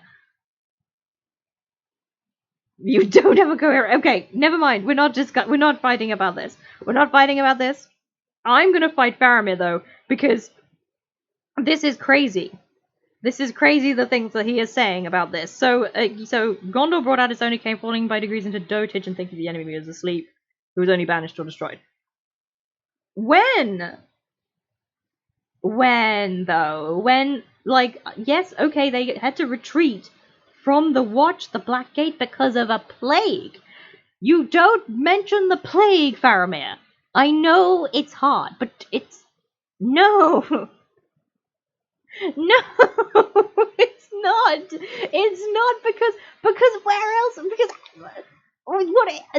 You don't have a coherent. Okay, never mind. We're not fighting about this. We're not fighting about this. I'm gonna fight Faramir though, because this is crazy. This is crazy, the things that he is saying about this. So Gondor brought out its own, it came falling by degrees into dotage and thinking the enemy was asleep, who was only banished or destroyed. When, though? When, like, yes, okay, they had to retreat from the Watch, the Black Gate, because of a plague. You don't mention the plague, Faramir. I know it's hard, but it's... No! No, it's not. It's not because where else? Because what?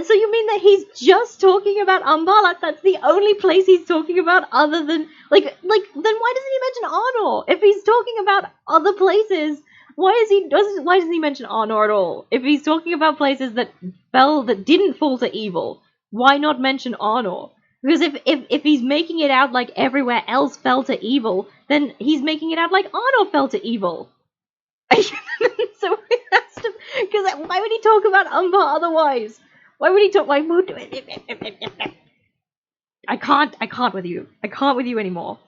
So you mean that he's just talking about Umbar? That's the only place he's talking about, other than like then why doesn't he mention Arnor? If he's talking about other places, why doesn't he mention Arnor at all? If he's talking about places that didn't fall to evil, why not mention Arnor? Because if he's making it out like everywhere else fell to evil, then he's making it out like Arnor fell to evil. So it has to, because why would he talk about Umbar otherwise? Why would he talk? Why would I can't with you. I can't with you anymore.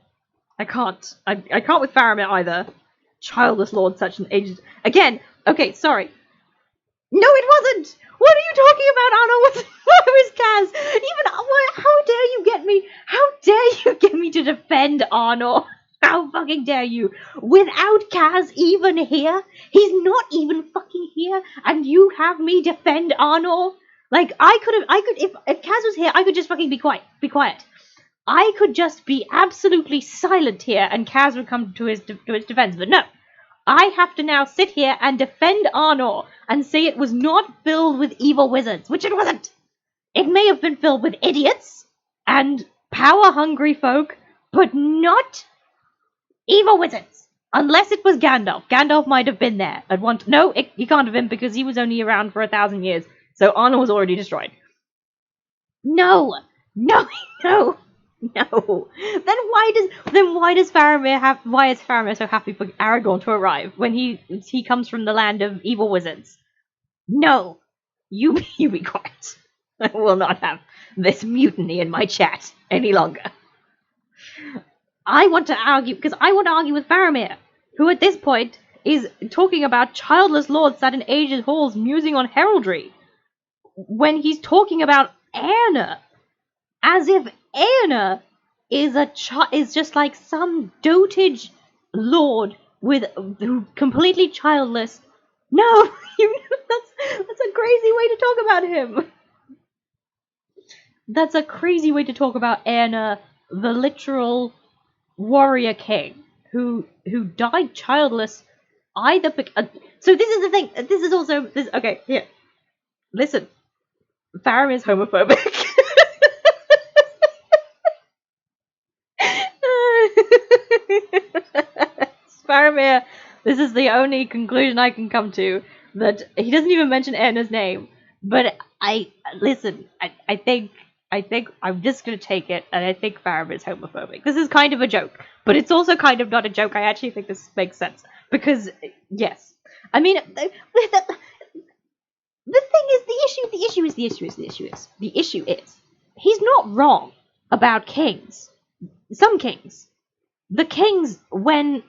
I can't. I can't with Faramir either. Childless lord, such an aged. Again. Okay, sorry. No, it wasn't. What are you talking about, Arnor? Where was Kaz? How dare you get me? How dare you get me to defend Arnor? How fucking dare you? Without Kaz even here, he's not even fucking here, and you have me defend Arnor. Like I could if Kaz was here, I could just fucking be quiet. Be quiet. I could just be absolutely silent here, and Kaz would come to his defense. But no. I have to now sit here and defend Arnor and say it was not filled with evil wizards, which it wasn't. It may have been filled with idiots and power-hungry folk, but not evil wizards. Unless it was Gandalf. Gandalf might have been there at one. No, he can't have been because he was only around for 1,000 years. So Arnor was already destroyed. No. No. Then why is Faramir so happy for Aragorn to arrive when he comes from the land of evil wizards? No. You be quiet. I will not have this mutiny in my chat any longer. I want to argue with Faramir, who at this point is talking about childless lords sat in aged halls musing on heraldry, when he's talking about Aena, as if Aena is just like some dotage lord who completely childless. No, that's a crazy way to talk about him. That's a crazy way to talk about Aena, the literal warrior king who died childless. So this is the thing. This is also this. Okay, here. Listen, Faramir is homophobic. Faramir, this is the only conclusion I can come to, that he doesn't even mention Aena's name. But I think I'm just gonna take it, and I think Faramir is homophobic. This is kind of a joke, but it's also kind of not a joke. I actually think this makes sense because yes, I mean the thing is the issue is he's not wrong about kings. Some kings. The kings when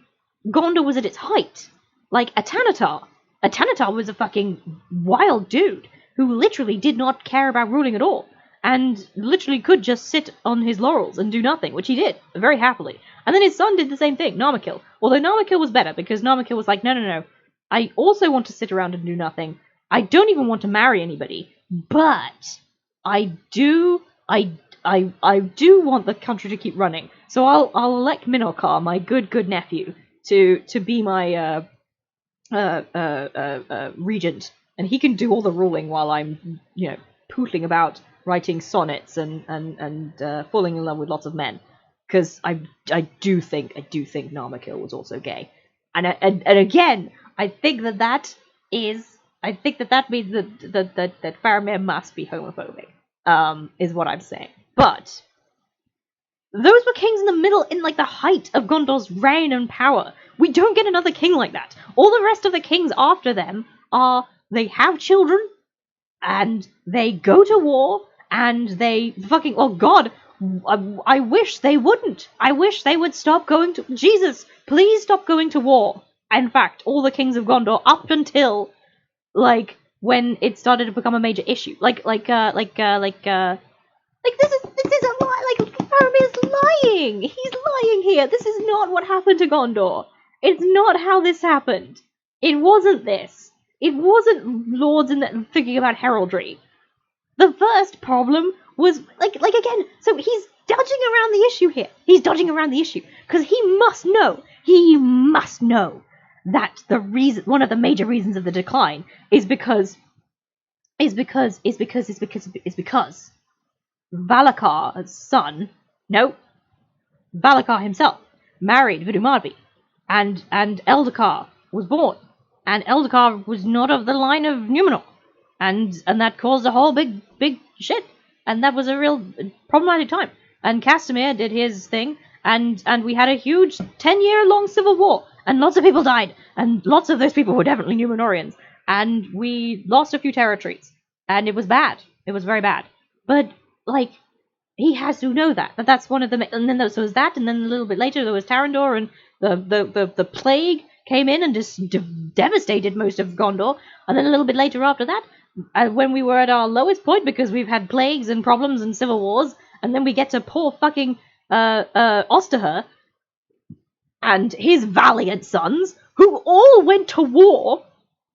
Gondor was at its height. Like Atanatar. Atanatar was a fucking wild dude who literally did not care about ruling at all. And literally could just sit on his laurels and do nothing, which he did, very happily. And then his son did the same thing, Narmakil. Although Narmakil was better, because Narmakil was like, no. I also want to sit around and do nothing. I don't even want to marry anybody. But I do want the country to keep running. So I'll elect Minokar, my good nephew, to be my regent, and he can do all the ruling while I'm, pootling about writing sonnets and falling in love with lots of men. Because I do think Narmakil was also gay, and again, I think that means that Faramir must be homophobic. Is what I'm saying. But those were kings in the middle, in like the height of Gondor's reign and power. We don't get another king like that. All the rest of the kings after them they have children, and they go to war, and they fucking, oh god, I wish they wouldn't. I wish they would stop going to, Jesus, please stop going to war. In fact, all the kings of Gondor up until, like, when it started to become a major issue. Like this is a lie. Like, Faramir's lying. He's lying here. This is not what happened to Gondor. It's not how this happened. It wasn't this. It wasn't lords and thinking about heraldry. The first problem was like again. So he's dodging around the issue here. He's dodging around the issue because he must know. He must know that the reason, one of the major reasons of the decline, is because Valakar's son, no, Valakar himself, married Vidumarvi, and Eldakar was born, and Eldakar was not of the line of Numenor, and that caused a whole big shit, and that was a real problematic time. And Castamir did his thing, and we had a huge 10-year-long civil war, and lots of people died, and lots of those people were definitely Numenorians, and we lost a few territories, and it was bad. It was very bad. But, like, he has to know that's one of the, and then there was that, and then a little bit later there was Tarandor, and the plague came in and just devastated most of Gondor, and then a little bit later after that, when we were at our lowest point, because we've had plagues and problems and civil wars, and then we get to poor fucking Osterher and his valiant sons, who all went to war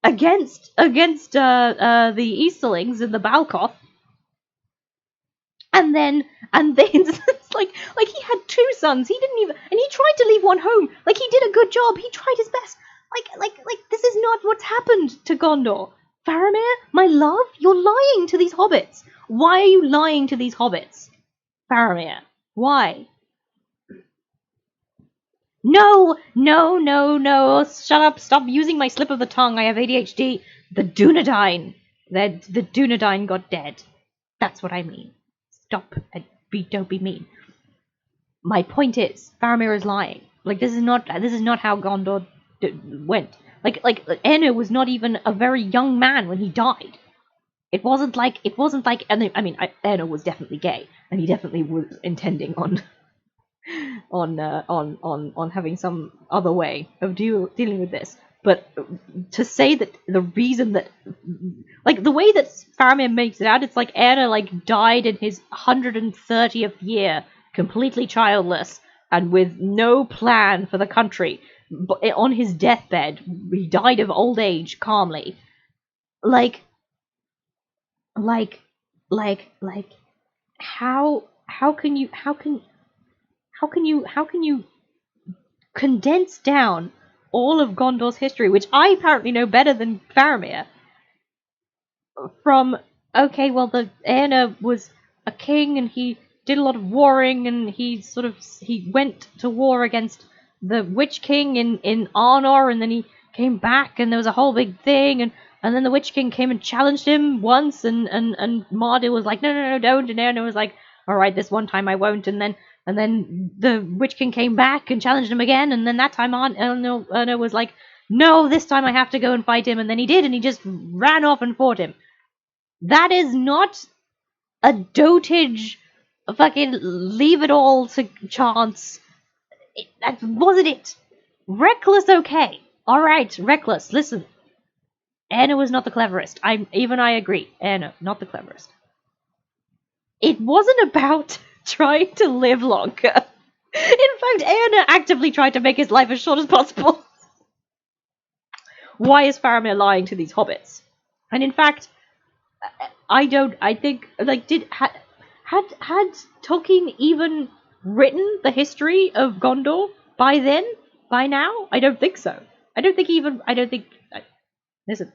against the Easterlings in the Balkoth, and then it's like he had two sons. He didn't even, and he tried to leave one home. Like, he did a good job. He tried his best. Like this is not what's happened to Gondor. Faramir, my love, you're lying to these hobbits. Why are you lying to these hobbits? Faramir, why? No, shut up, stop using my slip of the tongue, I have ADHD. The Dunedain, the Dunedain got dead. That's what I mean. Stop, don't be mean. My point is, Faramir is lying. Like, this is not how Gondor went. Like, Anu was not even a very young man when he died. It wasn't like, and I mean, Anu was definitely gay, and he definitely was intending on having some other way of dealing with this. But to say that the reason that, like, the way that Faramir makes it out, it's like Erna, like, died in his 130th year, completely childless, and with no plan for the country. But on his deathbed, he died of old age, calmly. Like, how can you condense down all of Gondor's history, which I apparently know better than Faramir, from, okay, well, the Erna was a king, and he did a lot of warring, and he went to war against the Witch King in Arnor, and then he came back, and there was a whole big thing, and then the Witch King came and challenged him once, and Mardil was like, no, don't, and Erna was like, alright, this one time I won't, and then the Witch King came back and challenged him again, and then that time Erna was like, no, this time I have to go and fight him, and then he did, and he just ran off and fought him. That is not a dotage, fucking leave it all to chance. That wasn't it. Reckless, okay. Alright, Reckless, listen. Erna was not the cleverest. I agree. Erna, not the cleverest. It wasn't about trying to live longer. In fact, Erna actively tried to make his life as short as possible. Why is Faramir lying to these hobbits? And in fact, I think, like, had Tolkien even written the history of Gondor by then? By now? I don't think so. Listen,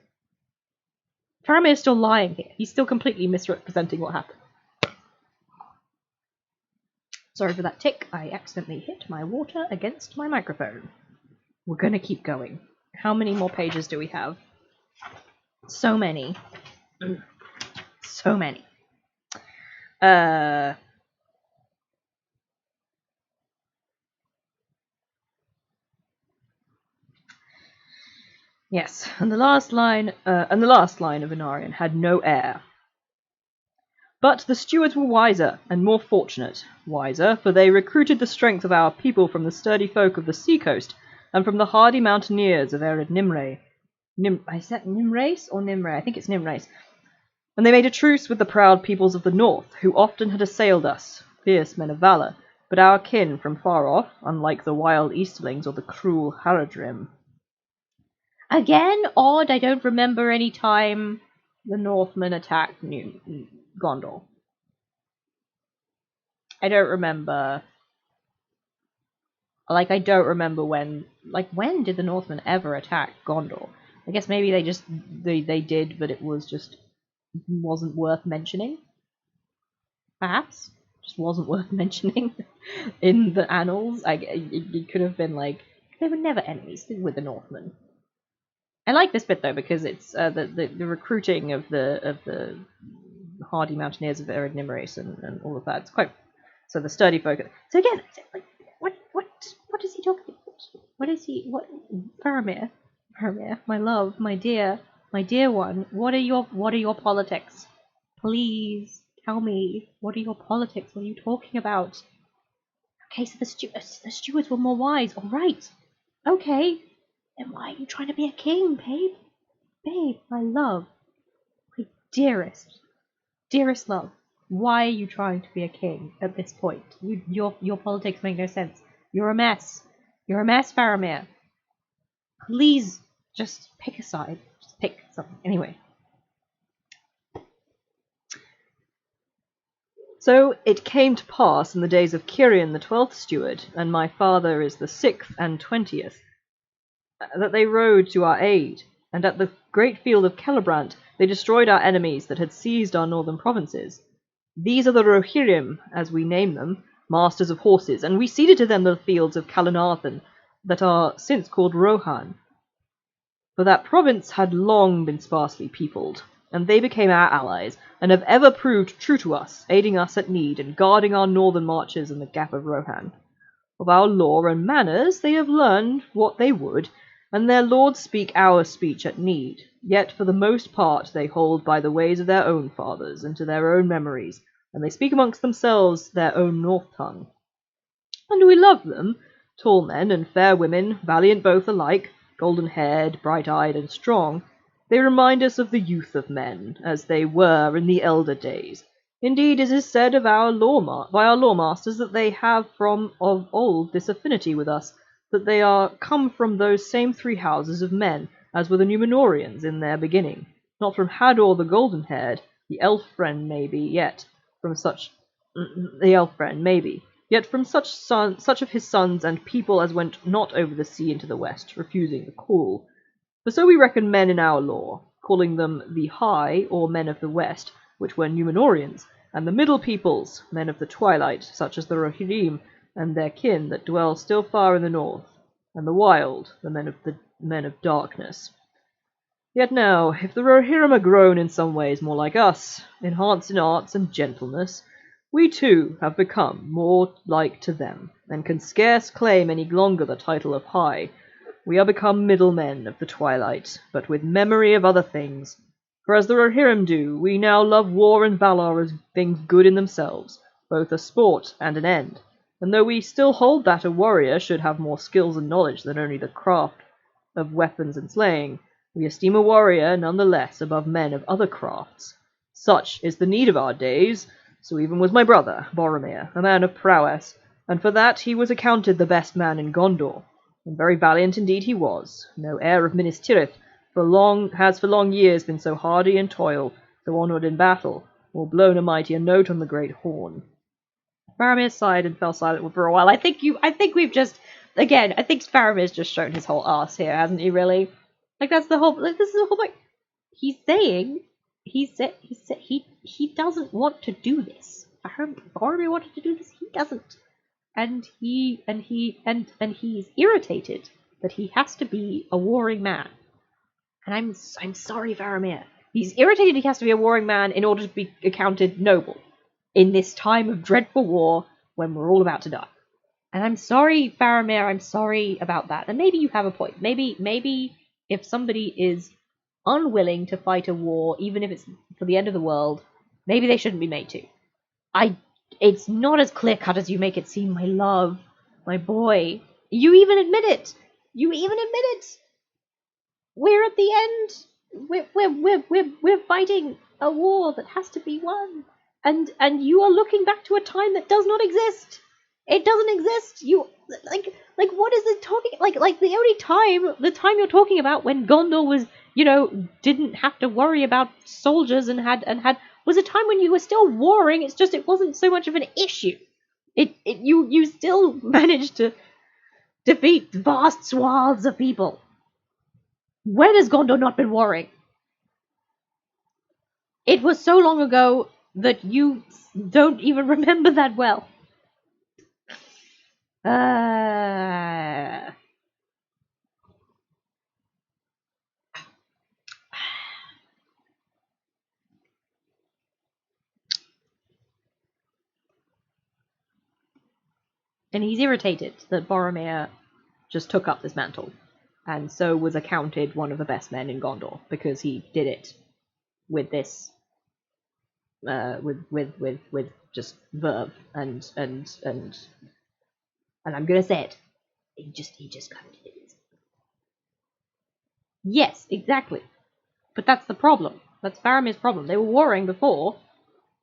Faramir's still lying here. He's still completely misrepresenting what happened. Sorry for that tick. I accidentally hit my water against my microphone. We're gonna keep going. How many more pages do we have? So many. So many. Yes, and the last line of Anarion had no heir. But the stewards were wiser and more fortunate. Wiser, for they recruited the strength of our people from the sturdy folk of the sea-coast, and from the hardy mountaineers of Ered Nimre. Is that Nimrace or Nimre? I think it's Nimrace. And they made a truce with the proud peoples of the north, who often had assailed us, fierce men of valour, but our kin from far off, unlike the wild Easterlings or the cruel Haradrim. Again, odd, I don't remember any time the Northmen attacked Gondor. I don't remember. Like, I don't remember when. Like, when did the Northmen ever attack Gondor? I guess maybe they did, but it was just wasn't worth mentioning. Perhaps just wasn't worth mentioning in the annals. It could have been like they were never enemies with the Northmen. I like this bit though because it's the recruiting of the hardy mountaineers of Ered Nimrace and all of that. It's quite so the sturdy folk. So again, like, what is he talking about? What Faramir, my love, my dear one. What are your politics? Please tell me. What are your politics? What are you talking about? Okay, so the stewards were more wise. All right. Okay. Then why are you trying to be a king, babe? Babe, my love. My dearest love. Why are you trying to be a king at this point? Your politics make no sense. You're a mess. You're a mess, Faramir. Please, just pick a side. Just pick something. Anyway. So it came to pass in the days of Cirion the 12th steward, and my father is the 6th and 20th, that they rode to our aid, and at the great field of Celebrant they destroyed our enemies that had seized our northern provinces. These are the Rohirrim, as we name them, masters of horses, and we ceded to them the fields of Calenarthon, that are since called Rohan. For that province had long been sparsely peopled, and they became our allies, and have ever proved true to us, aiding us at need, and guarding our northern marches in the gap of Rohan. Of our law and manners they have learned what they would, and their lords speak our speech at need, yet for the most part they hold by the ways of their own fathers, and to their own memories, and they speak amongst themselves their own north tongue. And we love them, tall men and fair women, valiant both alike, golden-haired, bright-eyed, and strong. They remind us of the youth of men, as they were in the elder days. Indeed, it is said of by our lawmasters that they have from of old this affinity with us, that they are come from those same 3 houses of men, as were the Númenóreans in their beginning, not from Hador the golden-haired, the elf-friend maybe, yet from such of his sons and people as went not over the sea into the west, refusing the call. For so we reckon men in our law, calling them the high, or men of the west, which were Númenóreans, and the middle peoples, men of the twilight, such as the Rohirrim, and their kin that dwell still far in the north, and the wild, the men of darkness. Yet now, if the Rohirrim are grown in some ways more like us, enhanced in arts and gentleness, we too have become more like to them, and can scarce claim any longer the title of high. We are become middle men of the twilight, but with memory of other things. For as the Rohirrim do, we now love war and valour as things good in themselves, both a sport and an end. And though we still hold that a warrior should have more skills and knowledge than only the craft of weapons and slaying, we esteem a warrior none the less above men of other crafts. Such is the need of our days. So even was my brother, Boromir, a man of prowess, and for that he was accounted the best man in Gondor. And very valiant indeed he was, no heir of Minas Tirith, has for long years been so hardy in toil, So onward in battle, or blown a mightier note on the great horn. Faramir sighed and fell silent for a while. I think we've just, again, I think Faramir's just shown his whole arse here, hasn't he, really? Like, that's the whole, like, this is the whole point. He's saying, he doesn't want to do this. Faramir wanted to do this, he doesn't. And he's irritated that he has to be a warring man. And I'm sorry, Faramir. He's irritated he has to be a warring man in order to be accounted noble in this time of dreadful war when we're all about to die. And I'm sorry, Faramir, I'm sorry about that. And maybe you have a point. Maybe if somebody is unwilling to fight a war, even if it's for the end of the world, maybe they shouldn't be made to. It's not as clear-cut as you make it seem, my love, my boy. You even admit it. We're at the end. We're fighting a war that has to be won. And you are looking back to a time that does not exist. It doesn't exist. You like what is it talking like the only time you're talking about when Gondor was, didn't have to worry about soldiers and had was a time when you were still warring. It's just it wasn't so much of an issue. You still managed to defeat vast swaths of people. When has Gondor not been warring? It was so long ago that you don't even remember that well. And he's irritated that Boromir just took up this mantle, and so was accounted one of the best men in Gondor, because he did it with this, with just verve, and I'm gonna say it, he just kind of did it. Yes, exactly. But that's the problem. That's Faramir's problem. They were warring before,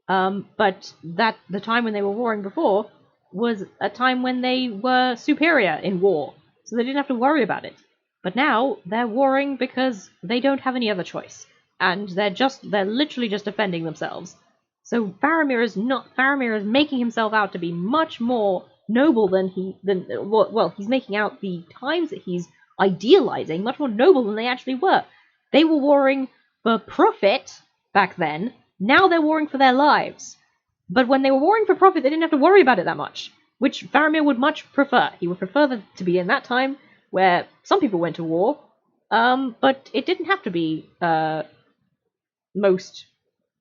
but the time when they were warring before was a time when they were superior in war, so they didn't have to worry about it. But now they're warring because they don't have any other choice, and they're literally just defending themselves. So Faramir is making himself out to be much more noble than he's making out the times that he's idealizing much more noble than they actually were. They were warring for profit back then. Now they're warring for their lives. But when they were warring for profit, they didn't have to worry about it that much, which Faramir would much prefer. He would prefer to be in that time where some people went to war, but it didn't have to be most.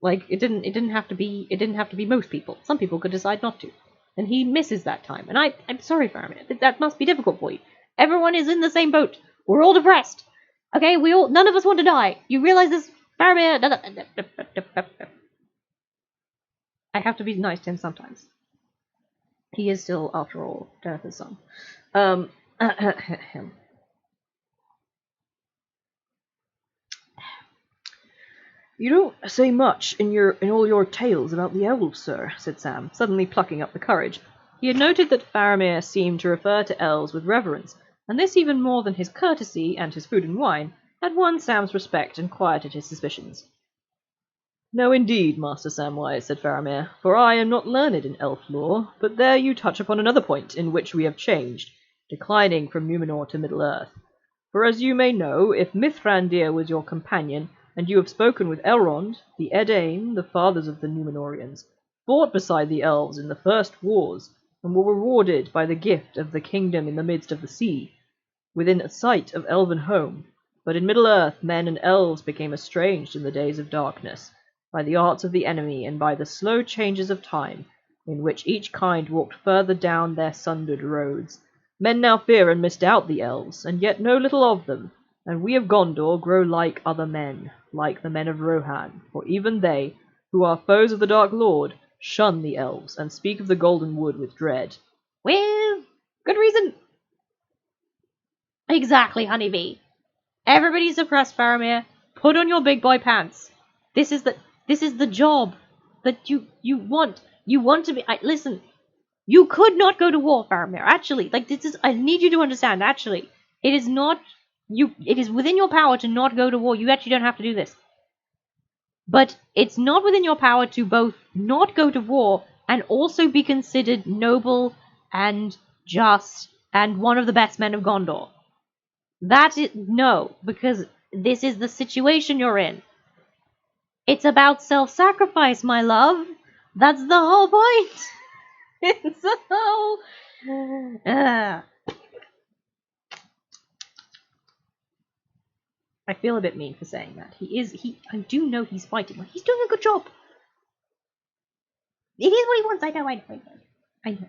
Like it didn't have to be most people. Some people could decide not to, and he misses that time. And I'm sorry, Faramir. That must be difficult for you. Everyone is in the same boat. We're all depressed. Okay, none of us want to die. You realize this, Faramir? I have to be nice to him sometimes. He is still, after all, Denethor's son. You don't say much in all your tales about the elves, sir, said Sam, suddenly plucking up the courage. He had noted that Faramir seemed to refer to elves with reverence, and this even more than his courtesy and his food and wine had won Sam's respect and quieted his suspicions. No, indeed, Master Samwise, said Faramir, for I am not learned in elf lore, but there you touch upon another point in which we have changed, declining from Numenor to Middle-earth. For as you may know, if Mithrandir was your companion, and you have spoken with Elrond, the Edain, the fathers of the Númenóreans, fought beside the elves in the first wars, and were rewarded by the gift of the kingdom in the midst of the sea, within sight of elven home. But in Middle-earth men and elves became estranged in the days of darkness, by the arts of the enemy, and by the slow changes of time, in which each kind walked further down their sundered roads. Men now fear and misdoubt the elves, and yet know little of them, and we of Gondor grow like other men, like the men of Rohan, for even they, who are foes of the Dark Lord, shun the elves, and speak of the Golden Wood with dread. Well, good reason. Exactly, honeybee. Everybody's suppressed, Faramir. Put on your big boy pants. This is the job that you want. You want to be. Listen, you could not go to war, Faramir. Actually, I need you to understand. Actually, it is not. It is within your power to not go to war. You actually don't have to do this. But it's not within your power to both not go to war and also be considered noble and just and one of the best men of Gondor. That is no, because this is the situation you're in. It's about self-sacrifice, my love. That's the whole point. It's the whole... I feel a bit mean for saying that. I do know he's fighting. He's doing a good job. It is what he wants. I know.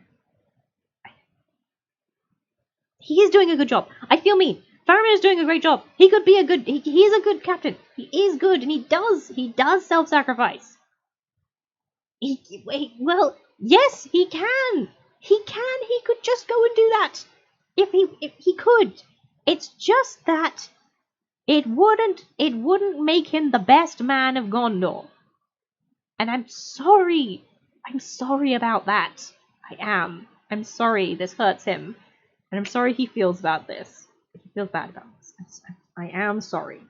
He is doing a good job. I feel mean. Faramir is doing a great job. He could be a good... He is a good captain. He is good, and he does self-sacrifice. Well, yes, he can. He could just go and do that. If he could. It's just that it wouldn't make him the best man of Gondor. And I'm sorry. I'm sorry about that. I am. I'm sorry this hurts him. And I'm sorry he feels about this. He feels bad about this. I am sorry.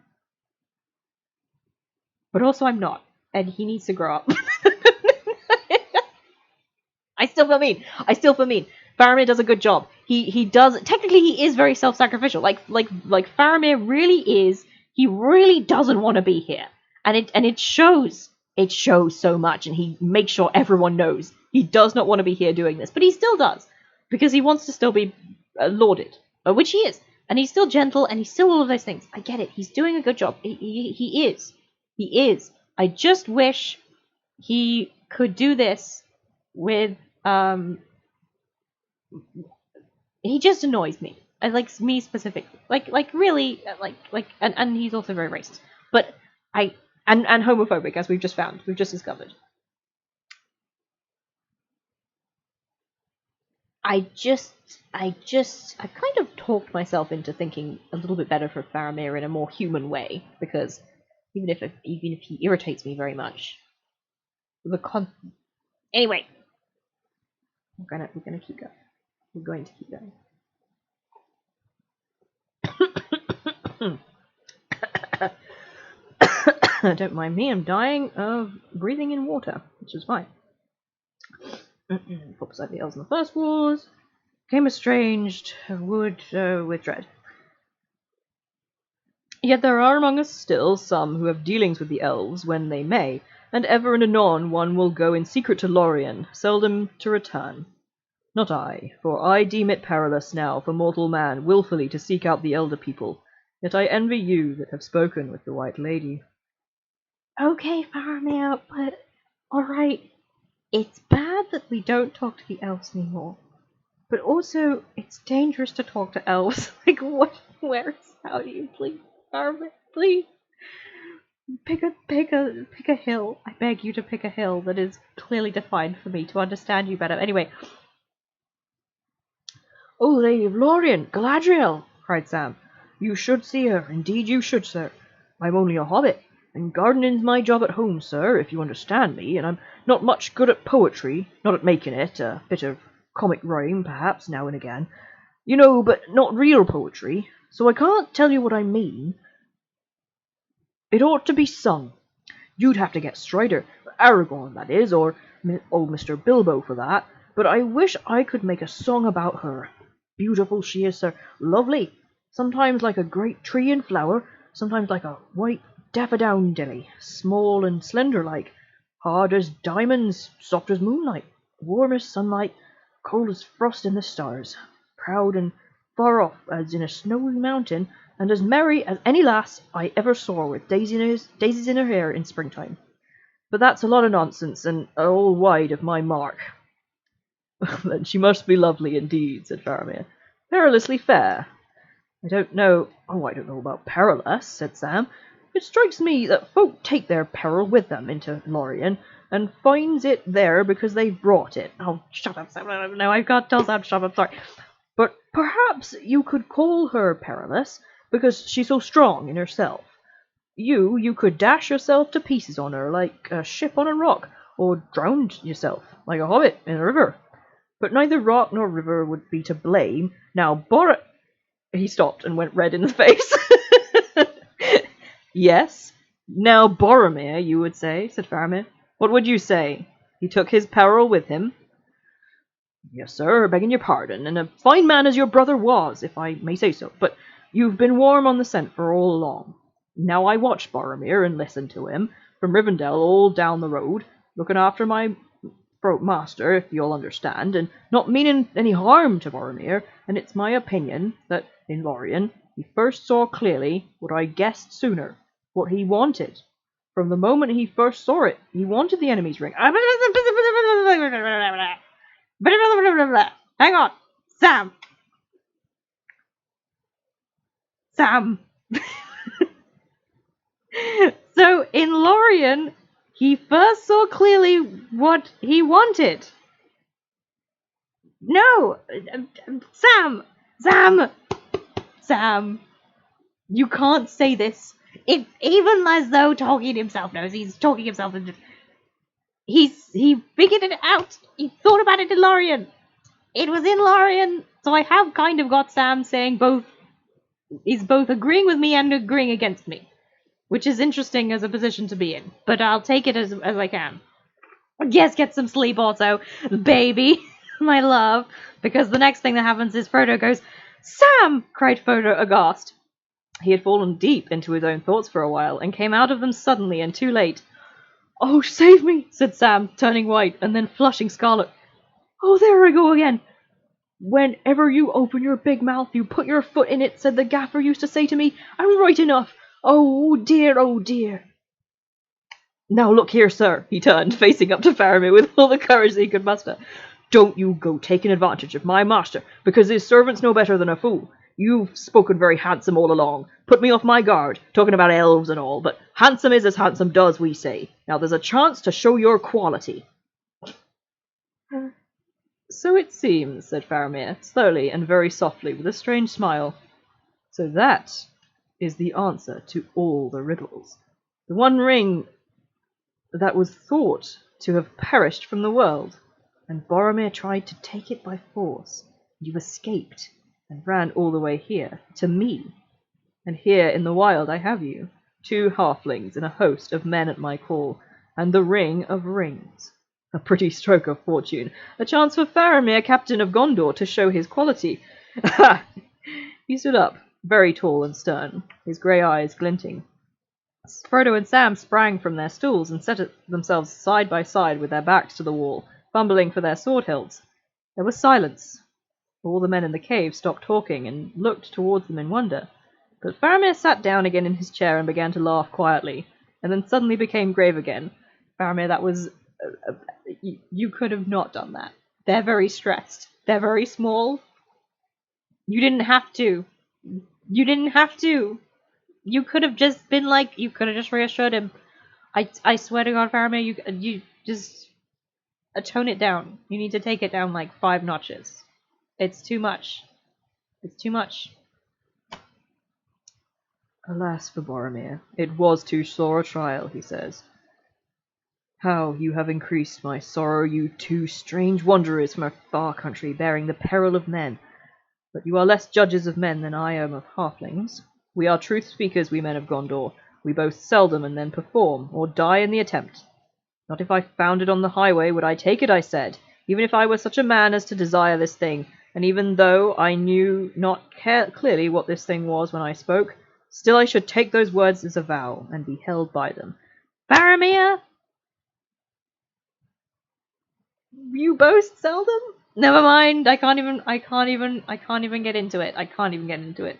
But also I'm not. And he needs to grow up. I still feel mean. Faramir does a good job. He does... Technically, he is very self-sacrificial. Like Faramir really is... He really doesn't want to be here. And it shows. It shows so much. And he makes sure everyone knows. He does not want to be here doing this. But he still does. Because he wants to still be lauded. Which he is. And he's still gentle. And he's still all of those things. I get it. He's doing a good job. He is. He is. I just wish he could do this with... he just annoys me. Like me specifically. Like really and he's also very racist. But and homophobic, as we've just discovered. I kind of talked myself into thinking a little bit better for Faramir in a more human way, because even if he irritates me very much, anyway, we're gonna keep going. We're going to keep going. Don't mind me, I'm dying of breathing in water, which is fine. Fought beside the elves in the first wars. Came estranged, wood with dread. Yet there are among us still some who have dealings with the elves when they may, and ever and anon one will go in secret to Lorien, seldom to return. Not I, for I deem it perilous now for mortal man wilfully to seek out the elder people, yet I envy you that have spoken with the White Lady. Okay, Faramir, but alright, it's bad that we don't talk to the elves anymore, but also it's dangerous to talk to elves. Like, what, how do you, please, Faramir, please? Pick a hill. I beg you to pick a hill that is clearly defined for me to understand you better. Anyway. "Oh, Lady of Lorien, Galadriel!" cried Sam. "You should see her, indeed you should, sir. I'm only a hobbit, and gardening's my job at home, sir, if you understand me, and I'm not much good at poetry, not at making it, a bit of comic rhyme, perhaps, now and again, you know, but not real poetry, so I can't tell you what I mean. It ought to be sung. You'd have to get Strider, Aragorn, that is, or old Mr. Bilbo for that, but I wish I could make a song about her. Beautiful she is, sir, lovely, sometimes like a great tree in flower, sometimes like a white daffodowndilly, small and slender-like, hard as diamonds, soft as moonlight, warm as sunlight, cold as frost in the stars, proud and far off as in a snowy mountain, and as merry as any lass I ever saw with daisies in her hair in springtime. But that's a lot of nonsense, and all wide of my mark." "Then she must be lovely indeed," said Faramir. "Perilously fair." I don't know about perilous," said Sam. "It strikes me that folk take their peril with them into Lorien, and finds it there because they've brought it." Oh, shut up, Sam. No, I've got to tell Sam, shut up, sorry. "But perhaps you could call her perilous, because she's so strong in herself. You could dash yourself to pieces on her, like a ship on a rock, or drown yourself, like a hobbit, in a river. But neither rock nor river would be to blame. Now, He stopped and went red in the face. "Yes, Now Boromir, you would say, said Faramir. What would you say? He took his peril with him. Yes, sir, begging your pardon, and a fine man as your brother was, if I may say so, but you've been warm on the scent for all along. Now I watched Boromir and listened to him, from Rivendell all down the road, looking after my master, if you'll understand, and not meaning any harm to Boromir, and it's my opinion that, in Lorien, he first saw clearly what I guessed sooner, what he wanted. From the moment he first saw it, he wanted the enemy's ring. Hang on, Sam. So in Lorien, he first saw clearly what he wanted. No, Sam. You can't say this. If even as though talking himself knows, he's talking himself into. He figured it out. He thought about it in Lorien. It was in Lorien, so I have kind of got Sam saying both. He's both agreeing with me and agreeing against me, which is interesting as a position to be in. But I'll take it as I can. Yes, get some sleep also, baby, my love, because the next thing that happens is Frodo goes, Sam! Cried Frodo aghast. He had fallen deep into his own thoughts for a while, and came out of them suddenly and too late. Oh, save me, said Sam, turning white, and then flushing scarlet. Oh, there I go again. Whenever you open your big mouth, you put your foot in it, said the gaffer used to say to me. I'm right enough. Oh, dear, oh, dear. Now look here, sir, he turned, facing up to Faramir with all the courage that he could muster. Don't you go taking advantage of my master, because his servant's no better than a fool. You've spoken very handsome all along, put me off my guard, talking about elves and all, but handsome is as handsome does, we say. Now there's a chance to show your quality. So it seems, said Faramir, slowly and very softly, with a strange smile. So that is the answer to all the riddles. The one ring that was thought to have perished from the world, and Boromir tried to take it by force. You escaped, and ran all the way here, to me. And here in the wild I have you, 2 halflings and a host of men at my call, and the ring of rings. A pretty stroke of fortune, a chance for Faramir, captain of Gondor, to show his quality. Ha! He stood up, very tall and stern, his grey eyes glinting. Frodo and Sam sprang from their stools and set themselves side by side with their backs to the wall, fumbling for their sword hilts. There was silence. All the men in the cave stopped talking and looked towards them in wonder. But Faramir sat down again in his chair and began to laugh quietly, and then suddenly became grave again. Faramir, that was... you could have not done that. They're very stressed. They're very small. You didn't have to. You didn't have to. You could have just been like... You could have just reassured him. I swear to God, Faramir, you just... tone it down. You need to take it down like 5 notches. It's too much. It's too much. Alas for Boromir, it was too sore a trial, he says. How you have increased my sorrow, you 2 strange wanderers from a far country, bearing the peril of men. But you are less judges of men than I am of halflings. We are truth speakers, we men of Gondor. We boast seldom and then perform, or die in the attempt. Not if I found it on the highway would I take it, I said, even if I were such a man as to desire this thing, and even though I knew not clearly what this thing was when I spoke, still I should take those words as a vow, and be held by them. Faramir! You boast seldom? Never mind, I can't even get into it. I can't even get into it.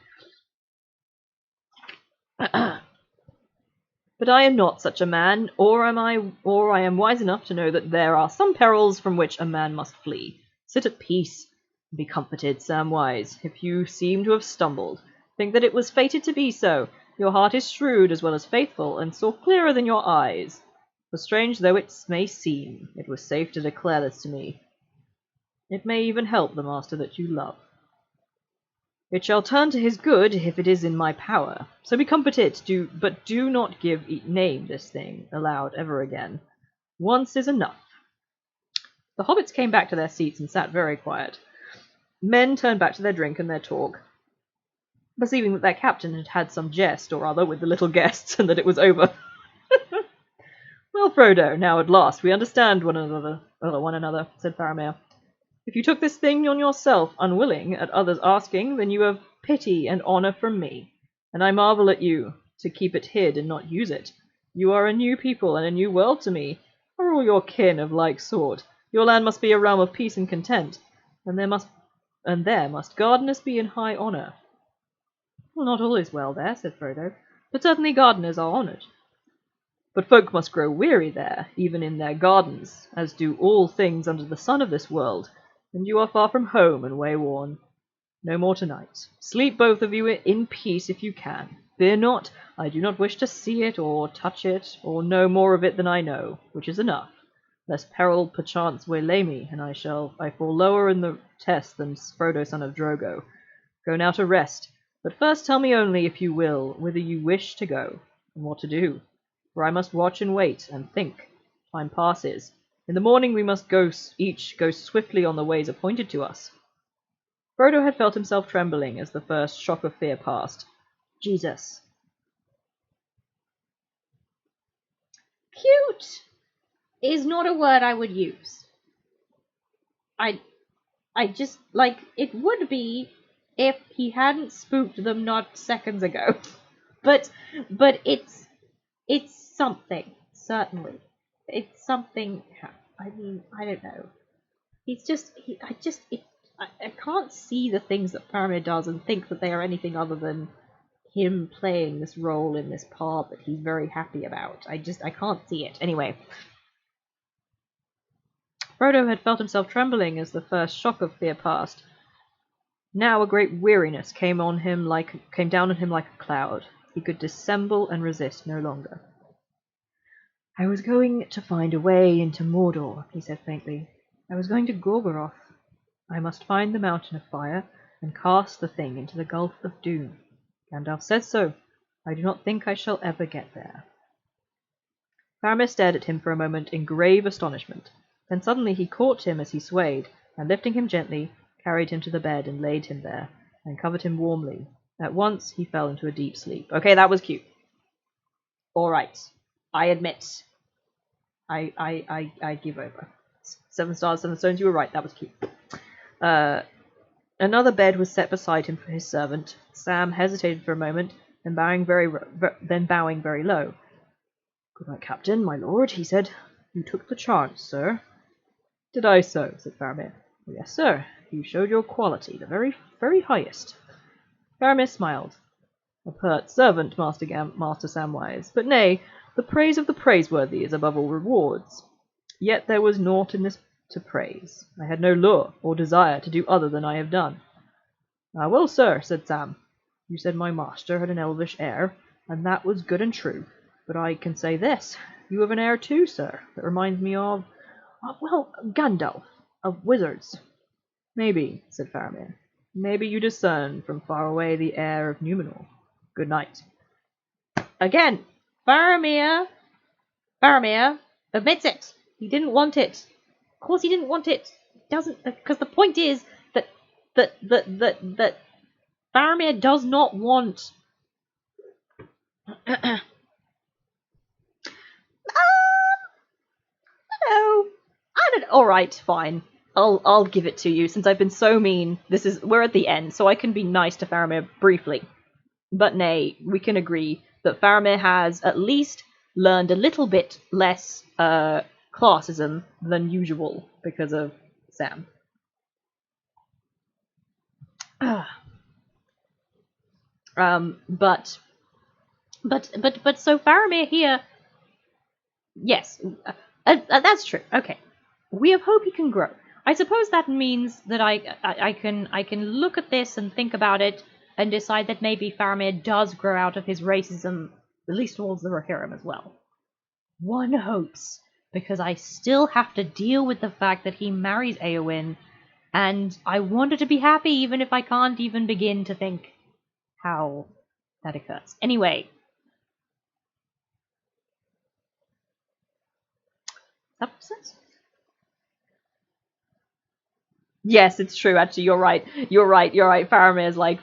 But I am not such a man, or I am wise enough to know that there are some perils from which a man must flee. Sit at peace, and be comforted, Samwise, if you seem to have stumbled. Think that it was fated to be so. Your heart is shrewd as well as faithful, and saw clearer than your eyes. For strange though it may seem, it was safe to declare this to me. It may even help the master that you love. It shall turn to his good if it is in my power. So be comforted, but do not name this thing aloud ever again. Once is enough. The hobbits came back to their seats and sat very quiet. Men turned back to their drink and their talk, perceiving that their captain had had some jest or other with the little guests, and that it was over. Well, Frodo, now at last we understand one another, said Faramir. If you took this thing on yourself, unwilling, at others' asking, then you have pity and honour from me, and I marvel at you, to keep it hid and not use it. You are a new people and a new world to me. Are all your kin of like sort? Your land must be a realm of peace and content, and there must gardeners be in high honour. Well, not all is well there, said Frodo, but certainly gardeners are honoured. But folk must grow weary there, even in their gardens, as do all things under the sun of this world, and you are far from home and wayworn. No more tonight. Sleep both of you in peace if you can. Fear not, I do not wish to see it, or touch it, or know more of it than I know, which is enough, lest peril perchance waylay me, and I fall lower in the test than Frodo son of Drogo. Go now to rest, but first tell me only, if you will, whither you wish to go, and what to do. For I must watch and wait, and think. Time passes. In the morning we must each go swiftly on the ways appointed to us. Frodo had felt himself trembling as the first shock of fear passed. Jesus. Cute is not a word I would use. I just, like, it would be if he hadn't spooked them not seconds ago. But it's something, certainly. It's something, I mean, I don't know. I can't see the things that Faramir does and think that they are anything other than him playing this role in this part that he's very happy about. I can't see it. Anyway. Frodo had felt himself trembling as the first shock of fear passed. Now a great weariness came down on him like a cloud. He could dissemble and resist no longer. I was going to find a way into Mordor, he said faintly. I was going to Gorgoroth. I must find the Mountain of Fire and cast the thing into the Gulf of Doom. Gandalf says so. I do not think I shall ever get there. Faramir stared at him for a moment in grave astonishment. Then suddenly he caught him as he swayed, and lifting him gently, carried him to the bed and laid him there, and covered him warmly. At once he fell into a deep sleep. Okay, that was cute. All right, I admit. I give over. 7 stars, 7 stones. You were right. That was cute. Another bed was set beside him for his servant. Sam hesitated for a moment, then bowing very low. "Good night, Captain, my lord," he said. "You took the chance, sir." "Did I so?" said Faramir. "Yes, sir. You showed your quality, the very, very highest." Faramir smiled. "A pert servant, Master Samwise, but nay, the praise of the praiseworthy is above all rewards. Yet there was naught in this to praise. I had no lure or desire to do other than I have done." "Ah, well, sir," said Sam, "you said my master had an elvish air, and that was good and true. But I can say this, you have an air too, sir, that reminds me of Gandalf, of wizards." "Maybe," said Faramir. "Maybe you discern from far away the air of Numenor. Good night." Again, Faramir admits it. He didn't want it. Of course he didn't want it. Doesn't, because the point is that Faramir does not want. No, I don't. All right, fine. I'll give it to you since I've been so mean. We're at the end, so I can be nice to Faramir briefly. But nay, we can agree that Faramir has at least learned a little bit less classism than usual because of Sam. But so Faramir here, yes, that's true. Okay, we have hope he can grow. I suppose that means that I can look at this and think about it and decide that maybe Faramir does grow out of his racism, at least towards the Rohirrim as well. One hopes, because I still have to deal with the fact that he marries Éowyn, and I want her to be happy even if I can't even begin to think how that occurs. Anyway. Yes, it's true. Actually, you're right. Faramir's like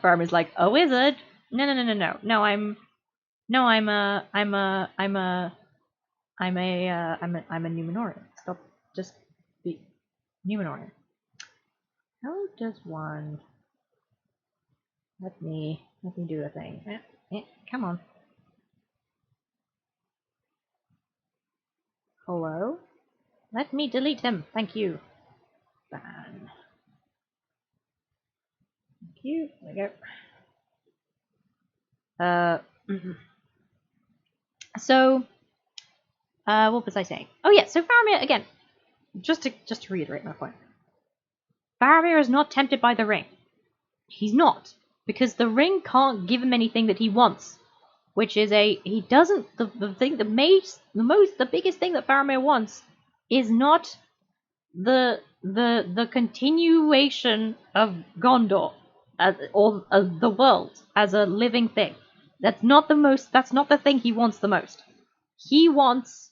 a wizard. No. I'm I'm a Numenorian. Stop. Just be Numenorian. How does one? Let me do a thing. Come on. Hello? Let me delete him. Thank you. Ban. Thank you. There we go. So, what was I saying? Oh yeah, so Faramir, again, just to reiterate my point. Faramir is not tempted by the ring. He's not. Because the ring can't give him anything that he wants. Which is he doesn't, the biggest thing that Faramir wants is not the continuation of Gondor, or the world as a living thing. That's not the thing he wants the most. He wants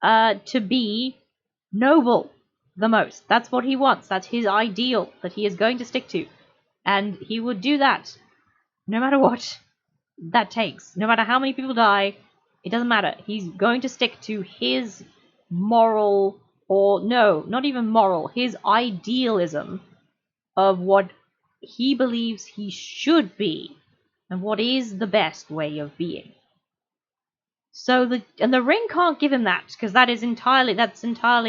to be noble the most. That's what he wants. That's his ideal that he is going to stick to. And he would do that no matter what that takes. No matter how many people die, it doesn't matter. He's going to stick to his moral, or no, not even moral, his idealism of what he believes he should be and what is the best way of being. So the ring can't give him that, because that's entirely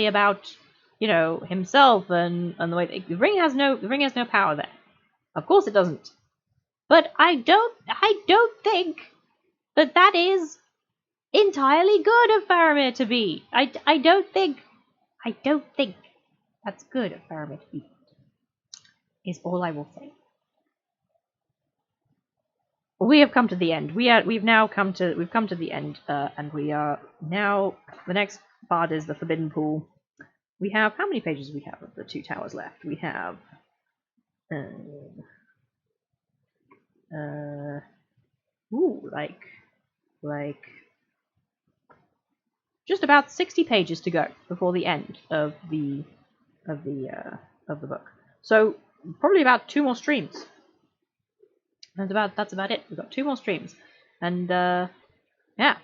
about, himself and the way the ring has no power there. Of course it doesn't. But I don't think that is entirely good of Faramir to be. I don't think that's good of Faramir to be. Is all I will say. We have come to the end. We've come to the end, and we are now. The next part is the Forbidden Pool. We have how many pages do we have of the Two Towers left? We have, like just about 60 pages to go before the end of the book. So probably about 2 more streams. That's about it. We've got 2 more streams, and yeah,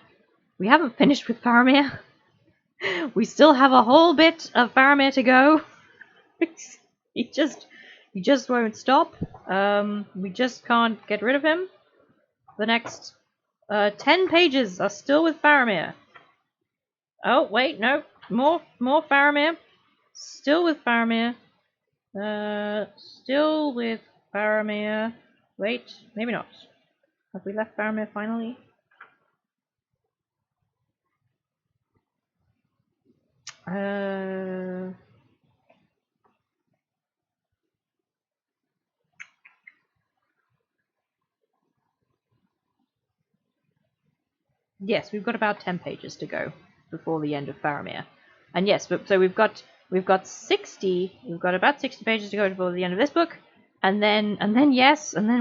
we haven't finished with Faramir. We still have a whole bit of Faramir to go. he just won't stop. We just can't get rid of him. The next 10 pages are still with Faramir. Oh wait, no, more Faramir. Still with Faramir. Still with Faramir. Wait, maybe not. Have we left Faramir finally? Yes, we've got about 10 pages to go before the end of Faramir. And yes, so we've got about 60 pages to go before the end of this book, and then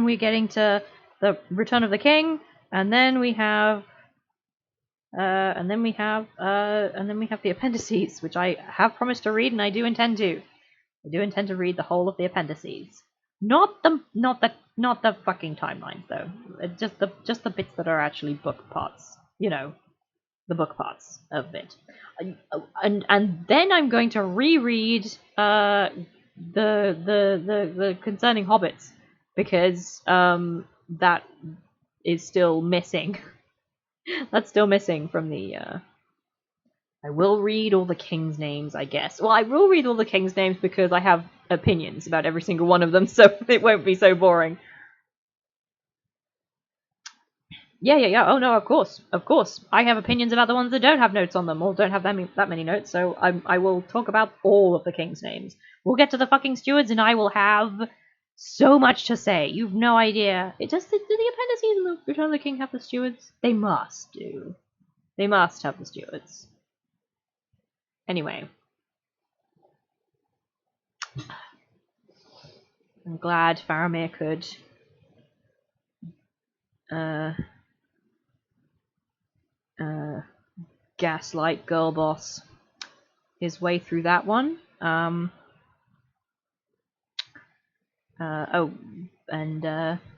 we're getting to the Return of the King, and then we have the appendices, which I have promised to read, and I do intend to. I do intend to read the whole of the appendices. Not the fucking timelines though. Just the bits that are actually book parts. The book parts of it. And then I'm going to reread the Concerning Hobbits, because that is still missing. That's still missing from the I will read all the kings' names, I guess. Well, I will read all the kings' names because I have opinions about every single one of them, so it won't be so boring. Yeah. Oh no, of course. I have opinions about the ones that don't have notes on them, or don't have that many notes, so I will talk about all of the kings' names. We'll get to the fucking stewards, and I will have so much to say. You've no idea. Do the appendices in the Return of the King have the stewards? They must do. They must have the stewards. Anyway. I'm glad Faramir could gaslight girl boss his way through that one.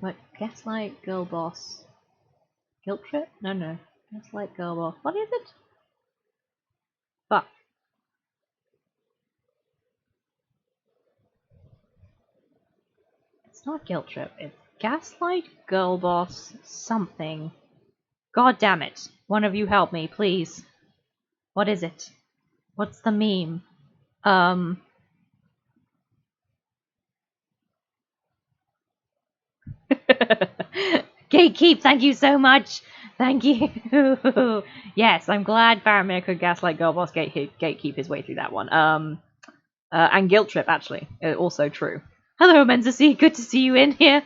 What? Gaslight girl boss. Guilt trip? No. Gaslight girl boss. What is it? Fuck. It's not guilt trip. It's gaslight, girl boss, something. God damn it. One of you help me, please. What is it? What's the meme? Gatekeep, thank you so much. Thank you. Yes, I'm glad Faramir could gaslight Girlboss gatekeep his way through that one. And guilt trip actually, also true. Hello, Menzies, good to see you in here.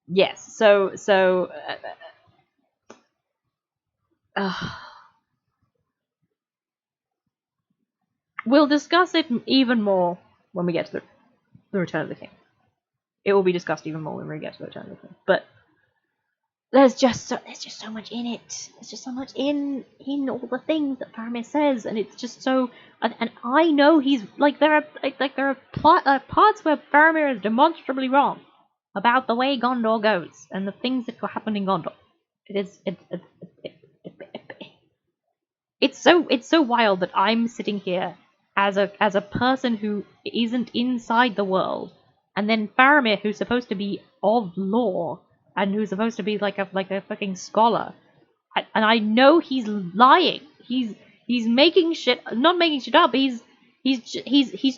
Yes. So. We'll discuss it even more when we get to the Return of the King. It will be discussed even more when we get to the Return of the King. But there's just so much in it. There's just so much in all the things that Faramir says, and it's just so. And I know he's like there are parts where Faramir is demonstrably wrong about the way Gondor goes and the things that will happen in Gondor. It's so wild that I'm sitting here as a person who isn't inside the world, and then Faramir, who's supposed to be of lore and who's supposed to be like a fucking scholar, and I know he's lying. He's making shit, not making shit up. He's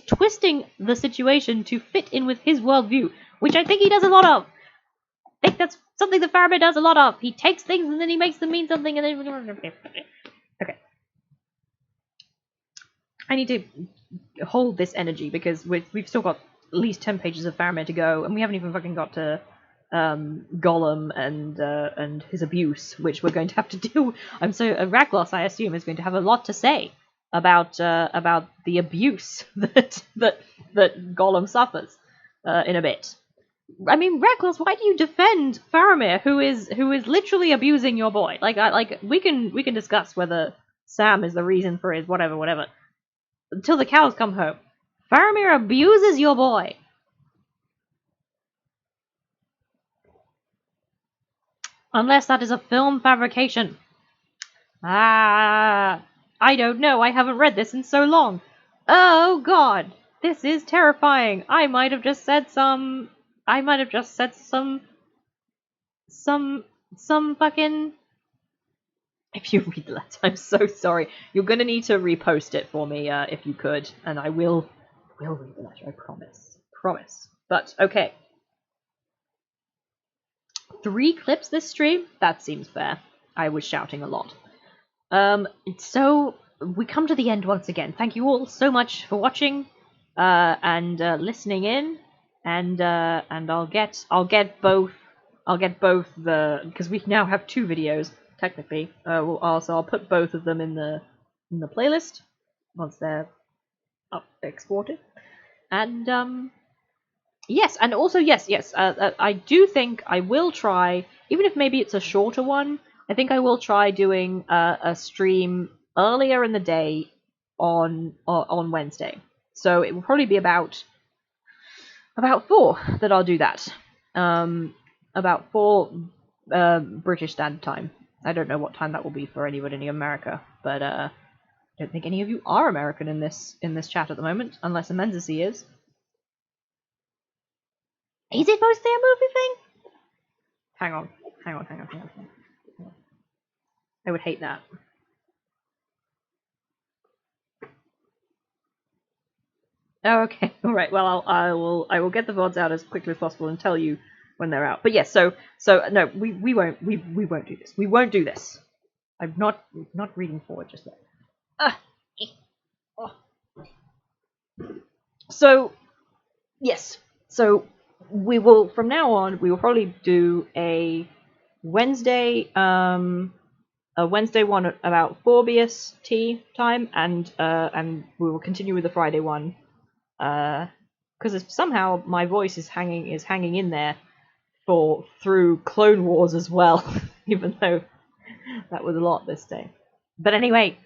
twisting the situation to fit in with his worldview, which I think he does a lot of. I think that's something that Faramir does a lot of. He takes things and then he makes them mean something, and then okay. I need to hold this energy because we've still got at least 10 pages of Faramir to go, and we haven't even fucking got to Gollum and his abuse, which we're going to have to do. Raglos, I assume, is going to have a lot to say about the abuse that Gollum suffers in a bit. I mean, Raglos, why do you defend Faramir, who is literally abusing your boy? We can discuss whether Sam is the reason for his whatever. Until the cows come home, Faramir abuses your boy. Unless that is a film fabrication. I don't know. I haven't read this in so long. Oh God, this is terrifying. I might have just said some fucking. If you read the letter, I'm so sorry. You're gonna need to repost it for me, if you could, and I will read the letter. I promise. But okay, 3 clips this stream. That seems fair. I was shouting a lot. So we come to the end once again. Thank you all so much for watching, and listening in, and I'll get both the, because we now have 2 videos. Technically, I'll put both of them in the playlist once they're exported. And yes, and also yes, I do think I will try, even if maybe it's a shorter one. I think I will try doing a stream earlier in the day on Wednesday. So it will probably be about 4 that I'll do that. About 4 British Standard Time. I don't know what time that will be for anybody in America, but I don't think any of you are American in this chat at the moment, unless Menzies is. Is it mostly a movie thing? Hang on. I would hate that. Oh, okay. All right. Well, I will get the VODs out as quickly as possible and tell you when they're out. But yes, so no, we won't do this. We won't do this. I'm not reading forward just yet. So yes. So we will, from now on, we will probably do a Wednesday one at about 4 BST time, and we will continue with the Friday one, because somehow my voice is hanging in there through Clone Wars as well, even though that was a lot this day. But anyway.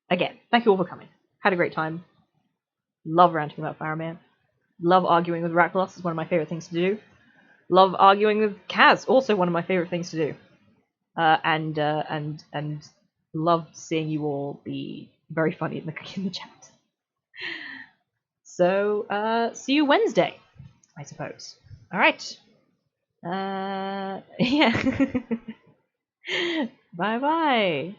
Again, thank you all for coming. Had a great time. Love ranting about Faramir. Love arguing with Raklos. It's one of my favorite things to do. Love arguing with Kaz. Also one of my favorite things to do. and loved seeing you all be very funny in the chat. So see you Wednesday, I suppose. All right. Yeah. Bye bye.